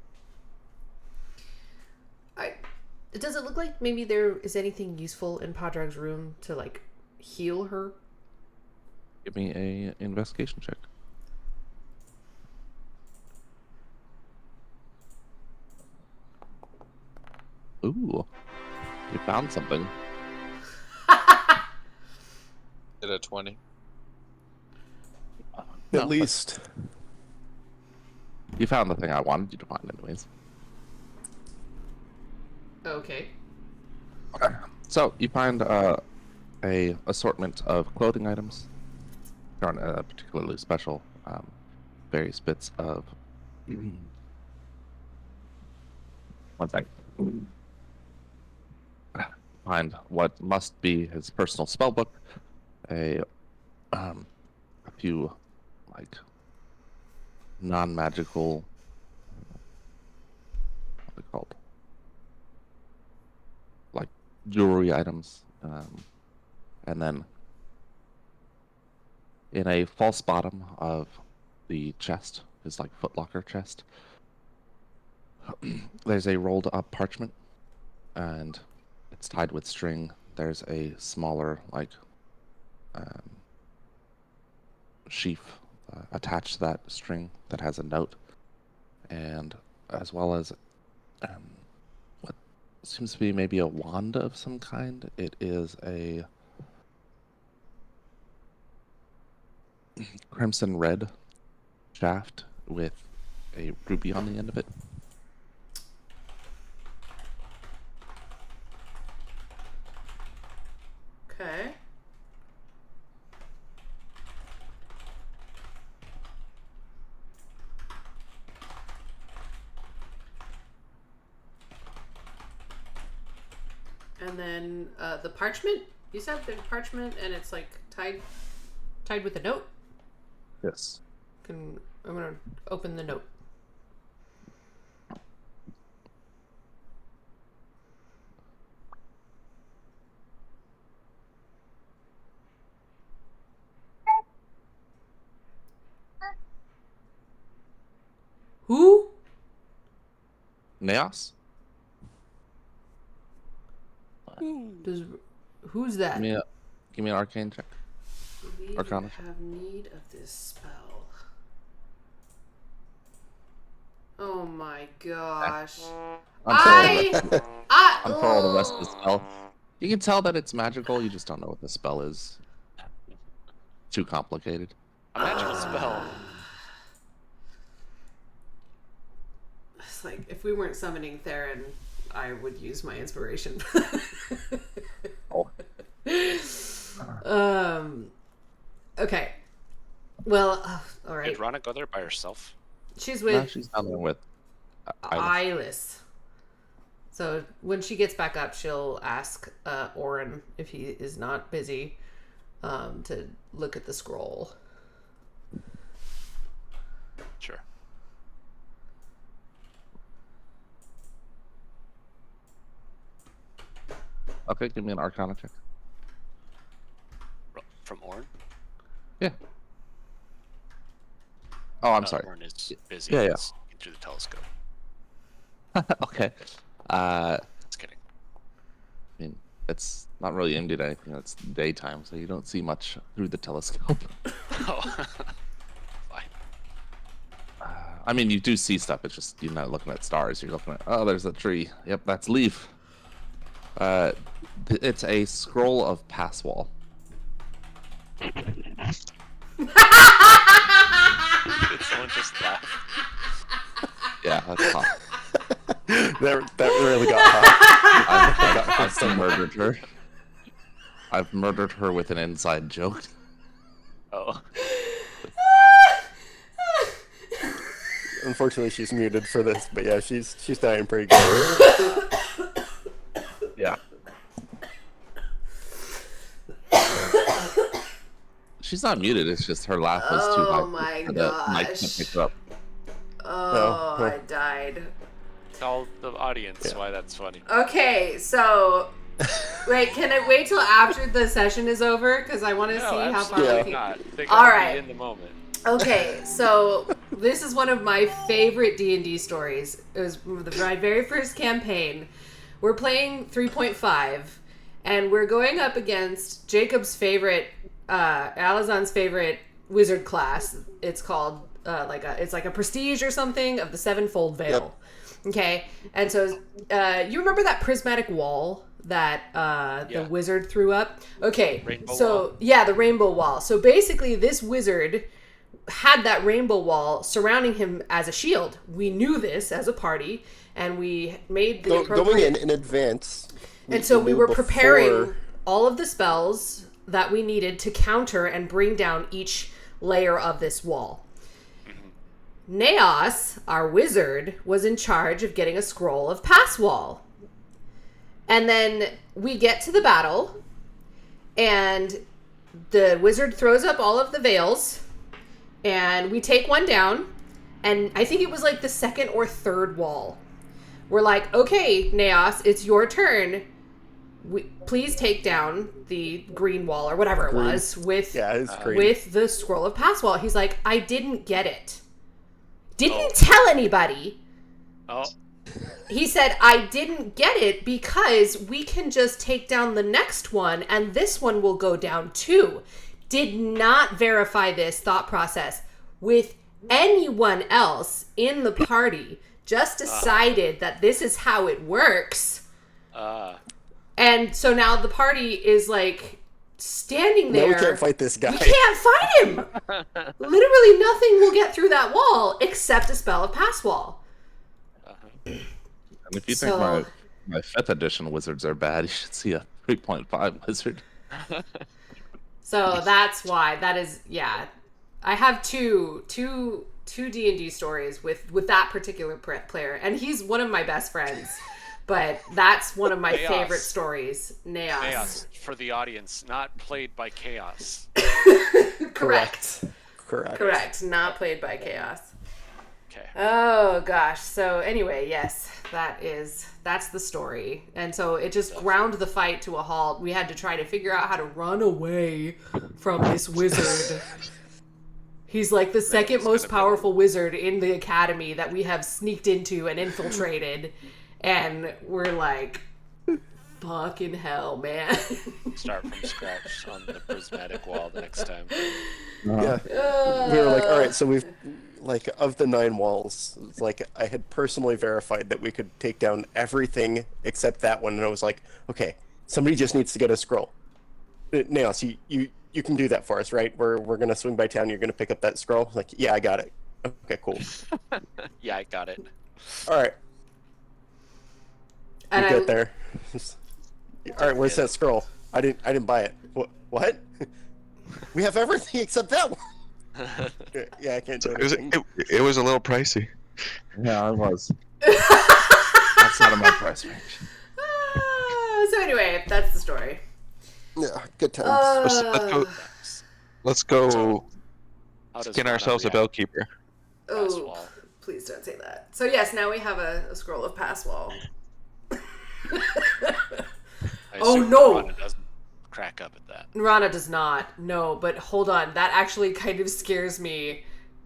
Does it look like maybe there is anything useful in Padrag's room to like heal her? Give me a investigation check. Ooh, you found something. Hit a 20. No, At least. you found the thing I wanted you to find, anyways. Okay. Okay. So you find a assortment of clothing items. There aren't particularly special. Various bits of. One sec. Find what must be his personal spell book. A few like non-magical. What are they called? Like jewelry items, and then in a false bottom of the chest, his like footlocker chest, there's a rolled up parchment, and it's tied with string. There's a smaller like sheaf attached to that string that has a note, and as well as what seems to be maybe a wand of some kind. It is a crimson red shaft with a ruby on the end of it. Okay. And then the parchment. You said the parchment, and it's like tied with a note. Yes. I'm gonna open the note. Who? Naos? Who's that? Give me an arcane check. We Arcana. have need of this spell. Oh my gosh. I'm for all the rest of the oh. spell. You can tell that it's magical, you just don't know what the spell is. Too complicated. A magical spell. It's like, if we weren't summoning Theron, I would use my inspiration. Oh. Okay. Well, all right. Did Rana go there by herself? She's No, with she's down there with Eyeless. So when she gets back up, she'll ask Orin if he is not busy to look at the scroll. Sure. Okay, give me an arcana check. From Orn? Yeah. Oh, I'm sorry. Orn is busy. Yeah, yeah. He's looking through the telescope. Okay. Just kidding. I mean, it's not really aimed at anything. It's daytime, so you don't see much through the telescope. Oh. Fine. I mean, you do see stuff. It's just you're not looking at stars. You're looking at, oh, there's a tree. Yep, that's Leaf. It's a scroll of Passwall. Did someone just laugh? Yeah, that's hot. That really got hot. I've murdered her. I've murdered her with an inside joke. Oh. Unfortunately, she's muted for this, but yeah, she's dying pretty good. Yeah. She's not muted. It's just her laugh was too high. Oh my for the mic to gosh. pick her up. Oh, Oh. I died. Tell the audience Yeah. why that's funny. Okay, so wait, can I wait till after the session is over? Because I want to see how far absolutely we can. not. They All gotta right. be in the moment. Okay, so this is one of my favorite D&D stories. It was my very first campaign. We're playing 3.5, and we're going up against Jacob's favorite, Alazan's favorite wizard class. It's called it's like a prestige or something of the Sevenfold Veil. Okay, and so you remember that prismatic wall that the Yeah. wizard threw up? Okay, Rainbow so wall? yeah, the rainbow wall. So basically, this wizard had that rainbow wall surrounding him as a shield. We knew this as a party, and we made the Going appropriate. in advance. And so we knew were before- preparing all of the spells that we needed to counter and bring down each layer of this wall. Naos, our wizard, was in charge of getting a scroll of pass wall. And then we get to the battle, and the wizard throws up all of the veils, and we take one down, and I think it was like the second or third wall. We're like, okay, Naos, it's your turn. Please take down the green wall or whatever it was with Yeah, it's great. with the scroll of pass wall. He's like, I didn't get it. Didn't Oh. tell anybody. Oh, He said, I didn't get it because we can just take down the next one and this one will go down too. Did not verify this thought process with anyone else in the party. Just decided that this is how it works. And so now the party is like standing No, there. we can't fight this guy. We can't fight him. Literally nothing will get through that wall except a spell of pass wall. And if you So- think my 5th edition wizards are bad, you should see a 3.5 wizard. So that's why that is, yeah. I have two D&D stories with that particular player, and he's one of my best friends. But that's one of my Chaos. favorite stories. Naos. Chaos for the audience, not played by Chaos. Correct. Correct. Not played by Chaos. Okay. Oh gosh. So anyway, yes, that's the story. And so it just ground the fight to a halt. We had to try to figure out how to run away from this wizard. He's like the second most powerful wizard in the academy that we have sneaked into and infiltrated. And we're like, fucking hell, man. Start from scratch on the prismatic wall the next time. Yeah. We were like, all right, so we've, like, of the 9 walls, like, I had personally verified that we could take down everything except that one, and I was like, okay, somebody just needs to get a scroll. Naos, you can do that for us, right? We're gonna swing by town, you're gonna pick up that scroll? Like, yeah, I got it. Okay, cool. Yeah, I got it. All right, And we get there. All right, where's that scroll? I didn't buy it. What? We have everything except that one. Yeah, I can't do anything. It was a little pricey. Yeah, I was. That's out of my price range. So anyway, that's the story. Yeah, good times. Let's go How does skin Rana ourselves a react? bellkeeper. Pass Oh, wall. please don't say that. So yes, now we have a scroll of pass wall. I Oh, assume no. Rana doesn't crack up at that. Rana does not. No, but hold on. That actually kind of scares me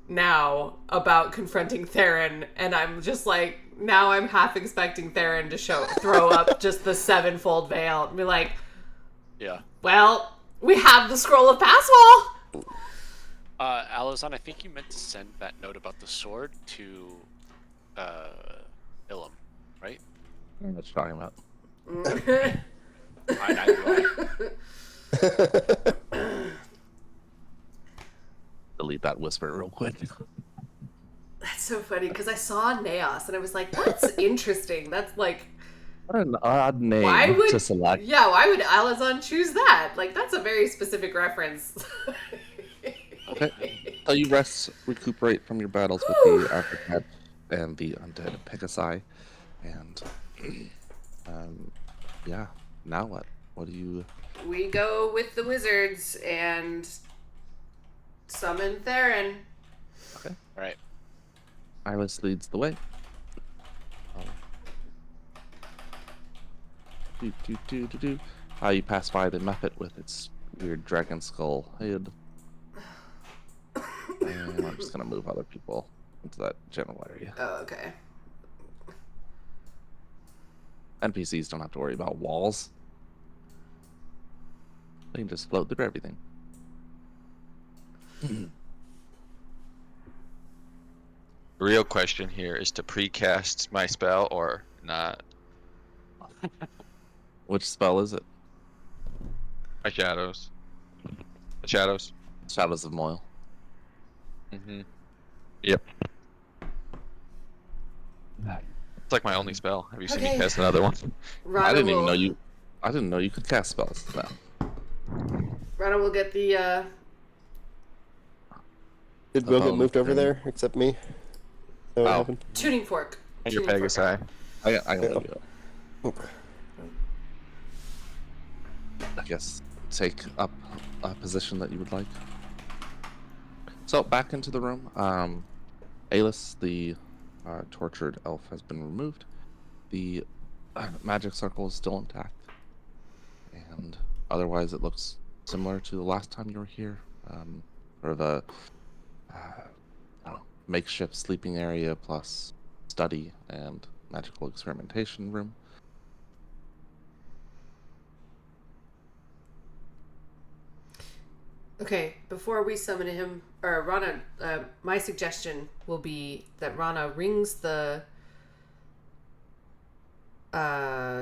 now about confronting Theron, and I'm just like, now I'm half expecting Theron to throw up just the 7-fold veil and be like, Yeah. well, we have the scroll of pass wall. Alizon, I think you meant to send that note about the sword to Ilum, right? I don't know what you're talking about. Delete that whisper real quick. That's so funny because I saw Naos and I was like, that's interesting. That's like, What an odd name why would to select. Yeah, why would Alazon choose that? Like, that's a very specific reference. Okay. So you rest, recuperate from your battles with the Architect and the undead Pegasi, and yeah. Now what? What do you? We go with the wizards and summon Theron. Okay. Right. Iris leads the way. You pass by the Muppet with its weird dragon skull head. And I'm just gonna move other people into that general area. Oh, okay. NPCs don't have to worry about walls. They can just float through everything. The real question here is to precast my spell or not. Which spell is it? My shadows. The shadows. Shadows of Moyle. Mm-hmm. Yep. It's like my only spell. Have you seen Okay. me cast another one? Rana I didn't even will- know you. I didn't know you could cast spells. No. Rana will get the Did Will get phone moved over thing. there except me? That what Oh. happened? tuning fork. And your Tuning fork. Pegasi. I can Yeah. leave you. Okay. I guess take up a position that you would like. So back into the room. Alis, the tortured elf, has been removed. The magic circle is still intact, and otherwise it looks similar to the last time you were here. Sort of a I don't know, makeshift sleeping area plus study and magical experimentation room. Okay, before we summon him, or Rana, my suggestion will be that Rana rings the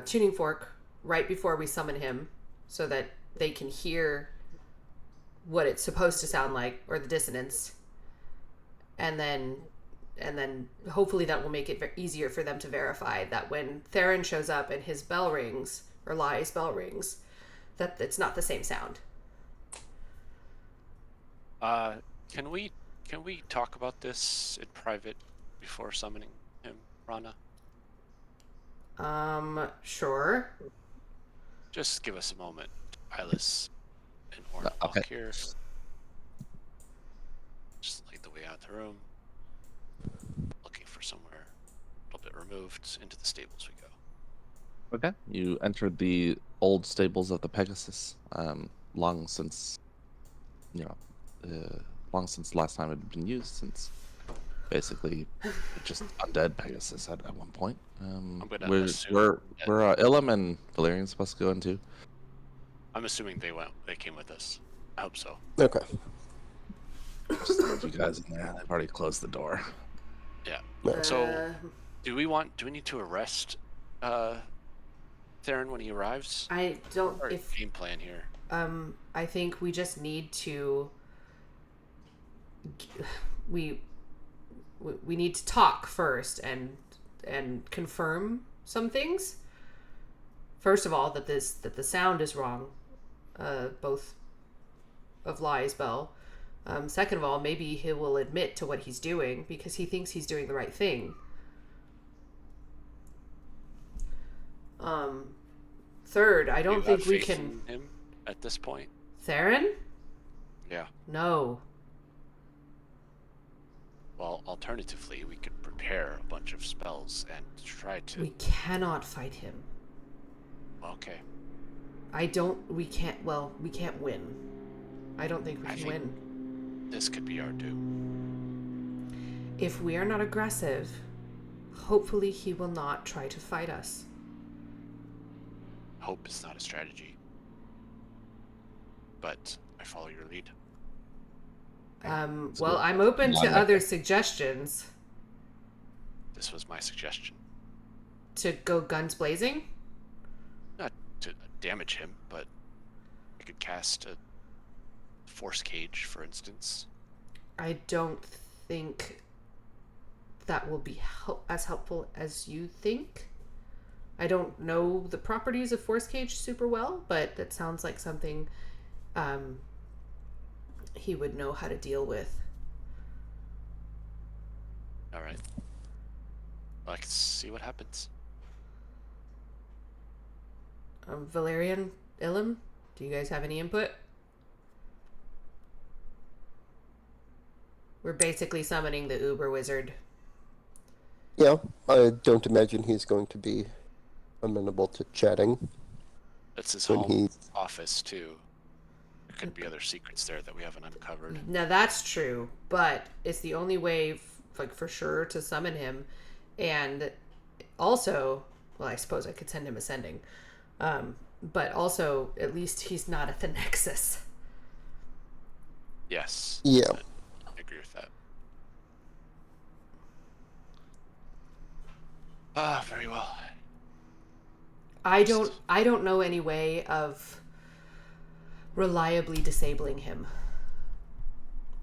tuning fork right before we summon him so that they can hear what it's supposed to sound like, or the dissonance. And then hopefully that will make it easier for them to verify that when Theron shows up and his bell rings, or Lai's bell rings, that it's not the same sound. Can we talk about this in private before summoning him, Rana? Sure. Just give us a moment, Ilis and Orn Okay. walk here. Just like the way out the room. Looking for somewhere a little bit removed. Into the stables we go. Okay. You entered the old stables of the Pegasus, long since, long since the last time it had been used, since basically just undead Pegasus at one point. gonna We're assume we're Ilum and Valerian supposed to go into. I'm assuming they came with us. I hope so. Okay. Just leave you guys in there. They've already closed the door. Yeah. No. So do we need to arrest Theron when he arrives? I don't. Or If game plan here? I think we just need to. We need to talk first and confirm some things. First of all, that the sound is wrong, both of Lai's bell. Second of all, maybe he will admit to what he's doing because he thinks he's doing the right thing. Third, I don't You think have we faith can. in him at this point. Theron? Yeah. No. Well, alternatively, we could prepare a bunch of spells and try to. We cannot fight him. Okay. We can't win. I don't think we I can think- win. This could be our doom. If we are not aggressive, hopefully he will not try to fight us. Hope is not a strategy. But I follow your lead. Well, I'm open to Non-effective. other suggestions. This was my suggestion. To go guns blazing? Not to damage him, but I could cast a force cage, for instance. I don't think that will be as helpful as you think. I don't know the properties of force cage super well, but that sounds like something he would know how to deal with. All right. Well, let's see what happens. Valerian, Ilum, do you guys have any input? We're basically summoning the Uber Wizard. Yeah, I don't imagine he's going to be amenable to chatting. That's his When home he- office too. There could be other secrets there that we haven't uncovered. Now that's true, but it's the only way, for sure, to summon him. And also, well, I suppose I could send him ascending. But also, at least he's not at the Nexus. Yes. Yeah. I agree with that. Ah, very well. I don't know any way of reliably disabling him.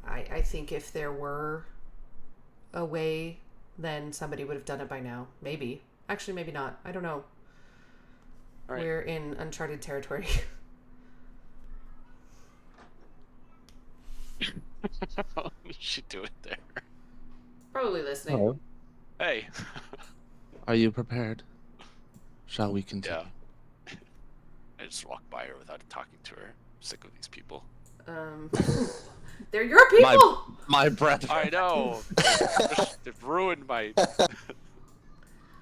I think if there were a way, then somebody would have done it by now. Maybe. Actually, maybe not. I don't know. All right. We're in uncharted territory. What is she doing there? Probably listening. Hello. Hey. Are you prepared? Shall we continue? Yeah. I just walked by her without talking to her. I'm sick of these people. They're your people. My breath. I know. They've ruined my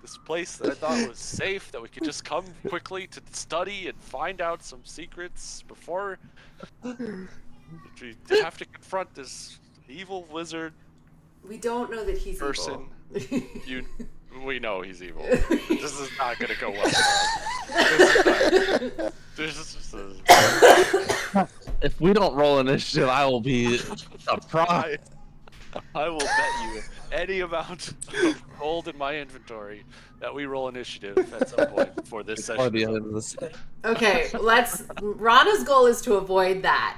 this place that I thought was safe, that we could just come quickly to study and find out some secrets before we have to confront this evil wizard We don't know that he's person. evil. We know he's evil. This is not gonna go well for us. If we don't roll initiative, I will be surprised. I will bet you any amount of gold in my inventory that we roll initiative at some point before this Or session. the is end over. of this. Okay, Rana's goal is to avoid that.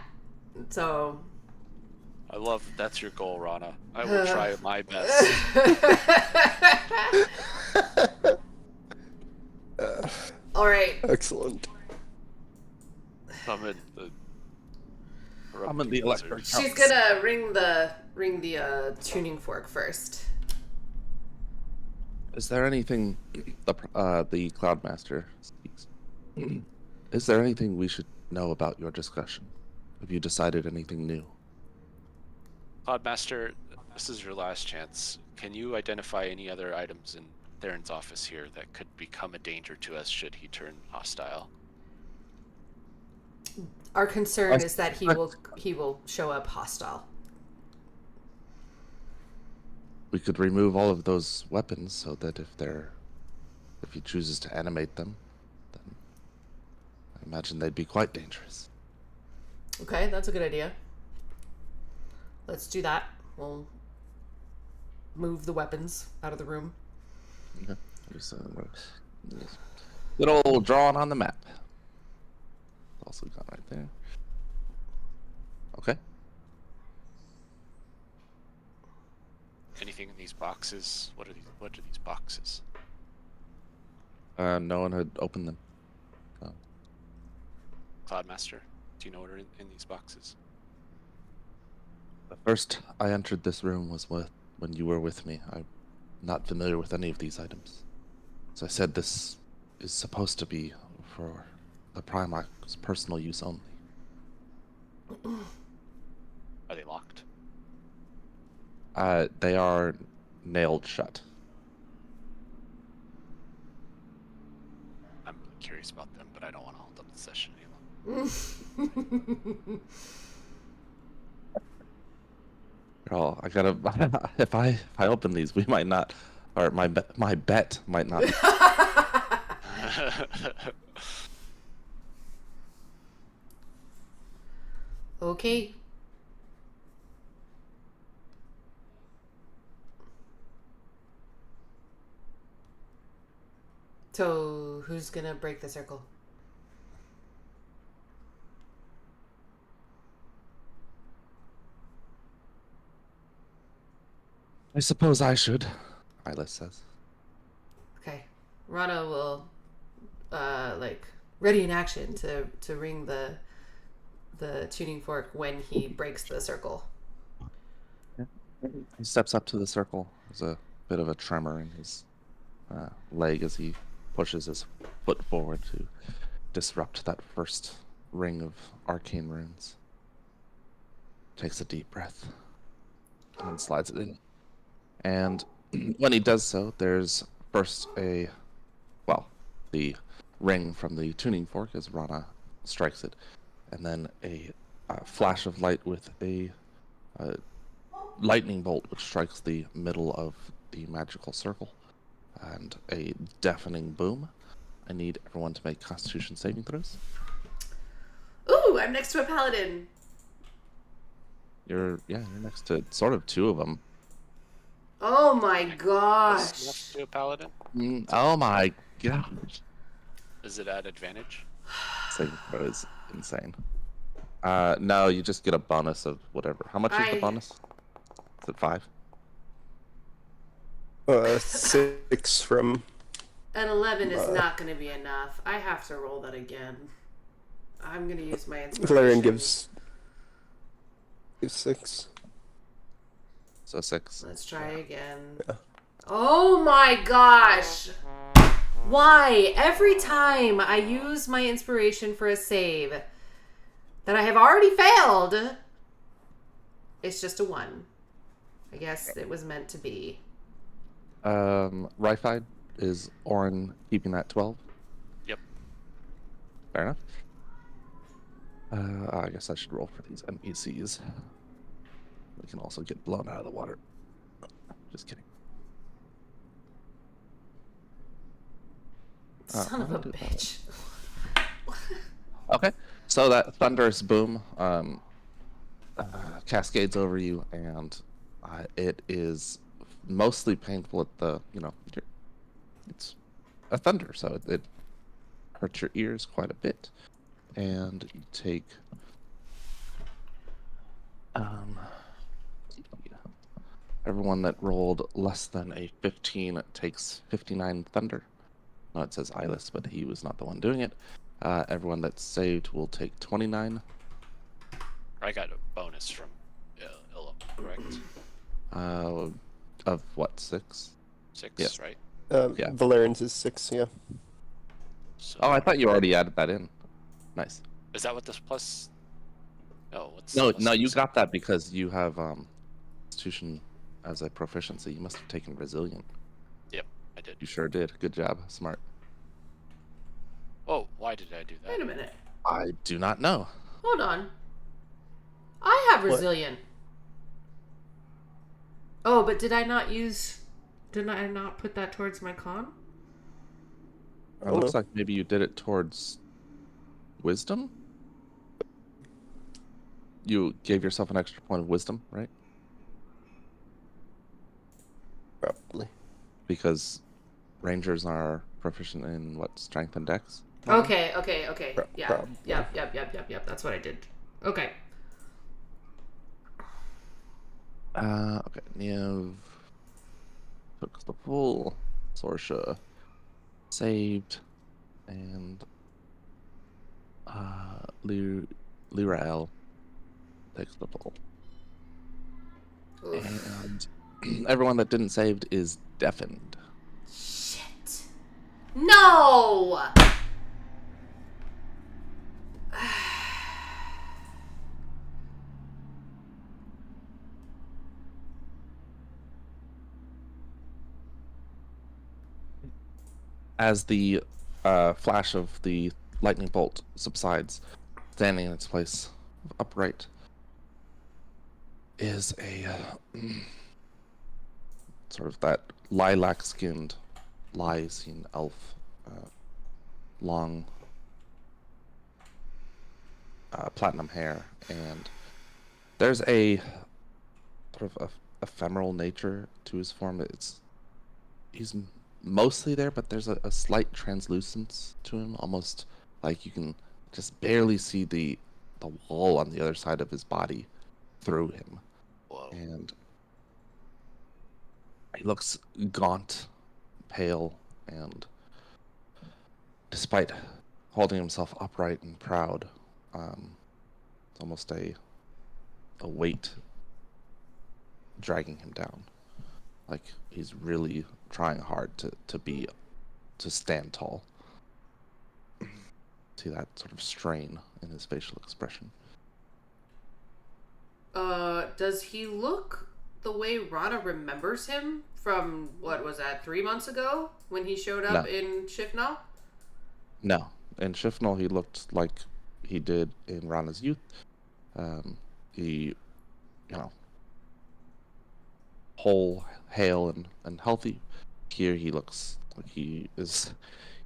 So. I love that's your goal, Rana. I will try my best. All right. Excellent. Summon the. I'm in the electric. She's gonna ring the tuning fork first. Is there anything the Cloudmaster speaks? Is there anything we should know about your discussion? Have you decided anything new? Cloudmaster, this is your last chance. Can you identify any other items in Theron's office here that could become a danger to us should he turn hostile? Our concern is that he will show up hostile. We could remove all of those weapons so that if he chooses to animate them, then I imagine they'd be quite dangerous. Okay, that's a good idea. Let's do that. We'll move the weapons out of the room. Okay. Just, good old drawing on the map. Also got right there. Okay. Anything in these boxes? What are these boxes? No one had opened them. Cloudmaster, do you know what are in these boxes? The first I entered this room was when you were with me. I'm not familiar with any of these items. So I said this is supposed to be for the Primarch's personal use only. Are they locked? They are nailed shut. I'm really curious about them, but I don't want to hold up the session any longer. Girl, I gotta. If I open these, we might not, or my bet might not. Okay. So, who's gonna break the circle? I suppose I should. Hylas says. Okay. Rana will, ready in action to ring the tuning fork when he breaks the circle. He steps up to the circle. There's a bit of a tremor in his leg as he pushes his foot forward to disrupt that first ring of arcane runes. Takes a deep breath and then slides it in. And when he does so, there's first the ring from the tuning fork as Rana strikes it, and then a flash of light with a lightning bolt which strikes the middle of the magical circle, and a deafening boom. I need everyone to make Constitution saving throws. Ooh, I'm next to a paladin. You're next to sort of two of them. Oh my Is gosh. next to a paladin? Oh my gosh. Does it add advantage? Saving throw is insane. No, you just get a bonus of whatever. How much is the bonus? Is it 5? 6 from. An 11 is not going to be enough. I have to roll that again. I'm going to use my inspiration. Valerian gives 6. So 6. Let's try again. Yeah. Oh my gosh! Why? Every time I use my inspiration for a save that I have already failed, it's just a 1. I guess it was meant to be. Rifide, is Orin keeping that 12? Yep. Fair enough. I guess I should roll for these NPCs. We can also get blown out of the water. Just kidding. Son of a I'll do that. bitch. Okay, so that thunderous boom cascades over you, and it is mostly painful at the, it's a thunder, so it hurts your ears quite a bit, and you take everyone that rolled less than a 15 takes 59 thunder. No, it says Eyeless, but he was not the one doing it. Everyone that's saved will take 29. I got a bonus from Ilum, correct? Of what, 6? 6, Yes. right? Yeah. Valerian's is 6, yeah. So, Oh, I thought you already added that in. Nice. is that what this plus? No, what's No, plus no, you six? got that because you have Constitution as a proficiency. You must have taken Resilient. Yep, I did. You sure did. Good job. Smart. Oh, why did I do that? Wait a minute. I do not know. Hold on. I have What? Resilient. Oh, but did I not put that towards my con? It looks like maybe you did it towards Wisdom? You gave yourself an extra point of Wisdom, right? Probably. Because Rangers are proficient in what, Strength and Dex? Okay. Yeah. Probably. Yep. That's what I did. Okay. Okay. Niev took the full. Sorsha saved. And Lirael takes the full. Oof. And everyone that didn't saved is deafened. Shit. No! As the flash of the lightning bolt subsides, standing in its place, upright, is a sort of that lilac-skinned, Lycian elf, long platinum hair, and there's a sort of ephemeral nature to his form. He's mostly there, but there's a slight translucence to him, almost like you can just barely see the wall on the other side of his body through him. Whoa. And he looks gaunt, pale, and despite holding himself upright and proud, it's almost a weight dragging him down. Like he's really trying hard to stand tall. See that sort of strain in his facial expression. Does he look the way Rana remembers him from, what was that, 3 months ago when he showed up No. in Shifnal? No, in Shifnal he looked like he did in Rana's youth. He, whole, hale, and healthy. Here he looks like he is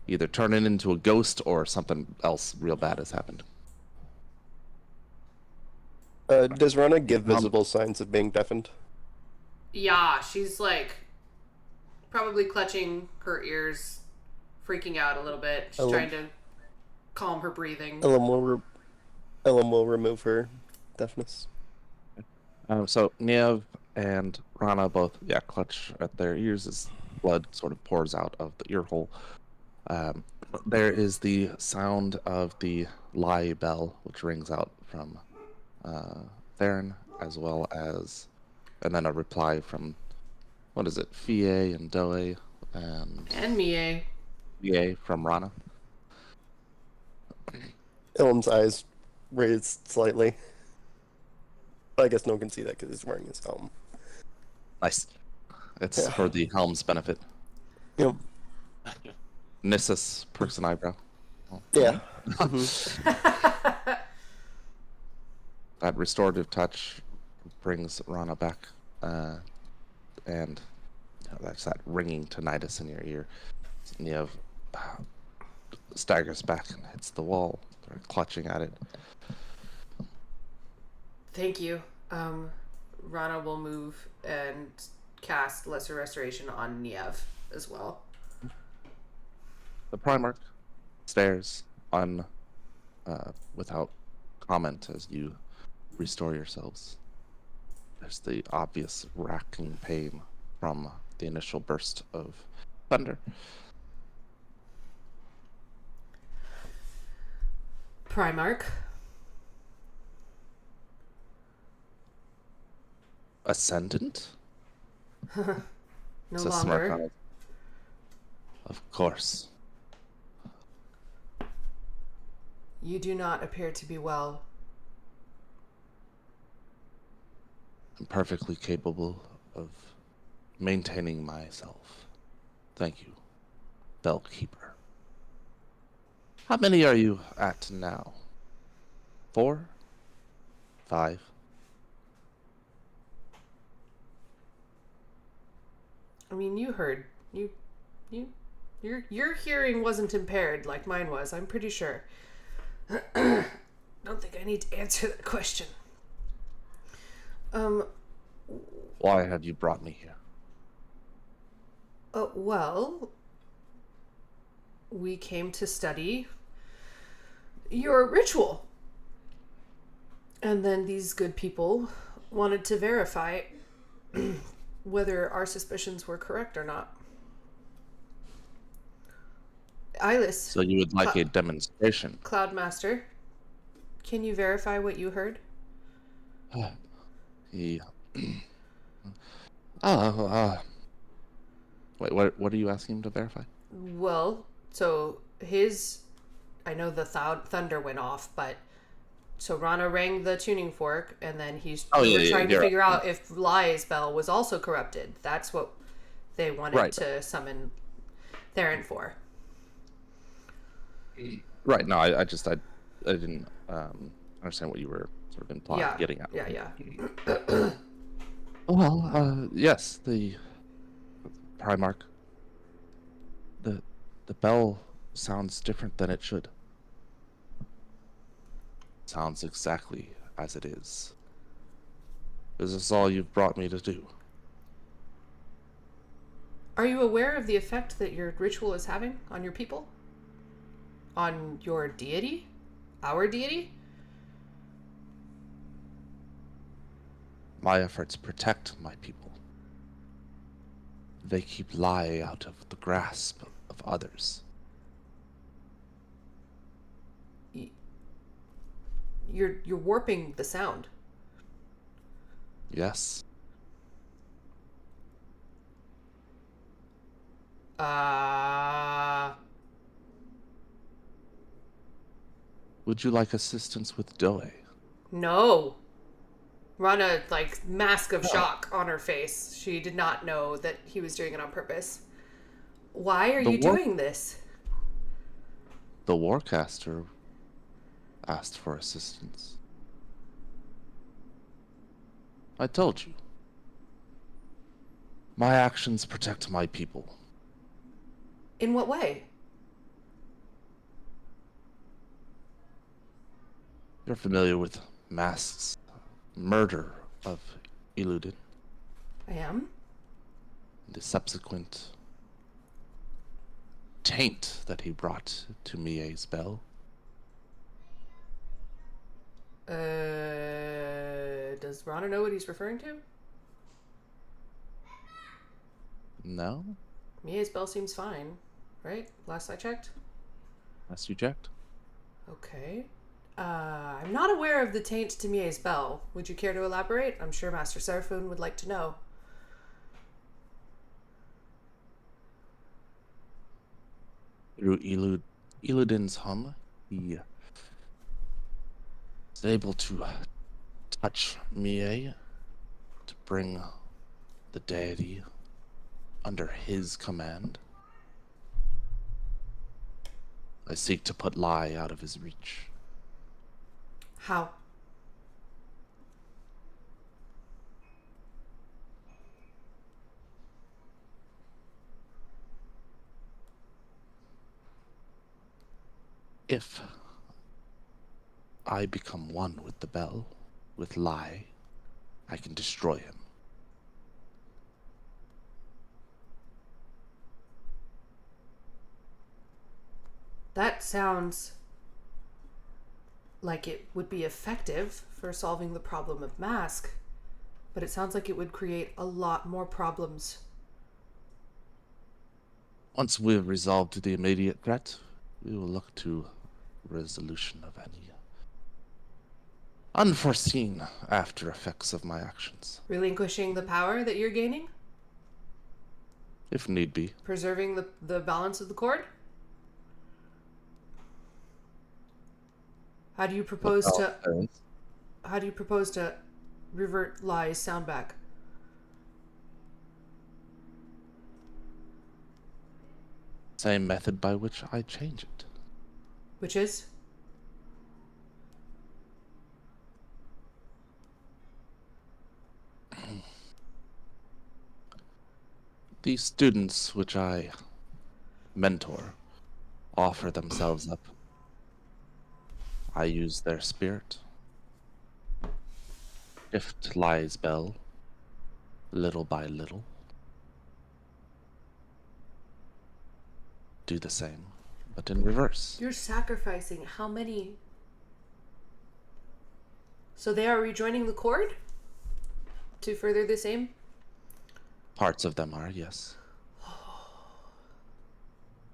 either turning into a ghost or something else real bad has happened. Does Rana give visible signs of being deafened? Yeah, she's like probably clutching her ears, freaking out a little bit. She's Ellen- trying to calm her breathing. Ellen will remove her deafness. So Niev and Rana both, clutch at their ears as blood sort of pours out of the ear hole. There is the sound of the lie bell, which rings out from Theron, as well as, and then a reply from, what is it, Fie and Doe, and Mie. Fie from Rana. Ilm's eyes raised slightly. I guess no one can see that because he's wearing his helm. Nice. It's Yeah. for the helm's benefit. Yep. Nissus perks an eyebrow. Yeah. That restorative touch brings Rana back, and that's that ringing tinnitus in your ear. Niev staggers back and hits the wall, clutching at it. Thank you. Rana will move and cast Lesser Restoration on Niev as well. The Primarch stares on without comment as you restore yourselves. There's the obvious racking pain from the initial burst of thunder. Primarch. Ascendant? No It's a smirk on longer. it. Of course. You do not appear to be well. I'm perfectly capable of maintaining myself. Thank you, Bellkeeper. How many are you at now? 4? 5? I mean, you heard. Your hearing wasn't impaired like mine was, I'm pretty sure. Don't think I need to answer that question. Why have you brought me here? Well, we came to study your ritual. And then these good people wanted to verify whether our suspicions were correct or not. Eyeless, So you would like a demonstration? Cloudmaster, can you verify what you heard? He. Wait, what are you asking him to verify? Well, so I know the thunder went off, but so Rana rang the tuning fork, and then we were trying to figure out if Lie's bell was also corrupted. That's what they wanted to summon Theron for. Right. No, I didn't understand what you were sort of implying, getting at. Yeah. Well, yes, the Primarch. The bell sounds different than it should. Sounds exactly as it is. Is this all you've brought me to do? Are you aware of the effect that your ritual is having on your people? On your deity? Our deity? My efforts protect my people. They keep Lie out of the grasp of others. You're warping the sound. Yes. Would you like assistance with Doe? No. Rana, mask of shock on her face. She did not know that he was doing it on purpose. Why are you doing this? The Warcaster asked for assistance. I told you. My actions protect my people. In what way? You're familiar with Mast's murder of Iludin, I am? the subsequent taint that he brought to Mie's bell. Does Rana know what he's referring to? No? Mia's bell seems fine, right? Last I checked. Last you checked? Okay. I'm not aware of the taint to Mia's bell. Would you care to elaborate? I'm sure Master Seraphon would like to know. Through Iludin's hum, he is able to touch Mie to bring the deity under his command. I seek to put Lai out of his reach. How? If I become one with the bell, with Lai, I can destroy him. That sounds like it would be effective for solving the problem of Mask, but it sounds like it would create a lot more problems. Once we've resolved the immediate threat, we will look to resolution of any unforeseen after effects of my actions, Relinquishing the power that you're gaining? if need be. Preserving the balance of the cord? How do you propose to revert Lai's sound back? Same method by which I change it. Which is? The students which I mentor offer themselves up. I use their spirit. Shift Lai's bell, little by little. Do the same, but in reverse. You're sacrificing how many? So they are rejoining the cord? To further this aim? Parts of them are, yes.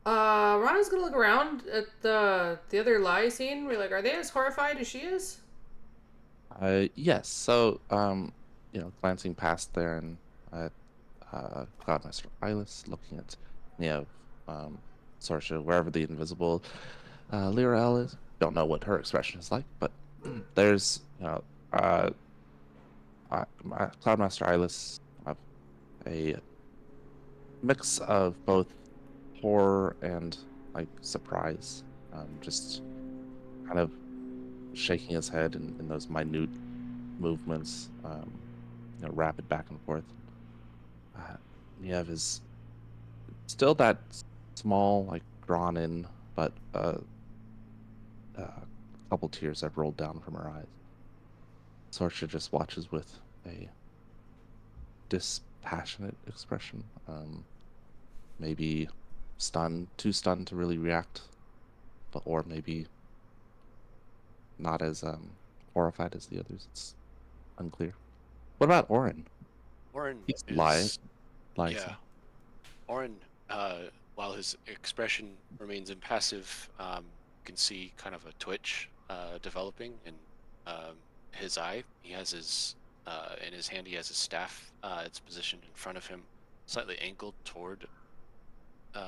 Rana's gonna look around at the other Lai scene. We're like, are they as horrified as she is? Yes. So, glancing past there and at Cloudmaster Eyeless, looking at, Sorsha, wherever the invisible Lyra is. Don't know what her expression is like, but there's, Cloudmaster Eyeless, a mix of both horror and like surprise, just kind of shaking his head in those minute movements, rapid back and forth. Niev is still that small, like drawn in, but a couple tears have rolled down from her eyes. Sorsha just watches with a dispassionate expression, maybe too stunned to really react, or maybe not as horrified as the others. It's unclear. What about Orin? Orin He's is lying. yeah. Orin, while his expression remains impassive, you can see kind of a twitch developing in his eye. He has his in his hand. He has his staff. It's positioned in front of him, slightly angled toward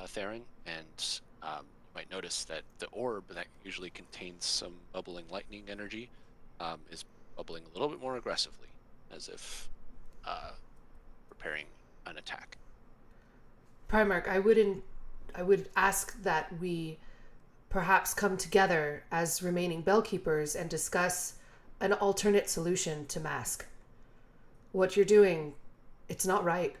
Theron, and you might notice that the orb that usually contains some bubbling lightning energy is bubbling a little bit more aggressively, as if preparing an attack. Primarch, I would ask that we perhaps come together as remaining bellkeepers and discuss an alternate solution to Mask. What you're doing, it's not right.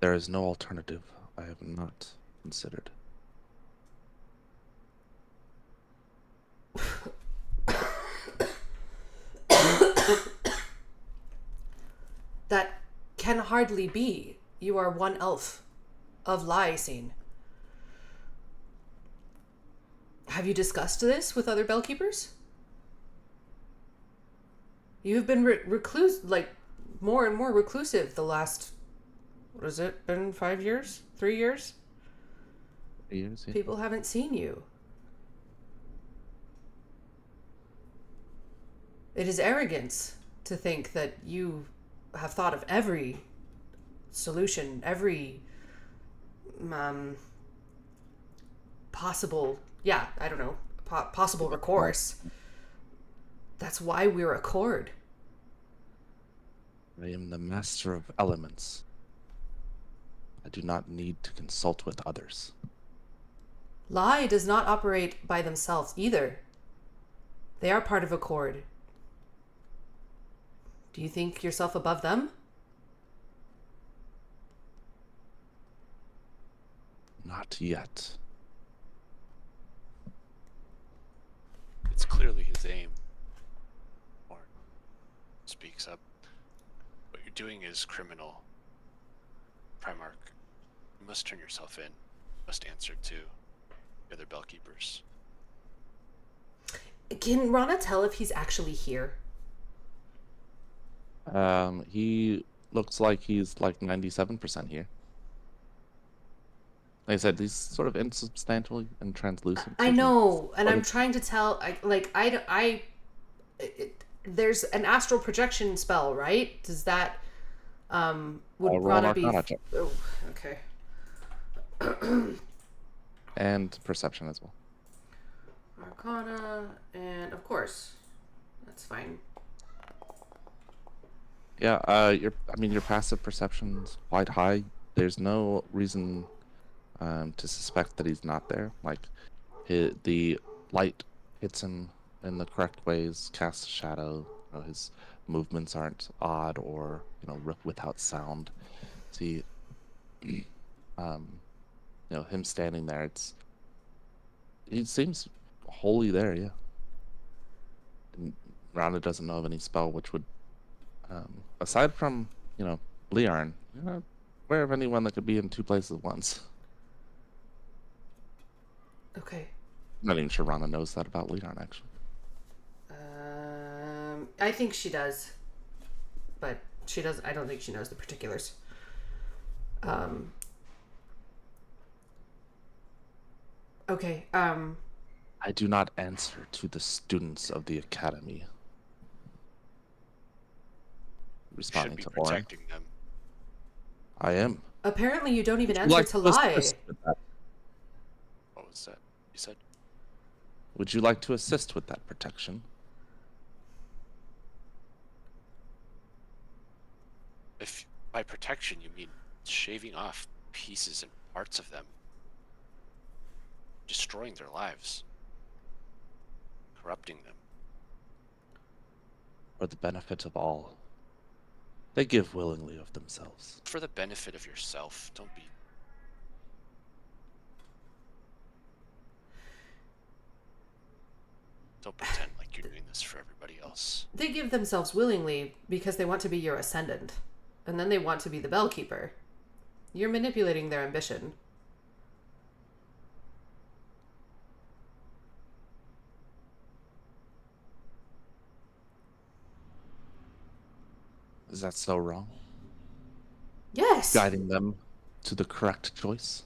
There is no alternative. I have not considered. That can hardly be. You are one elf of Lycine. Have you discussed this with other bellkeepers? You've been recluse, like, more and more reclusive the last, what has it been, 5 years? 3 years? Years, yeah. People haven't seen you. It is arrogance to think that you have thought of every solution, every possible, possible recourse. That's why we're a Accord. I am the master of elements. I do not need to consult with others. Lie does not operate by themselves either. They are part of Accord. Do you think yourself above them? Not yet. It's clearly his aim. Or speaks up. What you're doing is criminal. Primarch, you must turn yourself in. You must answer to the other bellkeepers. Can Rana tell if he's actually here? He looks like he's like 97% here. Like I said, he's sort of insubstantial and translucent. I so know, and What I'm is- trying to tell. There's an astral projection spell, right? Does that would roll an Rana be? Arcana check. Oh, okay. And perception as well. Arcana, and of course, that's fine. Yeah, your passive perception's quite high. There's no reason to suspect that he's not there. Like, the light hits him in the correct ways, casts a shadow. You know, his movements aren't odd or without sound. See, him standing there, he seems wholly there. Yeah. And Rhonda doesn't know of any spell which would. Aside from, Learn, you're not aware of anyone that could be in two places at once. Okay. I'm not even sure Rana knows that about Leon, actually. I think she does, but she does. I don't think she knows the particulars. Okay. I do not answer to the students of the academy. You should Responding be to Oren. protecting them. I am. Apparently, you don't even Would you answer like to us lie. assist with that? What was that you said? Would you like to assist with that protection? If by protection you mean shaving off pieces and parts of them, destroying their lives, corrupting them. For the benefit of all. They give willingly of themselves. For the benefit of yourself, don't pretend like you're doing this for everybody else. They give themselves willingly because they want to be your ascendant, and then they want to be the bellkeeper. You're manipulating their ambition. Is that so wrong? Yes. Guiding them to the correct choice?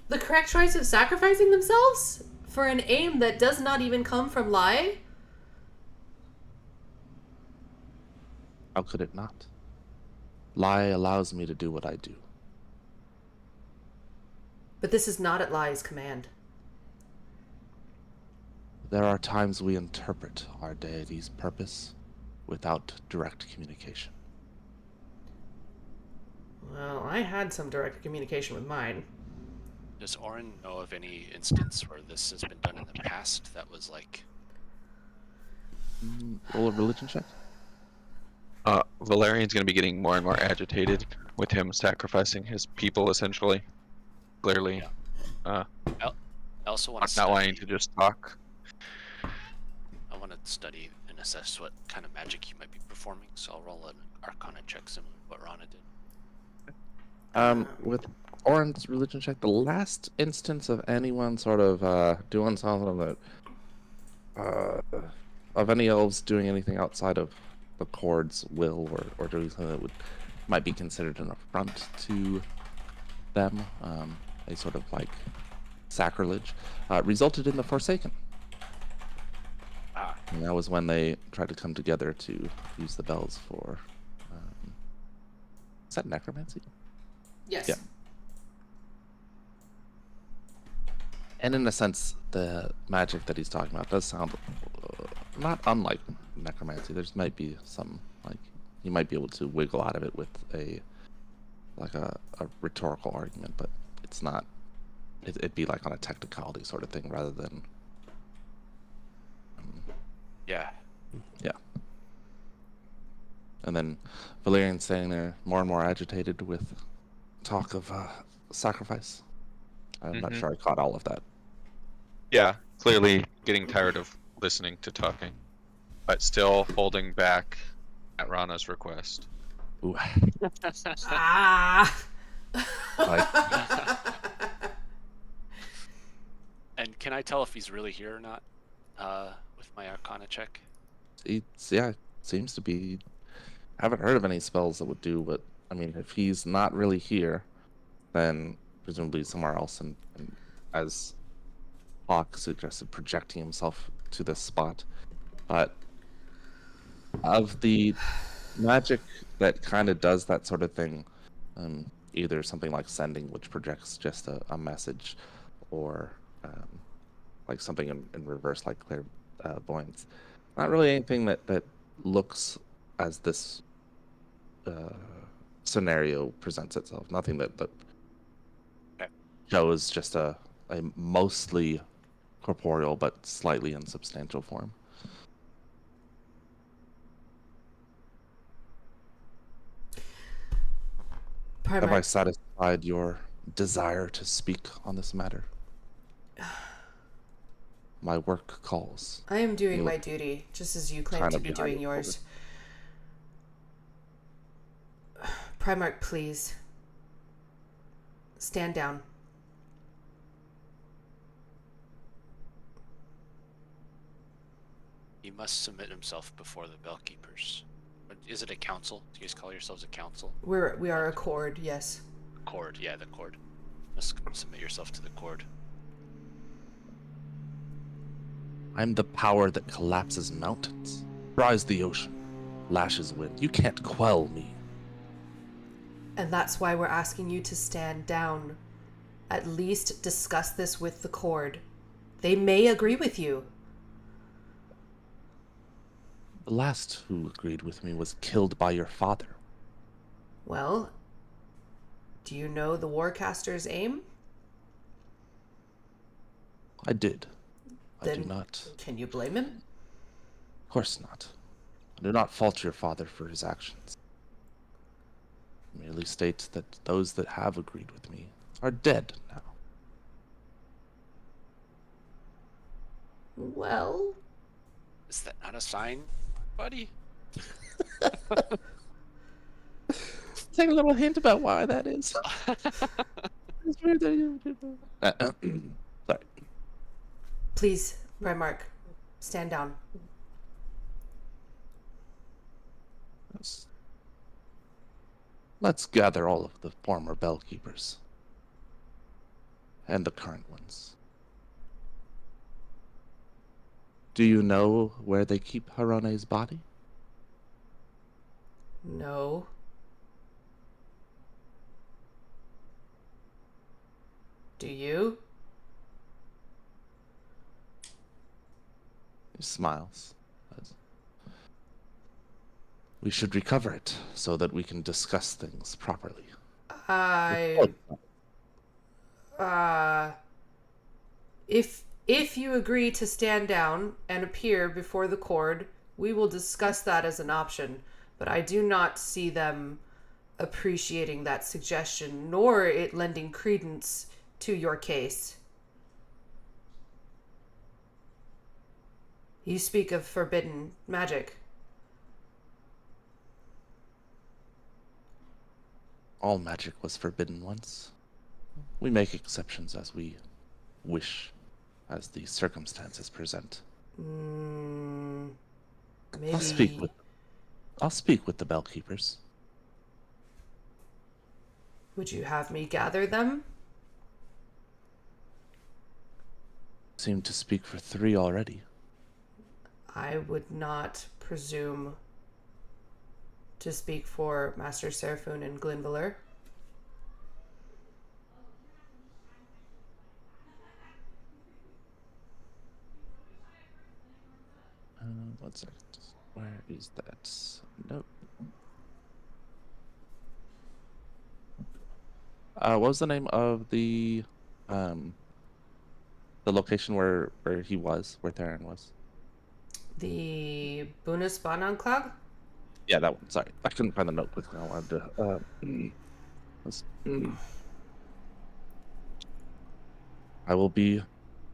The correct choice of sacrificing themselves for an aim that does not even come from lie? How could it not? Lie allows me to do what I do. But this is not at lie's command. There are times we interpret our deity's purpose without direct communication. Well, I had some direct communication with mine. Does Oren know of any instance where this has been done in the past that was like... Roll a religion check. Valerian's going to be getting more and more agitated with him sacrificing his people, essentially. clearly I also want to not wanting to just talk. I want to study and assess what kind of magic you might be performing, so I'll roll an Arcana check similar to what Rana did. With Orin's religion check, the last instance of anyone sort of doing something that of any elves doing anything outside of the Cord's will, or doing something that might be considered an affront to them, a sort of like sacrilege, resulted in the Forsaken. Ah, And that was when they tried to come together to use the bells for. Is that necromancy? Yes. Yeah. And in a sense, the magic that he's talking about does sound not unlike necromancy. There's might be some, like, you might be able to wiggle out of it with a rhetorical argument, but it's not. It'd be like on a technicality sort of thing rather than. yeah. Yeah. And then Valerian standing there, more and more agitated with talk of sacrifice. I'm not Mhm. sure I caught all of that. Yeah, clearly getting tired of listening to talking, but still holding back at Rana's request. Ooh. Ah. And can I tell if he's really here or not? With my Arcana check. Seems to be. I haven't heard of any spells that would do, but I mean, if he's not really here, then presumably somewhere else, and as Hawk suggested, projecting himself to this spot. But of the magic that kind of does that sort of thing, either something like sending, which projects just a message, or like something in reverse, like clairvoyance. Not really anything that looks as this scenario presents itself. Nothing that Okay. shows just a mostly corporeal but slightly insubstantial form. Have I Primarch, satisfied your desire to speak on this matter? My work calls. I am doing You my look duty, just as you claim kind to of be behind doing your yours. Primarch, please. Stand down. He must submit himself before the Bellkeepers. Is it a council? Do you guys call yourselves a council? We are a cord, yes. Cord, yeah, the cord. Must submit yourself to the cord. I'm the power that collapses mountains, dries the ocean, lashes wind. You can't quell me. And that's why we're asking you to stand down. At least discuss this with the cord. They may agree with you. The last who agreed with me was killed by your father. Well, do you know the Warcaster's aim? I did. I do Then not. Can you blame him? Of course not. I do not fault your father for his actions. I merely state that those that have agreed with me are dead now. Well, Is that not a sign, buddy? Take a little hint about why that is. It's weird that you. Sorry. please, Primarch, stand down. Let's gather all of the former Bellkeepers. And the current ones. Do you know where they keep Harone's body? No. Do you? He smiles. We should recover it so that we can discuss things properly. If you agree to stand down and appear before the cord, we will discuss that as an option. But I do not see them appreciating that suggestion, nor it lending credence to your case. You speak of forbidden magic. All magic was forbidden once. We make exceptions as we wish, as the circumstances present. Maybe. I'll speak with the bellkeepers. Would you have me gather them? Seem to speak for 3 already. I would not presume to speak for Master Seraphun and Glinvaler. What's that? Where is that? Nope. What was the name of the location where he was, where Theron was? The Bunasbanan Clag? Yeah, that one. Sorry, I couldn't find the note quickly. I wanted to. I will be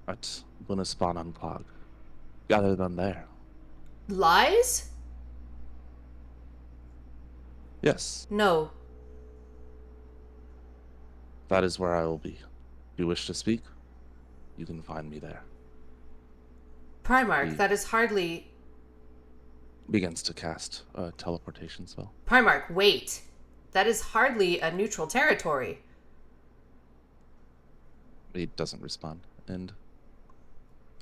at Bunasbanan Clag. Gather them there. Lies? Yes, No. that is where I will be. If you wish to speak, you can find me there. Primarch, that is hardly... Begins to cast a teleportation spell. Primarch, wait. That is hardly a neutral territory. He doesn't respond, and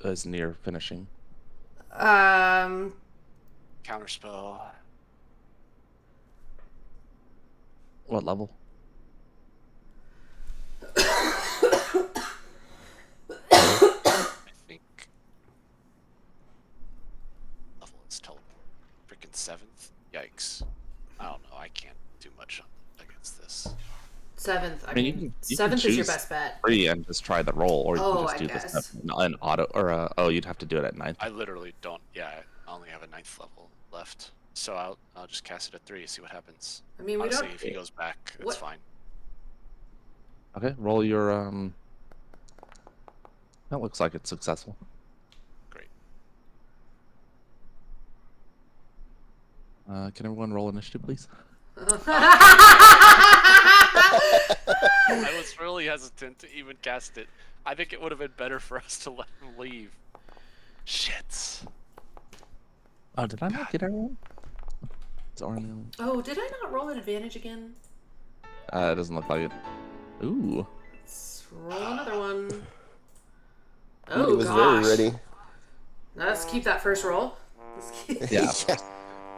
is near finishing. Counterspell. What level? I think. Level is teleport. Freaking 7th? Yikes. I don't know. I can't do much against this. 7th. I mean, mean, you can 7th is your choose best bet. 3 and just try the roll, or you Oh, can just I do guess. this an auto, or oh, you'd have to do it at 9th. I literally don't. Yeah, I only have a 9th level left. So I'll just cast it at 3, see what happens. I mean, we Honestly, don't... if he goes back, it's What- fine. Okay, roll your That looks like it's successful. Great. Can everyone roll initiative, please? I was really hesitant to even cast it. I think it would have been better for us to let him leave. Shit. Oh, did I not get everyone? Is Orlando? Oh, did I not roll an advantage again? It doesn't look like it. Ooh. Let's roll another one. He Oh, was gosh. very ready. Now let's keep that first roll. Let's keep... Yeah.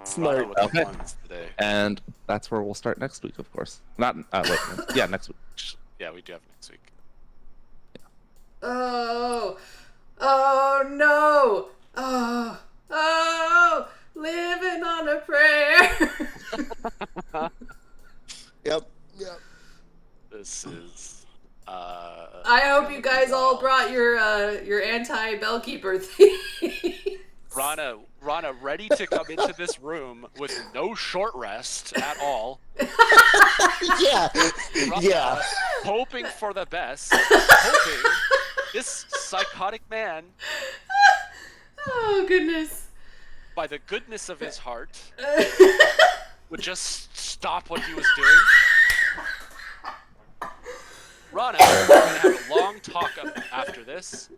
Smart. With the Okay. ones today. And that's where we'll start next week, of course. Not wait. Yeah, next week. Yeah, we do have next week. Oh. Oh, no. Oh. Living on a prayer. Yep. This is. I hope you guys all brought your anti-bellkeeper thing. Rana ready to come into this room with no short rest at all. Yeah. Rana Yeah. hoping for the best. Hoping this psychotic man, Oh, goodness. by the goodness of his heart, would just stop what he was doing. Rana, we're gonna have a long talk after this.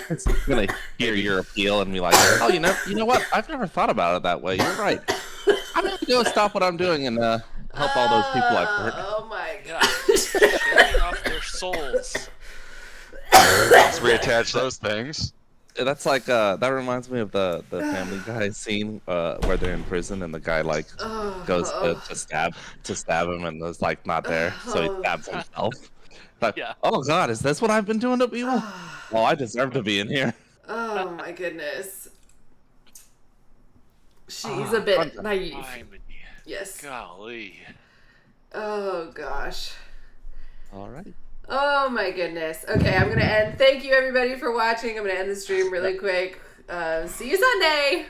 It's gonna hear your appeal and be like, oh, you know what? I've never thought about it that way. You're right. I'm gonna go stop what I'm doing and help all those people I've hurt. Oh, my Yeah, gosh. sharing off their souls. Let's reattach those things. That's like that reminds me of the Family Guy scene where they're in prison and the guy like goes to stab him and is like not there, so he stabs himself. Like, Yeah. oh God, is this what I've been doing to people? Well, I deserve to be in here. Oh, my goodness. She's a bit naive. Yes. Golly. Oh, gosh. All right. Oh my goodness. Okay, I'm gonna end. Thank you everybody for watching. I'm gonna end the stream really quick. See you Sunday.